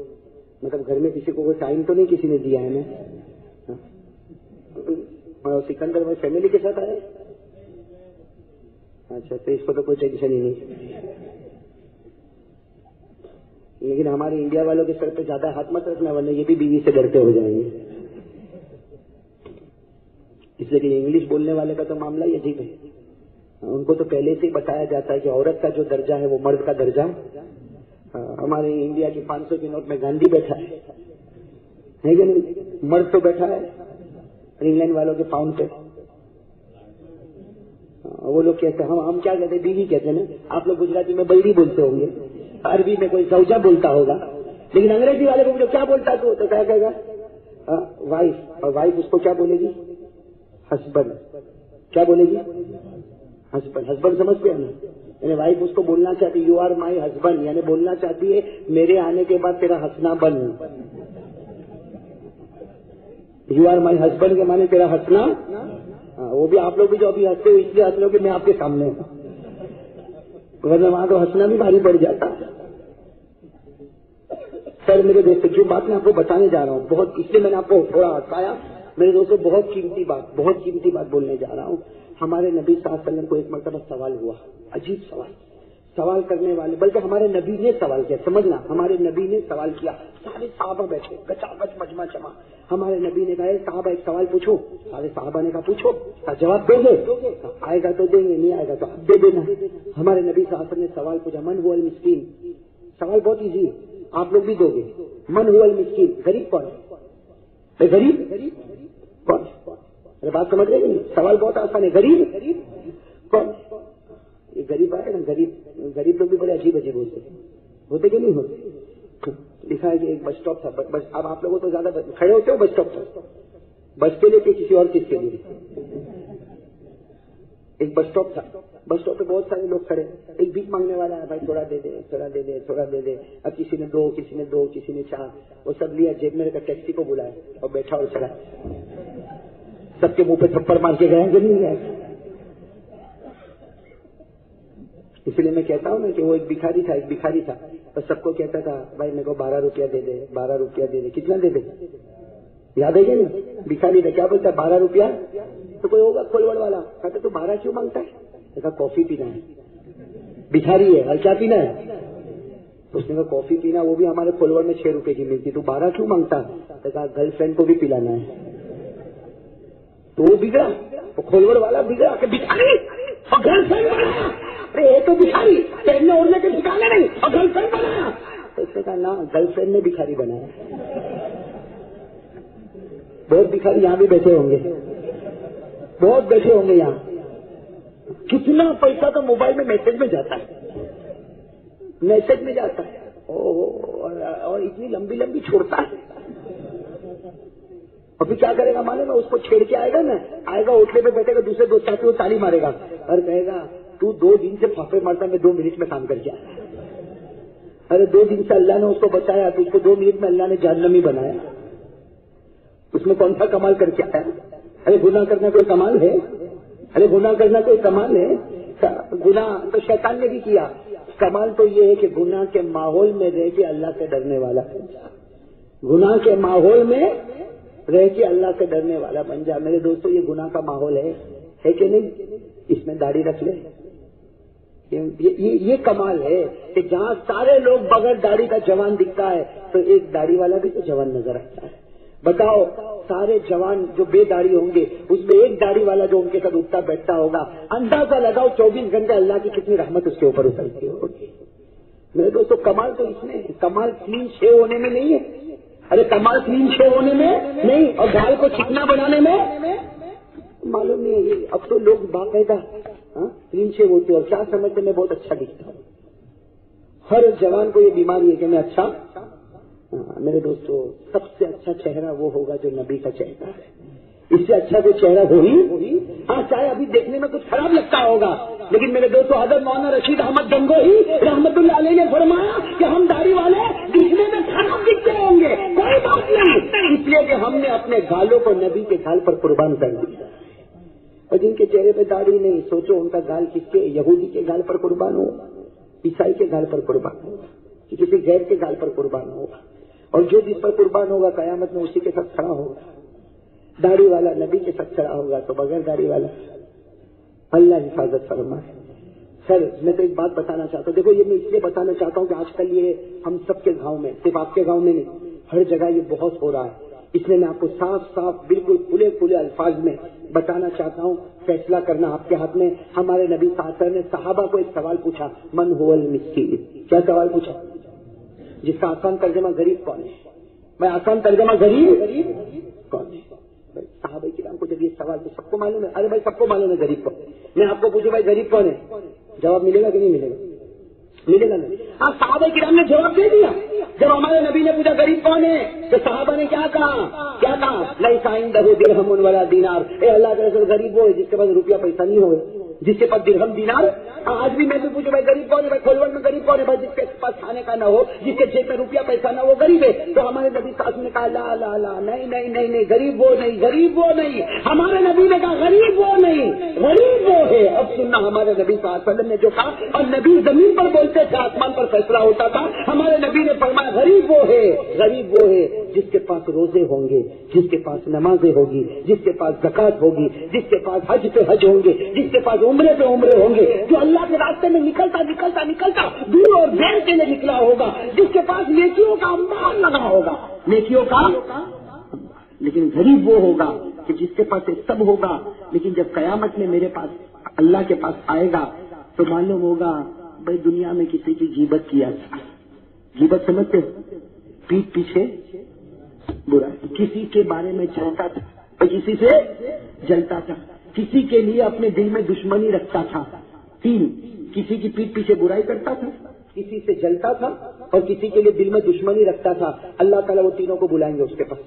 مطلب گھر میں کسی کو کوئی ٹائم تو نہیں کسی نے دیا ہے نا؟ سکندر میں فیملی کے ساتھ آئے؟ اچھا، تو اس کو تو کوئی ٹینشن ہی نہیں، لیکن ہمارے انڈیا والوں کے سر پہ زیادہ ہاتھ مت رکھنا، ورنہ یہ بھی بیوی سے ڈرتے ہو جائیں گے۔ اس لیے کہ انگلش بولنے والے کا تو معاملہ ہی عجیب ہے، ان کو تو پہلے سے ہی بتایا جاتا ہے کہ عورت کا جو درجہ ہے وہ مرد کا درجہ ہے. ہمارے انڈیا کی 500 کے نوٹ میں گاندھی بیٹھا ہے کہ نہیں؟ مرد تو بیٹھا ہے انگلینڈ والوں کے پاؤنڈ پہ. وہ لوگ کہتے ہیں ہم کیا کہتے ہیں؟ بیوی کہتے ہیں نا. آپ لوگ گجراتی میں بلدی بولتے ہوں گے, عربی میں کوئی زوجہ بولتا ہوگا, لیکن انگریزی والے کو کیا بولتا تو کیا کہے گا؟ وائف. اور وائف اس کو کیا بولے گی؟ ہسبینڈ. کیا بولے گی؟ ہسبینڈ. ہسبینڈ سمجھتے ہیں نا, یعنی وائف اس کو بولنا چاہتی یو آر مائی ہسبینڈ, یعنی بولنا چاہتی ہے میرے آنے کے بعد تیرا ہنسنا بند. یو آر مائی ہسبینڈ کے معنی تیرا ہنسنا. وہ بھی آپ لوگ بھی جو ابھی ہنستے ہو اس لیے ہنس لو کہ میں آپ کے سامنے ہوں, ورنہ وہاں تو ہنسنا بھی بھاری پڑ جاتا. سر میرے دوست جو بات میں آپ کو بتانے جا رہا ہوں بہت, اس لیے میں نے آپ کو تھوڑا ہٹایا میرے دوستوں, بہت قیمتی بات بولنے جا رہا ہوں. ہمارے نبی صلی اللہ علیہ وسلم کو ایک مرتبہ سوال ہوا, عجیب سوال کرنے والے, بلکہ ہمارے نبی نے سوال کیا. سمجھنا, ہمارے نبی نے سوال کیا. سارے صحابہ بیٹھے گچا گچ مجمع جمع. ہمارے نبی نے کہا صحابہ ایک سوال پوچھو. سارے صحابہ نے کہا پوچھو. جواب دو گے, آئے گا تو دیں گے, نہیں آئے گا تو آپ دے دینا. ہمارے نبی صلی اللہ علیہ وسلم نے سوال پوچھا, من هو المسکین. سوال بہت ایزی ہے, آپ لوگ بھی دو گے. من هو المسکین, غریب کون ہے؟ غریب کون؟ ارے بات سمجھ رہے ہیں؟ سوال بہت آسان ہے. غریب کون؟ یہ غریب آئے نا, غریب لوگ بھی بڑے عجیب ہوتے کہ نہیں ہوتے. لکھا ہے کہ ایک بس اسٹاپ تھا. بس اب آپ لوگوں تو زیادہ کھڑے ہوتے ہو بس اسٹاپ پر, بس کے لیے کہ کسی اور چیز کے لیے. ایک بس اسٹاپ تھا. بس اسٹاپ پہ بہت سارے لوگ کھڑے. ایک بھیک مانگنے والا ہے, بھائی تھوڑا دے دے, تھوڑا دے دے, تھوڑا دے دے. اب کسی نے 2, کسی نے 2, کسی نے 4, وہ سب لیا جیب میں رکھا, ٹیکسی کو بلایا اور بیٹھا اور چلا. سب کے منہ پہ تھپڑ مار کے گئے کہ نہیں گئے؟ اس لیے میں کہتا ہوں نا کہ وہ ایک بھکاری تھا. بس سب کو کہتا تھا بھائی میرے کو 12 روپیہ دے دے, 12 روپیہ دے دے. کتنا دے دے یاد ہے کہ نہیں؟ بھکاری تھا. کیا بولتا ہے 12 روپیہ. تو کوئی ہوگا کھولوڑ والا, کہتا تو 12 کیوں مانگتا ہے؟ کہا کافی پینا ہے. بھکاری ہے, اور کیا پینا ہے؟ اس نے کہا کافی پینا, وہ بھی ہمارے کھولوڑ میں 6 روپے کی ملتی, تو 12 کیوں مانگتا؟ کہا گرل فرینڈ کو بھی پلانا ہے. تو وہ بگڑا, وہ کھولوڑ والا بگڑا کہ بھکاری اور گرل فرینڈ بنایا. ارے یہ تو بھکاری پہننے اوڑھنے کے ٹھکانے نہیں, اور گرل فرینڈ بنایا. تو اس نے کہا نا, گرل فرینڈ نے بھکاری بنایا. بہت بھکاری یہاں بھی بیٹھے ہوں گے, بہت بیٹھے ہوں گے یہاں. کتنا پیسہ تو موبائل میں میسج میں جاتا ہے, میسج میں جاتا ہے, اور اتنی لمبی لمبی چھوڑتا ہے. اور پھر کیا کرے گا مانے نا, اس کو چھیڑ کے آئے گا نا, آئے گا ہوٹلے پہ بیٹھے گا, دوسرے دوست ساتھی وہ تالی مارے گا اور کہے گا تو 2 دن سے پھاپے مارتا, میں 2 منٹ میں کام کر کے آیا. ارے 2 دن سے اللہ نے اس کو بچایا, تو اس کو 2 منٹ میں اللہ نے جہنمی بنایا. اس میں کون سا کمال کر کے آیا؟ ارے گناہ کرنا کوئی کمال ہے؟ ارے گناہ کرنا کوئی کمال ہے؟ گناہ تو شیطان نے بھی کیا. کمال تو یہ ہے کہ گناہ کے ماحول میں رہ کے اللہ سے ڈرنے والا بن جا. گناہ کے ماحول میں رہ کے اللہ سے ڈرنے والا بن جا. میرے دوستوں, یہ گناہ کا ماحول ہے کہ نہیں؟ اس میں داڑھی رکھ لے. یہ کمال ہے کہ جہاں سارے لوگ بغیر داڑھی کا جوان دکھتا ہے, تو ایک داڑھی والا بھی تو جوان نظر آتا ہے. بتاؤ, سارے جوان جو بے داڑھی ہوں گے, اس میں ایک داڑھی والا جو ان کے ساتھ اٹھتا بیٹھتا ہوگا, اندازہ لگاؤ 24 گھنٹے اللہ کی کتنی رحمت اس کے اوپر اترتی ہوگی. میرے دوستوں, کمال تو اس میں, کمال کلین شیو ہونے میں نہیں ہے. ارے کمال کلین شیو ہونے میں نہیں, اور گال کو چکنا بنانے میں معلوم نہیں ہے. اب تو لوگ باقاعدہ کلین شیو ہوتے اور کیا سمجھتے میں بہت اچھا دکھتا ہوں. ہر جوان کو یہ بیماری ہے کہ میں اچھا. میرے دوستوں, سب سے اچھا چہرہ وہ ہوگا جو نبی کا چہرہ ہے. اس سے اچھا کوئی چہرہ ہوئی, ہاں چاہے ابھی دیکھنے میں کچھ خراب لگتا ہوگا, لیکن میرے دوستوں حضرت مولانا رشید احمد گنگوہی رحمت اللہ علیہ نے فرمایا کہ ہم داڑھی والے دکھنے میں خراب دکھتے ہوں گے, کوئی بات نہیں, اس لیے کہ ہم نے اپنے گالوں کو نبی کے گال پر قربان کر دیا. اور جن کے چہرے پہ داڑھی نہیں, سوچو ان کا گال کس کے, یہودی کے گال پر قربان ہوگا, عیسائی کے گال پر قربان ہوگا, کسی غیر کے گال پر قربان ہوگا. اور جو جس پر قربان ہوگا قیامت میں اسی کے ساتھ کھڑا ہوگا. داڑھی والا نبی کے ساتھ کھڑا ہوگا تو بغیر داڑھی والا اللہ حفاظت فرمائے. سر میں تو ایک بات بتانا چاہتا ہوں, دیکھو یہ میں اس لیے بتانا چاہتا ہوں کہ آج کل یہ ہم سب کے گاؤں میں, صرف آپ کے گاؤں میں نہیں, ہر جگہ یہ بہت ہو رہا ہے اس لیے میں آپ کو صاف صاف بالکل کھلے کھلے الفاظ میں بتانا چاہتا ہوں، فیصلہ کرنا آپ کے ہاتھ میں۔ ہمارے نبی صلی اللہ علیہ وسلم نے صحابہ کو ایک سوال پوچھا، من هو المسکین، کیا سوال پوچھا؟ جس کا آسان ترجمہ غریب کون ہے؟ میں آسان ترجمہ غریب کون ہے؟ صحابہ کرام کو جب یہ سوال تو سب کو معلوم ہے، ارے بھائی سب کو معلوم ہے غریب کون ہے۔ میں آپ کو پوچھوں بھائی غریب کون ہے، جواب ملے گا کہ نہیں ملے گا؟ ملے گا نہیں۔ آپ صحابہ کرام نے جواب دے دیا۔ جب ہمارے نبی نے پوچھا غریب کون ہے تو صحابہ نے کیا کہا؟ لیس عنده درہم ولا دینار، اے اللہ کے رسول غریب وہ ہے جس کے پاس روپیہ پیسہ نہیں ہوئے، جس کے پاس درہم دینار۔ آج بھی میں بھی پوچھوں بھائی غریب کون ہے، بھائی کھولوڑ میں غریب کون ہے؟ بھائی جس کے پاس کھانے کا نہ ہو، جس کے جیب میں روپیہ پیسہ نہ ہو، غریب ہے۔ تو ہمارے نبی صاحب نے کہا لا لا لا، نہیں نہیں نہیں نہیں، غریب وہ نہیں، غریب وہ نہیں۔ ہمارے نبی نے کہا غریب وہ نہیں، غریب وہ ہے۔ اب سننا ہمارے نبی صلی اللہ علیہ وسلم نے جو کہا، اور نبی زمین پر بولتے تھے، آسمان پر فیصلہ ہوتا تھا۔ ہمارے نبی نے فرمایا غریب وہ ہے، غریب وہ ہے جس کے پاس روزے ہوں گے، جس کے پاس نمازیں ہوگی، جس کے پاس زکات ہوگی، جس کے پاس حج پہ حج ہوں گے، جس کے پاس عمرے پہ عمرے ہوں گے، جو اللہ کے راستے میں نکلتا دور اور دیر کے لیے نکلا ہوگا، جس کے پاس نیکیوں کا انبار لگا ہوگا، نیکیوں کا۔ لیکن غریب وہ ہوگا کہ جس کے پاس یہ سب ہوگا، لیکن جب قیامت میں میرے پاس اللہ کے پاس آئے گا تو معلوم ہوگا بھائی دنیا میں کسی کی غیبت کیا تھا۔ غیبت سمجھتے، پیٹھ پیچھے برا، کسی کے بارے میں چلتا تھا اور کسی سے جلتا تھا، کسی کے لیے اپنے دل میں دشمنی رکھتا تھا۔ تین، کسی کی پیٹھ پیچھے برائی کرتا تھا، کسی سے جلتا تھا اور کسی کے لیے دل میں دشمنی رکھتا تھا۔ اللہ تعالیٰ وہ تینوں کو بلائیں گے اس کے پاس،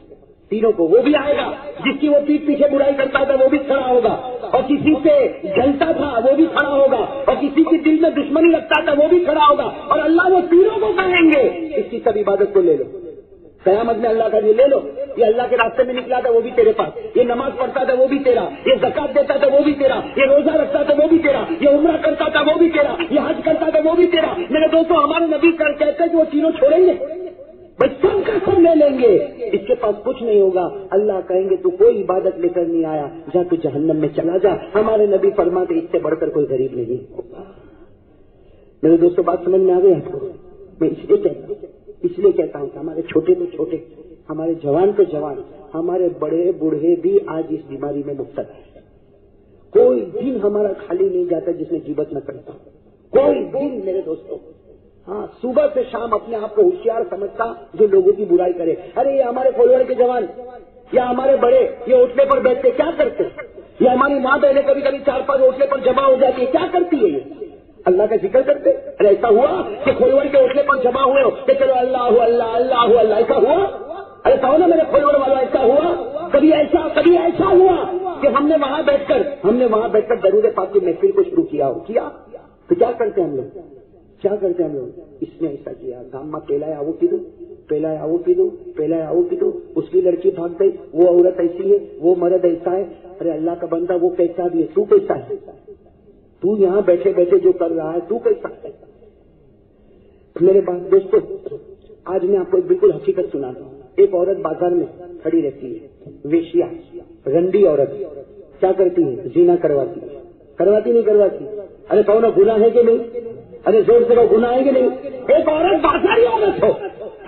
تینوں کو۔ وہ بھی آئے گا جس کی وہ پیٹھ پیچھے برائی کرتا تھا، وہ بھی کھڑا ہوگا، اور کسی سے جلتا تھا وہ بھی کھڑا ہوگا، اور کسی کے دل میں دشمنی رکھتا تھا وہ بھی کھڑا ہوگا، اور اللہ وہ تینوں کو کہیں گے اس کی سب عبادت کو لے لو۔ قیامت میں اللہ کا یہ لے لو، یہ اللہ کے راستے میں نکلا تھا وہ بھی تیرے پاس، یہ نماز پڑھتا تھا وہ بھی تیرا، یہ زکات دیتا تھا وہ بھی تیرا، یہ روزہ رکھتا تھا وہ بھی تیرا، یہ عمرہ کرتا تھا وہ بھی تیرا، یہ حج کرتا تھا وہ بھی تیرا۔ میرے دوستوں ہمارے نبی کہتے ہیں کہ وہ تینوں چھوڑیں گے، بچوں کا سب لے لیں گے، اس کے پاس کچھ نہیں ہوگا۔ اللہ کہیں گے تو کوئی عبادت لے کر نہیں آیا، جا تو جہنم میں چلا جا۔ ہمارے نبی فرماتے اس سے بڑھ کر کوئی غریب نہیں ہوگا۔ میرے دوستوں بات سمجھ میں آ گئی آپ کو؟ میں اس لیے کہتا ہوں کہ ہمارے چھوٹے تو چھوٹے، ہمارے جوان تو جوان، ہمارے بڑے بوڑھے بھی آج اس بیماری میں مبتلا ہے۔ کوئی دن ہمارا خالی نہیں جاتا جس میں غیبت نہ کرتا، کوئی دن میرے دوستوں۔ ہاں، صبح سے شام اپنے آپ کو ہوشیار سمجھتا جو لوگوں کی برائی کرے۔ ارے یہ ہمارے فالوور کے جوان یا ہمارے بڑے یہ اٹھنے پر بیٹھتے کیا کرتے؟ یہ ہماری ماں بہنیں کبھی کبھی 4-5 اٹھنے پر جمع ہو جاتی ہے، کیا کرتی ہے یہ؟ اللہ کا ذکر کرتے۔ ارے ایسا ہوا کہ فالوور کے اٹھنے پر جمع ہوئے ہو کہ چلو اللہ اللہ اللہ اللہ، ایسا ہوا؟ ارے کہو نا میرے فالوور والا، ایسا ہوا؟ کبھی ایسا ہوا کہ ہم نے وہاں بیٹھ کر درود پاک کی محفل کو شروع کیا ہو؟ کیا تو کیا کرتے ہم لوگ؟ اس نے ایسا کیا، گام میں پہلا آؤ پی دو، اس کی لڑکی بھاگ گئی، وہ عورت ایسی ہے، وہ مرد ایسا ہے۔ ارے اللہ کا بندہ وہ کیسا بھی ہے، تو کیسا ہے؟ تو یہاں بیٹھے بیٹھے جو کر رہا ہے تو کیسا ہے؟ میرے بات دوستوں، آج میں آپ کو ایک بالکل حقیقت سناتا ہوں۔ ایک عورت بازار میں کھڑی رہتی ہے، ویشیا، رنڈی عورت، کیا کرتی ہے؟ زنا کرواتی نہیں کرواتی؟ ارے کہو نا گناہ ہے کہ نہیں؟ ارے زور سے کہو گناہ ہے کہ نہیں؟ ایک عورت بازاری عورت ہو،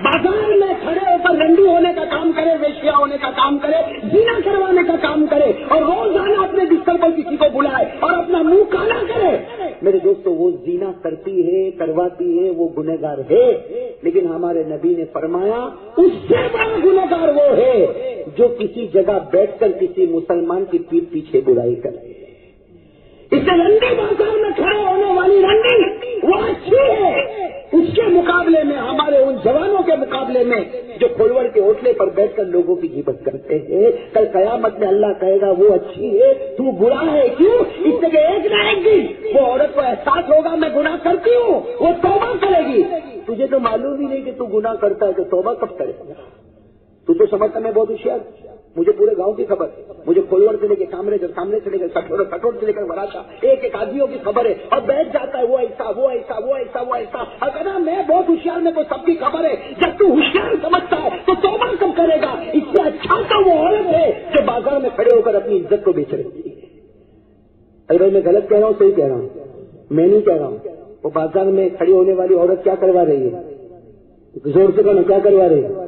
بازار میں کھڑے ہو کر رنڈی ہونے کا کام کرے، ویشیا ہونے کا کام کرے، زنا کروانے کا کام کرے، اور روزانہ اپنے بستر پر کسی کو بلائے اور اپنا منہ کالا کرے۔ میرے دوستوں وہ زنا کرتی ہے، کرواتی ہے، وہ گنہگار ہے، لیکن ہمارے نبی نے فرمایا اس سے بڑا گنہگار وہ ہے جو کسی جگہ بیٹھ کر کسی مسلمان کی پیٹھ پیچھے برائی کرے۔ اس سے رنڈی بازار میں کھڑے ہونے والی رنڈی وہ اچھی ہے، اس کے مقابلے میں ہمارے ان جوانوں کے مقابلے میں جو کھولوڑ کے ہوٹلے پر بیٹھ کر لوگوں کی غیبت کرتے ہیں، کل قیامت میں اللہ کہے گا وہ اچھی ہے تو برا ہے۔ کیوں؟ اس سے کہ ایک نہ ایک دن وہ عورت کو احساس ہوگا میں گناہ کرتی ہوں، وہ توبہ کرے گی۔ تجھے تو معلوم ہی نہیں کہ تو گناہ کرتا ہے تو توبہ کب کرے گا؟ تو سمجھتا میں بہت ہوشیار، مجھے پورے گاؤں کی خبر، مجھے کھولوڑ سے لے کے سامنے سے لے کے کٹور سے لے کر وراچا ایک آدمیوں کی خبر ہے، اور بیٹھ جاتا ہے وہ ایسا۔ اگر میں بہت ہوشیار، میں کو سب کی خبر ہے۔ جب تو ہوشیار سمجھتا ہے تو توبہ کب کرے گا؟ اس سے اچھا تو وہ عورت ہے جو بازار میں کھڑے ہو کر اپنی عزت کو بیچ رہی ہے۔ اگر میں غلط کہہ رہا ہوں صحیح کہہ رہا ہوں؟ میں نہیں کہہ رہا ہوں۔ وہ بازار میں کھڑی ہونے والی عورت کیا کروا رہی ہے؟ زور سے کہنا کیا کروا رہی ہے؟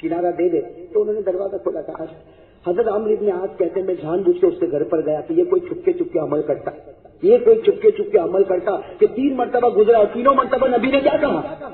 کنارہ دے دے. تو انہوں نے دروازہ کھولا تھا. حضرت عمرو بن عاص کہتے ہیں میں جان بوجھ کے اس کے گھر پر گیا کہ یہ کوئی چھپکے چھپکے عمل کرتا, یہ کوئی چھپکے چھپکے عمل کرتا کہ 3 مرتبہ گزرا اور تینوں مرتبہ نبی نے کیا کہا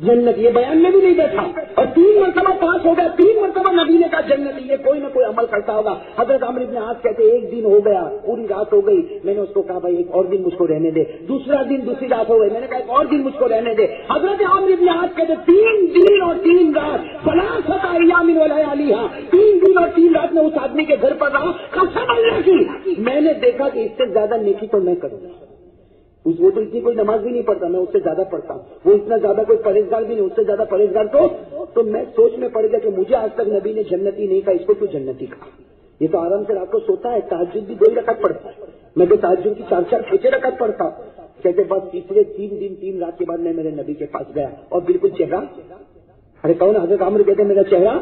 جنت. یہ بیان میں بھی نہیں بیٹھا اور 3 مرتبہ پاس ہو گیا, 3 مرتبہ نبی نے کہا جنت. یہ کوئی نہ کوئی عمل کرتا ہوگا. حضرت عمرو بن عاص کہتے ایک دن ہو گیا, پوری رات ہو گئی, میں نے اس کو کہا بھائی ایک اور دن مجھ کو رہنے دے. دوسرا دن, دوسری رات ہو گئی, میں نے کہا ایک اور دن مجھ کو رہنے دے. حضرت عمرو بن عاص کہتے 3 دن اور 3 رات 3 ایام ولیالیہا, 3 دن اور 3 رات میں اس آدمی کے گھر پر رہا. قسم اللہ کی میں نے دیکھا کہ اس سے زیادہ نیکی تو میں کروں گا. وہ تو اتنی کوئی نماز بھی نہیں پڑھتا, میں اس سے زیادہ پڑھتا ہوں. وہ اتنا زیادہ کوئی پرہیزگار بھی نہیں, اس سے زیادہ پرہیزگار. تو میں سوچ میں پڑ گیا کہ مجھے آج تک نبی نے جنتی نہیں کہا, اس کو کیوں جنتی کہا. یہ تو آرام سے رات کو سوتا ہے, تہجد بھی 2 رکعت پڑھتا ہے. میں تو تہجد کی 4 5 رکعت پڑھتا ہوں. کہتے بس تیسرے 3 دن 3 رات کے بعد میں میرے نبی کے پاس گیا اور بالکل چہرہ, ارے کون حضرت عمرو کہتے میرا چہرہ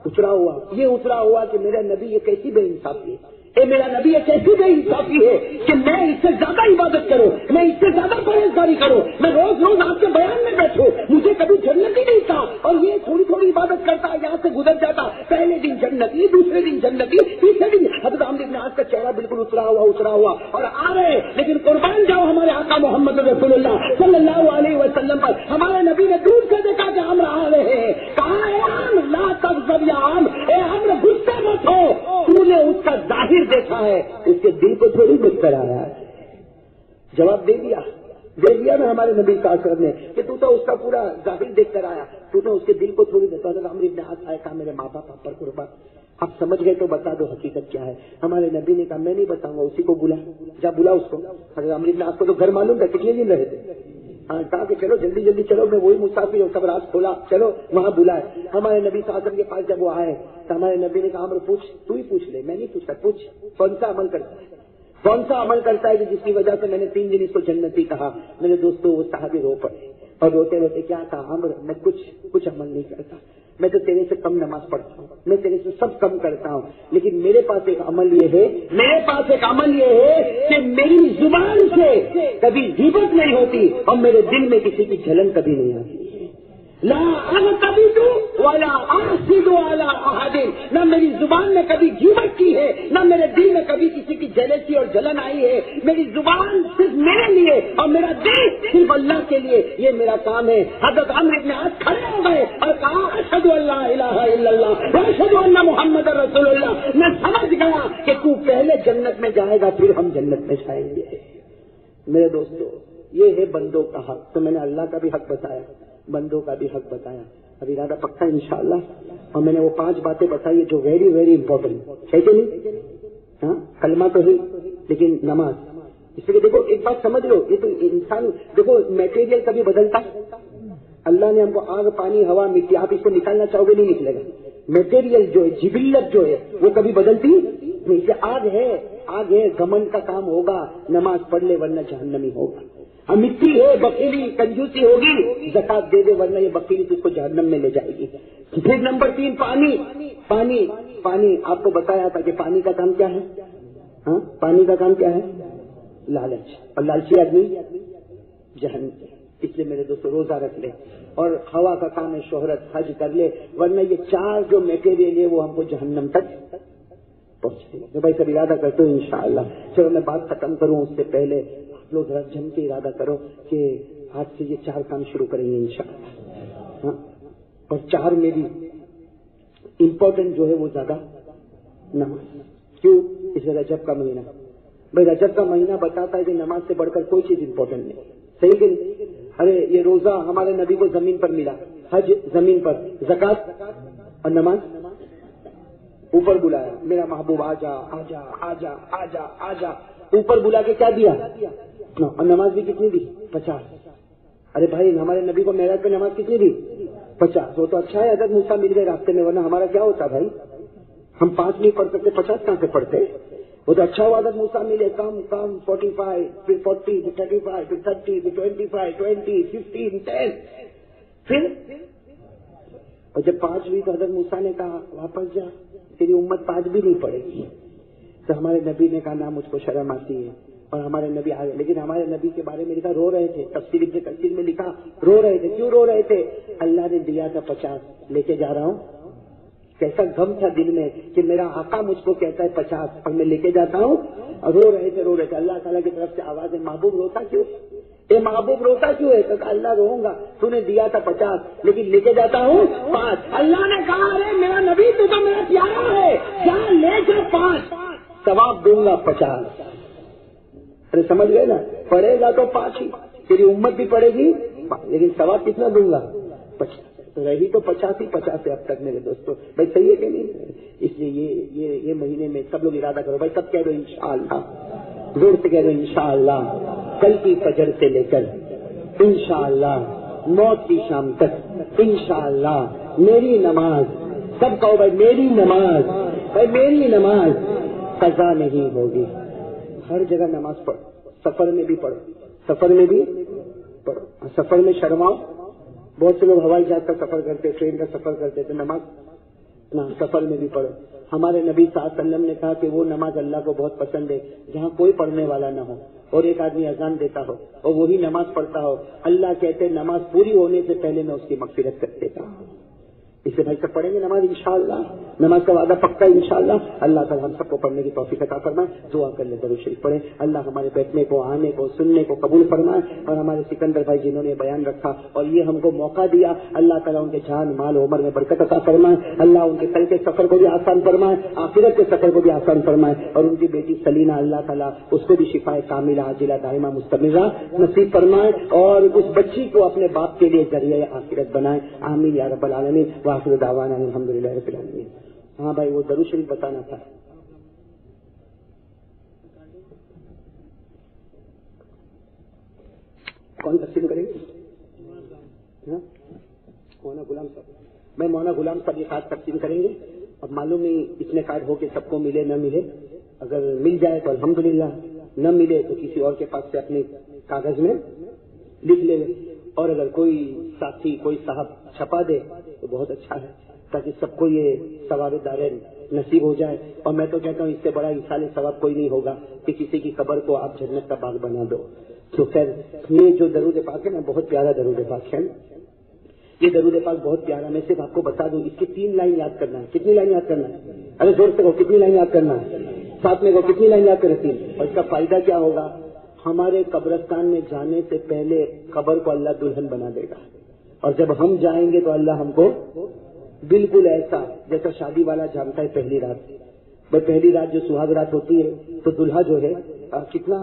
اترا ہوا. یہ اترا ہوا کہ میرا نبی یہ کیسی بے انصافی ہے, اے میرا نبی یہ کیسی بے انصافی ہے کہ میں اس سے زیادہ عبادت کروں, میں اس سے زیادہ پرہیزگاری کروں, میں روز روز آپ کے بیان میں بیٹھوں, مجھے کبھی جنتی نہیں تھا اور یہ تھوڑی تھوڑی عبادت کرتا ہے, یہاں سے گزر جاتا. پہلے دن جنتی, دوسرے دن جنتی, تیسرے دن. حضرت عمرو بن عاص کا چہرہ بالکل اترا ہوا اور آ رہے. لیکن قربان جاؤ ہمارے آقا محمد رسول اللہ صلی اللہ علیہ وسلم پر. ہمارے نبی نے دور سے دیکھا کہ ہم آ رہے ہیں. کہا ہے عام لا تغضب یا عام, اے ہم غصے مت ہو, تو نے اس کا ظاہر دیکھا ہے, اس کے دل کو تھوڑی دیکھ کر آیا ہے. جواب دے دیا نا ہمارے نبی صلی اللہ علیہ وسلم نے کہ تو اس کا پورا ظاہر دیکھ کر آیا, تو نے اس کے دل کو تھوڑی دیکھا. حضرت عمرو بن عاص آیا, کہا میرے ماں باپ پر قربان آپ سمجھ گئے تو بتا دو حقیقت کیا ہے. ہمارے نبی نے کہا میں نہیں بتاؤں گا, اسی کو بلا, جا بلا اس کو. حضرت عمرو بن عاص کو تو گھر معلوم تھا کتنے دن رہے تھے. کہا کہ چلو جلدی جلدی چلو, میں وہی مسافر ہوں, سب راز کھولا, چلو وہاں بلائے. ہمارے نبی صلی اللہ علیہ وسلم کے پاس جب وہ آئے تو ہمارے نبی نے کہا عمرو پوچھ, تو ہی پوچھ لے, میں نہیں پوچھتا, پوچھ کون سا عمل کرتا ہے, کون سا عمل کرتا ہے کہ جس کی وجہ سے میں نے 3 دن اس کو جنتی کہا. میرے دوستوں وہ صحابی رو پڑے اور روتے روتے کیا کہا, عمرو میں کچھ عمل نہیں کرتا, میں تو تیرے سے کم نماز پڑھتا ہوں, میں تیرے سے سب کم کرتا ہوں, لیکن میرے پاس ایک عمل یہ ہے کہ میری زبان سے کبھی غیبت نہیں ہوتی اور میرے دل میں کسی کی جلن کبھی نہیں آتی. لا اغتب ولا احسد على احد, نہ میری زبان نے کبھی غیبت کی ہے, نہ میرے دل میں کبھی کسی کی جلیسی اور جلن آئی ہے. میری زبان صرف میرے لیے اور میرا دل صرف اللہ کے لیے, یہ میرا کام ہے. حضرت عمرو بن عاص کھڑے ہو گئے اور کہا اشہد ان لا الہ الا اللہ واشہد ان محمد رسول اللہ. میں سمجھ گیا کہ تو پہلے جنت میں جائے گا پھر ہم جنت میں جائیں گے. میرے دوستو یہ ہے بندوں کا حق. تو میں نے اللہ کا بھی حق بتایا, بندوں کا بھی حق بتایا. اب ارادہ پکا انشاءاللہ. اور میں نے وہ 5 باتیں بتائی جو ویری ویری امپورٹنٹ ہے کہ نہیں. ہاں کلمہ تو ہے لیکن نماز, اس لیے دیکھو ایک بات سمجھ لو, یہ تو انسان دیکھو میٹیریل کبھی بدلتا. اللہ نے ہم کو آگ پانی ہوا مٹی, آپ اس کو نکالنا چاہو گے نہیں نکلے گا. میٹیریل جو ہے جبلت جو ہے وہ کبھی بدلتی نہیں. آگ ہے, گمن کا کام ہوگا, نماز پڑھ لے ورنہ جہنمی ہوگا. مٹی ہے, بکیلی کنجوسی ہوگی, زکات دے دے ورنہ یہ بکیلی تو اس کو جہنم میں لے جائے گی. پھر نمبر 3 پانی. آپ کو بتایا تھا کہ پانی کا کام کیا ہے. ہاں پانی کا کام کیا ہے, لالچ, اور لالچی آدمی جہنم. اس لیے میرے دوستوں روزہ رکھ لے, اور ہوا کا کام ہے شہرت, حج کر لے, ورنہ یہ 4 جو میٹیریل ہے وہ ہم کو جہنم تک پہنچے. میں بھائی سب ارادہ کرتے ہوں انشاءاللہ. چلو میں بات ختم کروں اس سے پہلے لوگ ذرا جم کے ارادہ کرو کہ آج سے یہ 4 کام شروع کریں گے انشاءاللہ. اور 4 میں بھی امپورٹنٹ جو ہے وہ زیادہ نماز. کیوں, اس میں رجب کا مہینہ, بھائی رجب کا مہینہ بتاتا ہے کہ نماز سے بڑھ کر کوئی چیز امپورٹنٹ نہیں. صحیح کہ نہیں. ارے یہ روزہ ہمارے نبی کو زمین پر ملا, حج زمین پر, زکات اور نماز اوپر بلایا, میرا محبوب آجا آجا آجا آجا آجا, اوپر بلا کے کیا دیا, اور نماز بھی کتنی دی, 50. ارے بھائی ہمارے نبی کو معراج پہ نماز کتنی دی, 50. وہ تو اچھا ہے حضرت موسیٰ مل گئے راستے میں, ورنہ ہمارا کیا ہوتا بھائی, ہم 5 نہیں پڑھ سکتے, 50 کہاں سے پڑھتے. وہ تو اچھا ہوا حضرت موسیٰ ملے, کم 45 پھر 40 پھر 35 پھر 30 پھر 25 20 15 10. پھر اور جب 5 ہوئی تو حضرت موسیٰ نے کہا واپس جا, تیری امت 5 بھی نہیں پڑے گی. تو ہمارے نبی نے کہا نہ مجھ کو شرم آتی ہے, اور ہمارے نبی آ گئے. لیکن ہمارے نبی کے بارے میں لکھا رو رہے تھے, تفسیر ابن کثیر میں لکھا رو رہے تھے. کیوں رو رہے تھے, اللہ نے دیا تھا 50 لے کے جا رہا ہوں. کیسا غم تھا دل میں کہ میرا آقا مجھ کو کہتا ہے 50 اور میں لے کے جاتا ہوں. اور رو رہے تھے. اللہ تعالیٰ کی طرف سے آواز ہے محبوب روتا کیوں؟ اے محبوب روتا کیوں ہے؟ تو اللہ روؤں گا، تو نے دیا تھا 50 لیکن لے کے جاتا ہوں 5. اللہ نے کہا ارے میرا نبی تو میرا پیارا ہے، جا لے جا 5 ثواب دوں گا 50. ارے سمجھ گئے نا، پڑے گا تو 5 ہی، تیری امت بھی پڑے گی لیکن ثواب کتنا دوں گا؟ 50. تو رہی تو 50 ہی 50 ہے اب تک میرے دوستوں. بھائی صحیح ہے کہ نہیں؟ اس لیے یہ مہینے میں سب لوگ ارادہ کرو بھائی، سب کہہ دو انشاءاللہ، زور سے کہہ دو انشاءاللہ. کل کی فجر سے لے کر انشاءاللہ موت کی شام تک انشاءاللہ میری نماز، سب کہو بھائی میری نماز، بھائی میری نماز قضا نہیں ہوگی. ہر جگہ نماز پڑھو، سفر میں بھی پڑھو، سفر میں بھی پڑھو. سفر میں شرماؤ. بہت سے لوگ ہوائی جہاز کا سفر کرتے، ٹرین کا سفر کرتے تو نماز سفر میں بھی پڑھو. ہمارے نبی صلی اللہ علیہ وسلم نے کہا کہ وہ نماز اللہ کو بہت پسند ہے جہاں کوئی پڑھنے والا نہ ہو اور ایک آدمی اذان دیتا ہو اور وہی نماز پڑھتا ہو. اللہ کہتے نماز پوری ہونے سے پہلے میں اس کی مغفرت کر دیتا ہوں. اس سے بھائی سب پڑھیں گے نماز انشاءاللہ. نماز کا وعدہ پکا انشاءاللہ. اللہ تعالیٰ ہم سب کو پڑھنے کی توفیق عطا فرمائے. دعا کر لے، درود شریف پڑھیں. اللہ ہمارے بیٹھنے کو، آنے کو، سننے کو قبول فرمائے. اور ہمارے سکندر بھائی جنہوں نے بیان رکھا اور یہ ہم کو موقع دیا، اللہ تعالیٰ ان کے جان مال عمر میں برکت عطا فرمائے. اللہ ان کے کل کے سفر کو بھی آسان فرمائے، آخرت کے سفر کو بھی آسان فرمائے. اور ان کی بیٹی سلینا، اللہ تعالیٰ اس کو بھی شفا کاملہ عاجلہ دائمہ مستمرہ نصیب فرمائے اور اس بچی کو اپنے باپ کے لیے ذریعہ آخرت بنائے. آمین یا رب العالمین. وآخر دعوانا الحمدللہ رب العالمین. ہاں بھائی وہ درود شریف بتانا تھا. کون تقسیم کریں گے؟ مولانا غلام صاحب. میں مولانا غلام صاحب یہ خاص تقسیم کریں گے. اب معلوم نہیں اتنے کارڈ ہو کے سب کو ملے نہ ملے. اگر مل جائے تو الحمدللہ، نہ ملے تو کسی اور کے پاس سے اپنے کاغذ میں لکھ لے. اور اگر کوئی ساتھی کوئی صاحب چھپا دے تو بہت اچھا ہے تاکہ سب کو یہ ثواب دارین نصیب ہو جائے. اور میں تو کہتا ہوں اس سے بڑا ایصال ثواب کوئی نہیں ہوگا کہ کسی کی قبر کو آپ جنت کا باغ بنا دو. تو خیر یہ جو درود پاک ہے نا بہت پیارا درود پاک ہے. یہ درود پاک بہت پیارا. میں صرف آپ کو بتا دوں اس کی 3 لائن یاد کرنا ہے. کتنی لائن یاد کرنا ہے؟ ارے زور سے کہو کتنی لائن یاد کرنا ہے؟ ساتھ میں کہو کتنی لائن یاد کریں؟ 3. اور اس کا فائدہ کیا ہوگا؟ ہمارے قبرستان میں جانے سے پہلے قبر کو اللہ دلہن بنا دے گا. اور جب ہم جائیں گے تو اللہ ہم کو بالکل ایسا جیسا شادی والا جانتا ہے پہلی رات. بھائی پہلی رات جو سہاگ رات ہوتی ہے تو دلہا جو ہے کتنا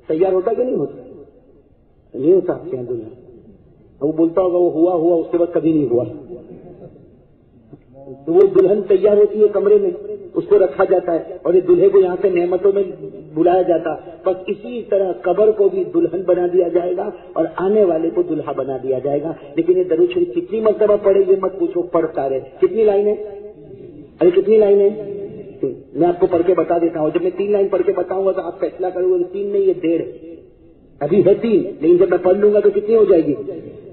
تیار ہوتا کہ نہیں ہوتا؟ نہیں ہوتا آپ کے یہاں دلہا. وہ بولتا ہوگا وہ ہوا اس کے بعد کبھی نہیں ہوا. تو وہ دلہن تیار ہوتی ہے کمرے میں، اس کو رکھا جاتا ہے اور یہ دلہے کو یہاں سے نعمتوں میں بلایا جاتا. بس اسی طرح قبر کو بھی دلہن بنا دیا جائے گا اور آنے والے کو دلہا بنا دیا جائے گا. لیکن یہ درود شریف کتنی مرتبہ پڑھے یہ مت پوچھو، پڑھتا رہے. کتنی لائنیں؟ ارے کتنی لائنیں؟ میں آپ کو پڑھ کے بتا دیتا ہوں. جب میں 3 لائن پڑھ کے بتاؤں گا تو آپ فیصلہ کرو گے 3 نہیں یہ 1.5 ابھی ہے 3 لیکن جب میں پڑھ لوں گا تو کتنی ہو جائے گی؟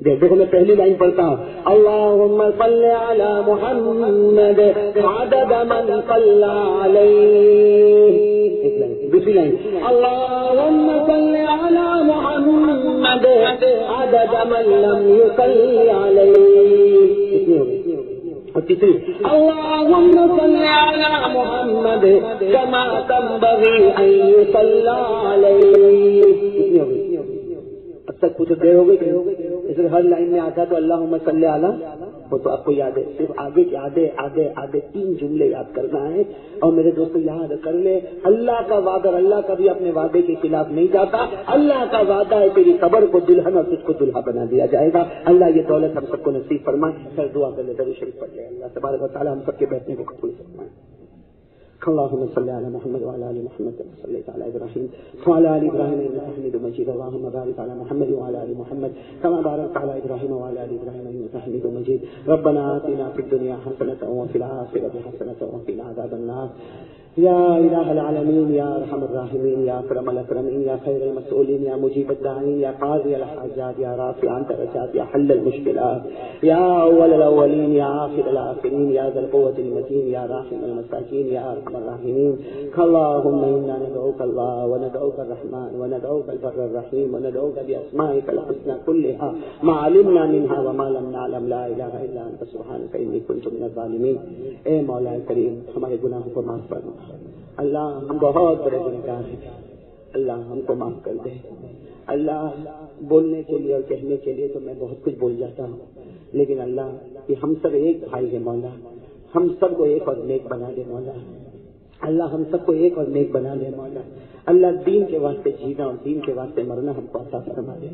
دیکھو میں پہلی لائن پڑھتا ہوں. اللہم صلی علی محمد عدد من صلی علیہ. دوسری لائن اللہم صلی علی محمد عدد من لم یصلی علیہ. کتنی ہوگی؟ اور تیسری اللہم صلی علی محمد کما تنبغی ان یصلی علیہ. کتنی ہوگی؟ اب تک کچھ دیر ہو گئی. اس ہر لائن میں آتا تو اللہم صلی علی وہ تو آپ کو یاد ہے. صرف آگے کے آدھے 3 جملے یاد کرنا ہے. اور میرے دوستوں یاد کر لے اللہ کا وعدہ، اللہ کبھی اپنے وعدے کے خلاف نہیں جاتا. اللہ کا وعدہ ہے تیری قبر کو دلہن اور تجھ کو دلہا بنا دیا جائے گا. اللہ یہ دولت ہم سب کو نصیب فرمائے. پھر دعا کر لے درود شریف پڑھ لے. اللہ تبارک و تعالی ہم سب کے بیٹھنے کو قبول فرمائے. اللهم صل على محمد وعلى ال محمد كما صليت على ابراهيم وعلى ال ابراهيم انك حميد مجيد. اللهم بارك على محمد وعلى ال محمد كما باركت على ابراهيم وعلى ال ابراهيم انك حميد مجيد. ربنا آتنا في الدنيا حسنة وفي الآخرة حسنة وقنا عذاب النار. يا إله العالمين يا أرحم الراحمين يا أكرم الأكرمين يا خير المسؤولين يا مجيب الداعين يا قاضي الحاجات يا رافع الدرجات يا حل المشكلات يا أول الأولين يا آخر الآخرين يا ذا القوة المتين يا راحم المساكين يا أرحم ارحم الراحمین اللهم انا ندعوك الله وندعوك الرحمن وندعوك البر الرحيم وندعوك باسمائك الحسنى كلها ما علمنا منها وما لم نعلم لا اله الا انت سبحانك اني كنت من الظالمين. اے مولا کریم ہمارے گناہوں کو معاف فرما. اللہ ہم بہت بڑے گنہگار ہیں, اللہ ہم کو معاف کر دے. اللہ بولنے کے لیے اور کہنے کے لیے تو میں بہت کچھ بول جاتا ہوں, لیکن اللہ یہ ہم سب ایک بھائی ہے مولا, ہم سب کو ایک اور نیک بنا دے مولا. اللہ ہم سب کو ایک اور نیک بنا دے مولا. اللہ دین کے واسطے جینا اور دین کے واسطے مرنا ہم کو عطا فرما دے.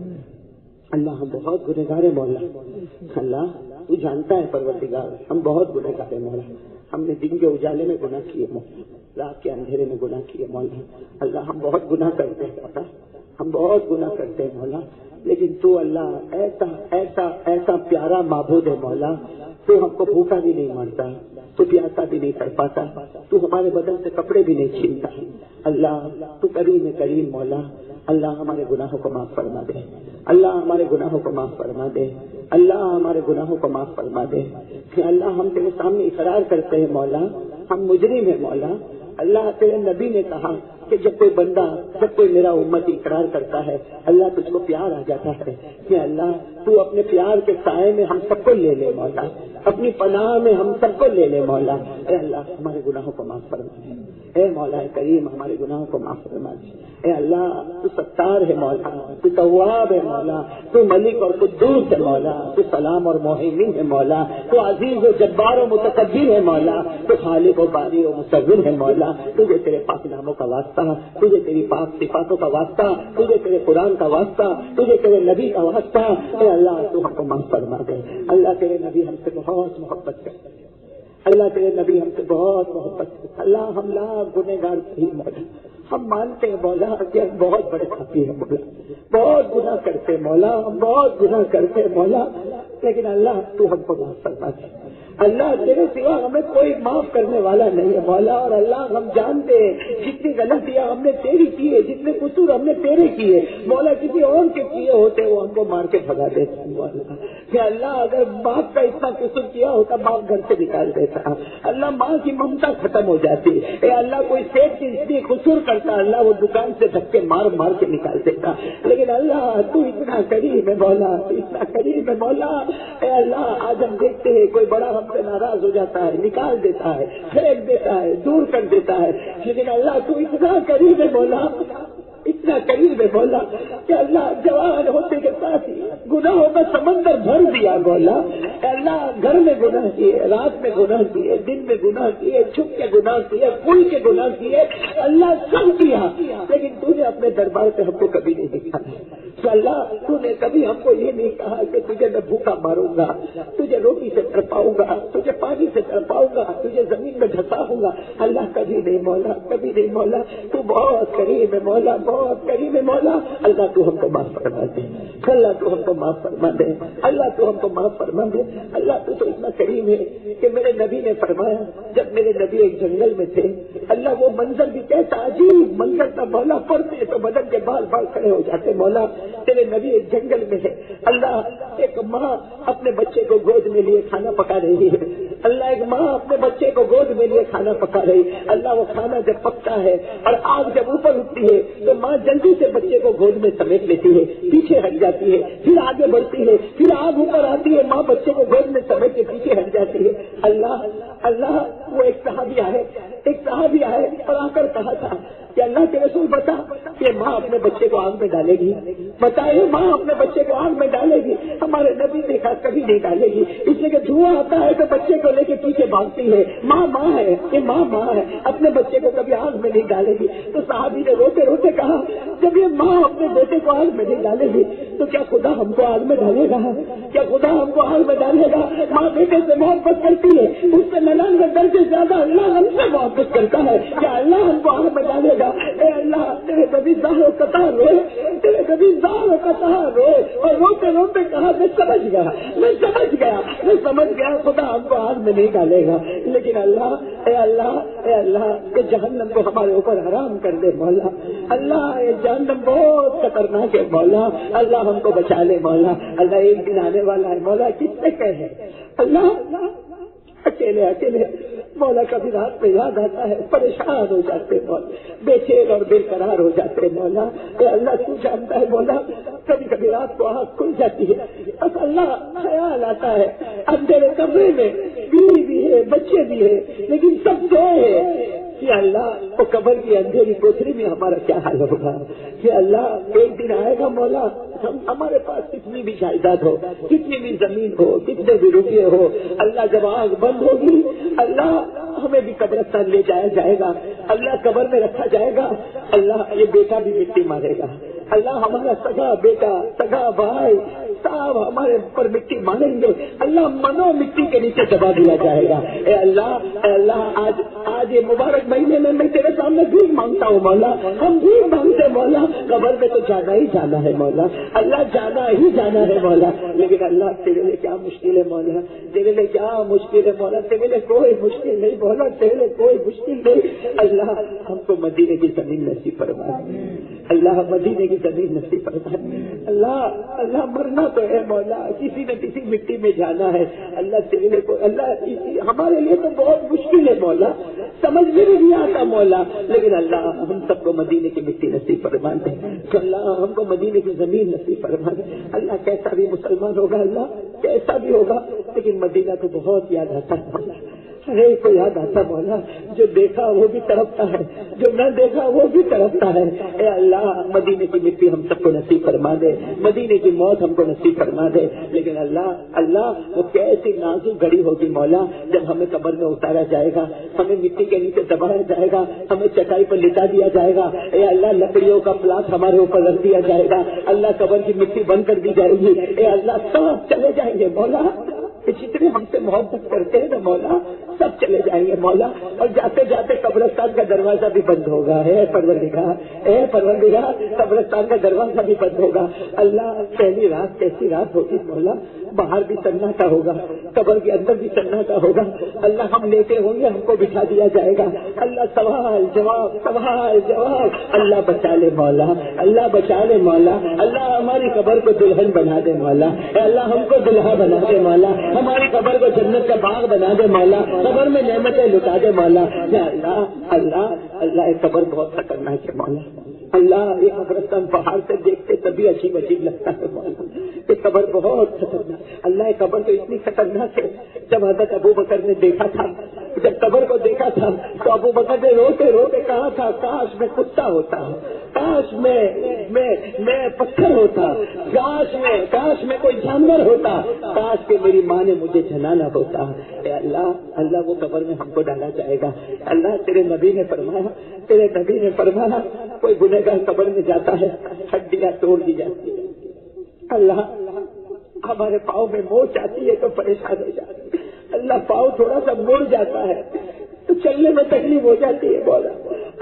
اللہ ہم بہت گنہگار ہیں مولا. اللہ تو جانتا ہے پروردگار ہم بہت گنہگار ہیں مولا. ہم نے دن کے اجالے میں گناہ کیے مولا, رات کے اندھیرے میں گناہ کیے مولا. اللہ ہم بہت گناہ کرتے ہیں مولا, ہم بہت گناہ کرتے ہیں مولا. لیکن تو اللہ ایسا ایسا ایسا پیارا معبود ہے مولا, تو ہم کو بھوکا بھی نہیں مارتا, تو پیاسا بھی نہیں کر پاتا, تو ہمارے بدن سے کپڑے بھی نہیں چھینتا. اللہ تو کریم کریم مولا. اللہ ہمارے گناہوں کو معاف فرما دے. اللہ ہمارے گناہوں کو معاف فرما دے. اللہ ہمارے گناہوں کو معاف فرما دے. کہ اللہ ہم تیرے سامنے اقرار کرتے ہیں مولا ہم مجرم ہیں مولا. اللہ تیرے نبی نے کہا کہ جب کوئی بندہ جب کوئی میرا امت اقرار کرتا ہے اللہ تجھ کو پیار آ جاتا ہے. کہ اللہ تو اپنے پیار کے سائے میں ہم سب کو لے لے مولا, اپنی پناہ میں ہم سب کو لے لے مولا. اے اللہ ہمارے گناہوں کو معاف فرما دے. اے مولا کریم ہمارے گناہوں کو معاف فرما دے. اے اللہ تو ستار ہے مولا, تو تواب ہے مولا, تو ملک اور قدوس ہے مولا, تو سلام اور محیمن ہے مولا, تو عزیز و جبار و متکبر ہے مولا, تو خالق و باری و مصور ہے مولا. تجھے تیرے پاک ناموں کا واسطہ, تجھے تیری پاک صفاتوں کا واسطہ, تجھے تیرے قرآن کا واسطہ, تجھے تیرے نبی کا واسطہ. اے اللہ تو ہم کو معاف فرما دے. اللہ تیرے نبی ہم سے بہت محبت کرتے ہیں, اللہ تیرے نبی ہم سے بہت محبت کرتے. اللہ ہم لاکھ گنہگار تھی مولا, ہم مانتے ہیں مولا کہ ہم بہت بڑے پاپی ہیں مولا, بہت گناہ کرتے مولا, ہم بہت گناہ کرتے مولا. لیکن اللہ تو ہم کو معاف فرما دے. اللہ تیرے سوا ہمیں کوئی معاف کرنے والا نہیں ہے مولا. اور اللہ ہم جانتے ہیں جتنی غلطیاں ہم نے تیری کی ہے, جتنے قصور ہم نے تیرے کیے مولا, کسی اور کے کیے ہوتے وہ ہم کو مار کے بھگا دیتے مولا. کہ اللہ اگر باپ کا اتنا قصور کیا ہوتا باپ گھر سے نکال دیتا. اللہ ماں کی ممتا ختم ہو جاتی. اے اللہ کوئی سیٹ کی اتنی قصور کرتا اللہ وہ دکان سے دھکے مار مار کے نکال دیتا. لیکن اللہ تو اتنا قریب ہے مولا, اتنا قریب ہے مولا. اے اللہ آج ہم دیکھتے ہیں کوئی بڑا ہم سے ناراض ہو جاتا ہے, نکال دیتا ہے, پھینک دیتا ہے, دور کر دیتا ہے. لیکن اللہ تو اتنا قریب ہے مولا, اتنا قریب ہے مولا کہ اللہ جوان ہوتے کے ساتھ ہی گناہوں کا سمندر بھر دیا مولا. اللہ گھر میں گناہ کیے, رات میں گناہ کیے, دن میں گناہ کیے, چھپ کے گناہ کیے, کھل کے گناہ کیے, اللہ سب کیا. لیکن تو نے اپنے دربار سے ہم کو کبھی نہیں دکھایا. کہ اللہ تو نے کبھی ہم کو یہ نہیں کہا کہ تجھے میں بھوکا ماروں گا, تجھے روٹی سے تڑپاؤں گا, تجھے پانی سے تڑپاؤں گا, تجھے زمین میں دھساؤں گا. اللہ کبھی نہیں مولا, کبھی نہیں مولا. تو بہت قریب ہے مولا, بہت قریب ہے مولا. اللہ تو ہم کو معاف فرما دے. اللہ تو ہم کو معاف فرما دے. اللہ تو ہم کو معاف فرما دے. اللہ تو اتنا قریب ہے کہ میرے نبی نے فرمایا جب میرے نبی ایک جنگل میں تھے, اللہ وہ منظر بھی کیسا عجیب منظر تھا مولا, پڑتے تو بدن کے بال بال کھڑے ہو جاتے مولا. تیرے نبی ایک جنگل میں ہے, اللہ ایک ماں اپنے بچے کو گود میں لیے کھانا پکا رہی ہے. اللہ ایک ماں اپنے بچے کو گود میں لیے کھانا پکا رہی. اللہ وہ کھانا جب پکتا ہے اور آگ جب اوپر اٹھتی ہے تو ماں جلدی سے بچے کو گود میں سمیٹ لیتی ہے, پیچھے ہٹ جاتی ہے, پھر آگے بڑھتی ہے, پھر آگ اوپر آتی ہے, ماں بچے کو گود میں سمیٹ کے پیچھے ہٹ جاتی ہے. اللہ اللہ وہ ایک صحابی آئے اور آ کر کہا تھا کہ اللہ کے رسول بتا کہ ماں اپنے بچے کو آگ میں ڈالے گی, بتائیے ماں اپنے بچے کو آگ میں ڈالے گی؟ ہمارے نبی نے کہا کبھی نہیں ڈالے گی, اس لیے کہ دھواں آتا ہے تو بچے کو لے کے پیچھے بھاگتی ہے. ماں ہے, یہ ماں ہے, اپنے بچے کو کبھی آگ میں نہیں ڈالے گی. تو صحابی نے روتے روتے کہا جب یہ ماں اپنے بیٹے کو آگ میں نہیں ڈالے گی تو کیا خدا ہم کو آگ میں ڈالے گا؟ کیا خدا ہم کو آگ میں ڈالے گا؟ ماں بیٹے سے محبت کرتی ہے, اس سے 99 درجے زیادہ اللہ ہم سے محبت کرتا ہے. کیا اللہ ہم کو آگ میں ڈالے گا؟ اے اللہ تیرے کبھی زار و قطع روئے, تیرے کبھی زار و قطع روئے اور روتے روتے کہا میں سمجھ گیا خدا ہم کو آگ میں نہیں ڈالے گا. لیکن اے اللہ یہ جہنم کو ہمارے اوپر حرام کر دے مولا. اللہ یہ جہنم بہت خطرناک ہے مولا. اللہ ہم کو بچا لے مولا. اللہ ایک دن آنے والا ہے مولا, کس سے کہے اللہ اکیلے مولا کبھی رات میں یاد آتا ہے پریشان ہو جاتے مولا, بے چین اور بے قرار ہو جاتے مولا. اے اللہ تو جانتا ہے مولا, کبھی کبھی رات کو آنکھ کھل جاتی ہے, بس اللہ خیال آتا ہے اندھیرے کمرے میں بیوی بھی ہے بچے بھی ہے لیکن سب سوئے ہیں. یا اللہ وہ قبر کی اندھیری کوٹری میں ہمارا کیا حال ہوگا. یا اللہ ایک دن آئے گا مولا, ہمارے پاس کتنی بھی جائیداد ہو, کتنی بھی زمین ہو, کتنے بھی روپے ہو, اللہ جب آگ بند ہوگی اللہ ہمیں بھی قبرستان لے جایا جائے گا. اللہ قبر میں رکھا جائے گا. اللہ یہ بیٹا بھی مٹی مارے گا. اللہ ہمارا سگا بیٹا سگا بھائی صاحب ہمارے اوپر مٹی ماریں گے. اللہ منو مٹی کے نیچے دبا دیا جائے گا. اے اللہ آج یہ مبارک مہینے میں تیرے سامنے بھیک مانگتا ہوں مولا, ہم بھیک مانگتے مولا. قبر میں تو جانا ہی جانا ہے مولا, اللہ جانا ہی جانا ہے مولا. لیکن اللہ تیرے لیے کیا مشکل ہے مولا, تیرے لیے کیا مشکل ہے مولا, تیرے لیے کوئی مشکل نہیں مولا, تیرے لیے کوئی مشکل نہیں. اللہ ہم کو مدینے کی زمین نصیب فرما, اللہ مدینے کی زمین نصیب فرما. اللہ مرنا تو ہے مولا, کسی نہ کسی مٹی میں جانا ہے. اللہ تیرے لیے کو اللہ ہمارے لیے تو بہت مشکل ہے مولا, سمجھ میں نہیں آتا مولا. لیکن اللہ ہم سب کو مدینے کی مٹی نصیب فرما دے. اللہ ہم کو مدینے کی زمین نصیب فرما دے. اللہ کیسا بھی مسلمان ہوگا, اللہ کیسا بھی ہوگا, لیکن مدینہ تو بہت یاد آتا ہے مولا. ہر ایک کو یاد آتا مولا, جو دیکھا وہ بھی تڑپتا ہے, جو نہ دیکھا وہ بھی تڑپتا ہے. اے اللہ مدینے کی مٹی ہم سب کو نصیب فرما دے, مدینے کی موت ہم کو نصیب فرما دے. لیکن اللہ وہ کیسی نازک گھڑی ہوگی مولا جب ہمیں قبر میں اتارا جائے گا, ہمیں مٹی کے نیچے دبایا جائے گا, ہمیں چٹائی پر لٹا دیا جائے گا. اے اللہ لکڑیوں کا پلاٹ ہمارے اوپر رکھ دیا جائے گا. اللہ قبر کی مٹی بند کر دی جائے گی. اے اللہ سب چلے جائیں گے مولا, جتنے ہم سے محبت کرتے ہیں نا مولا سب چلے جائیں گے مولا. اور جاتے جاتے قبرستان کا دروازہ بھی بند ہوگا. اے پروردگار قبرستان کا دروازہ بھی بند ہوگا. اللہ پہلی رات کیسی رات ہوگی مولا, باہر بھی سناٹا ہوگا, قبر کے اندر بھی سناٹا ہوگا. اللہ ہم لیتے ہوں گے, ہم کو بٹھا دیا جائے گا. اللہ سوال جواب. اللہ بچا لے مولا, اللہ بچا لے مولا. اللہ ہماری قبر کو دلہن بنا دے مولا. اللہ ہم کو دلہا بنا دے مولا, ہماری قبر کو جنت کا باغ بنا دے مولا, قبر میں نعمتیں لٹا دے مولا. یا اللہ یہ قبر بہت خطرناک ہے مولا. اللہ یہ قبرستان پہاڑ سے دیکھتے تبھی عجیب لگتا ہے مولا. یہ قبر بہت خطرناک. اللہ یہ قبر تو اتنی خطرناک ہے, جب حضرت ابو بکر نے دیکھا تھا, جب قبر کو دیکھا تھا تو ابو بکر نے روتے روتے کہا تھا کاش میں کتا ہوتا, کاش میں پتھر ہوتا, کاش میں کوئی جانور ہوتا, کاش کہ میری ماں نے مجھے جلانا ہوتا. اے اللہ وہ قبر میں ہم کو ڈالا جائے گا. اللہ تیرے نبی نے فرمایا کوئی گنہگار قبر میں جاتا ہے ہڈیاں توڑ دی جاتی ہے. اللہ ہمارے پاؤں میں موچ آتی ہے تو پریشان ہو جاتی ہے. اللہ پاؤں تھوڑا سا مڑ جاتا ہے تو چلنے میں تکلیف ہو جاتی ہے مولا.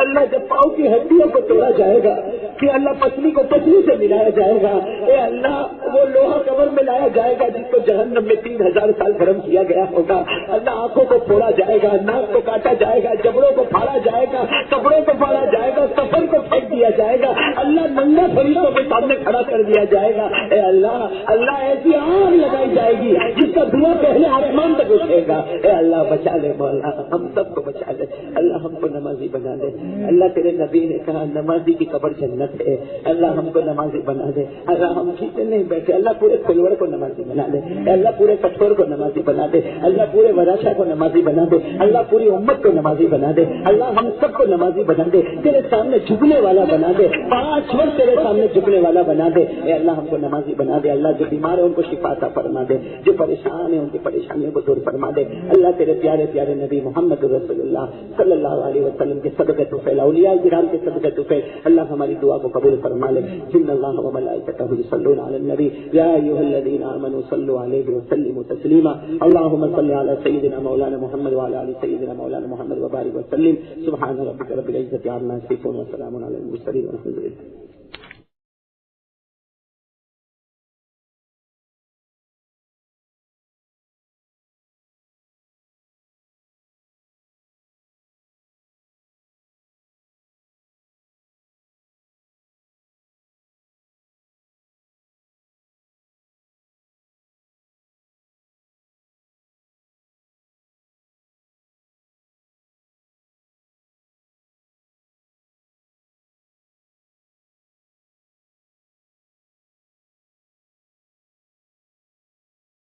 اللہ جب پاؤں کی ہڈیوں کو توڑا جائے گا کہ اللہ پتلی کو پتلی سے ملایا جائے گا. اے اللہ وہ لوہا قبر میں لایا جائے گا جس کو جہنم میں 3000 سال گرم کیا گیا ہوگا. اللہ آنکھوں کو پھوڑا جائے گا, ناک کو کاٹا جائے گا, جبڑوں کو پھاڑا جائے گا, کپڑوں کو پھاڑا جائے گا, سفر کو پھینک دیا جائے گا. اللہ ننگا فرشتوں کے سامنے کھڑا کر دیا جائے گا. اے اللہ ایسی آگ لگائی جائے گی جس کا دھواں پہلے آسمان تک اٹھے گا. اے اللہ بچا لے مولا, ہم سب کو بچا لے. اللہ ہم کو نمازی بنا دے. اللہ تیرے نبی نے کہا نمازی کی قبر جنت ہے. اللہ ہم کو نمازی بنا دے. اللہ ہم کھینچے نہیں بیٹھے, اللہ پورے کھلوڑ کو نمازی بنا دے. اللہ پورے کٹور کو نمازی بنا دے. اللہ پورے وراشا کو نمازی بنا دے. اللہ پوری امت کو نمازی بنا دے. اللہ ہم سب کو نمازی بنا دے, تیرے سامنے جھکنے والا بنا دے, 5 وقت تیرے سامنے جھکنے والا بنا دے. اے اللہ ہم کو نمازی بنا دے. اللہ جو بیمار ہے ان کو شفا عطا فرما دے, جو پریشان ہے ان کی پریشانیوں کو دور فرما دے. اللہ تیرے پیارے پیارے نبی محمد رسول اللہ صلی اللہ علیہ وسلم کے صدقے طفیل, اولیاء کرام کے صدقے طفیل, اللہ ہماری دعا کو قبول فرما لے. ان اللہ و ملائکتہ یصلون علی النبی یا ایھا الذین آمنوا صلوا علیہ وسلموا تسلیما. اللهم صل علی سیدنا مولانا محمد وعلی آل سیدنا مولانا محمد وبارک وسلم. سبحان ربک رب العزة عما یصفون وسلام علی المرسلین والحمد للہ.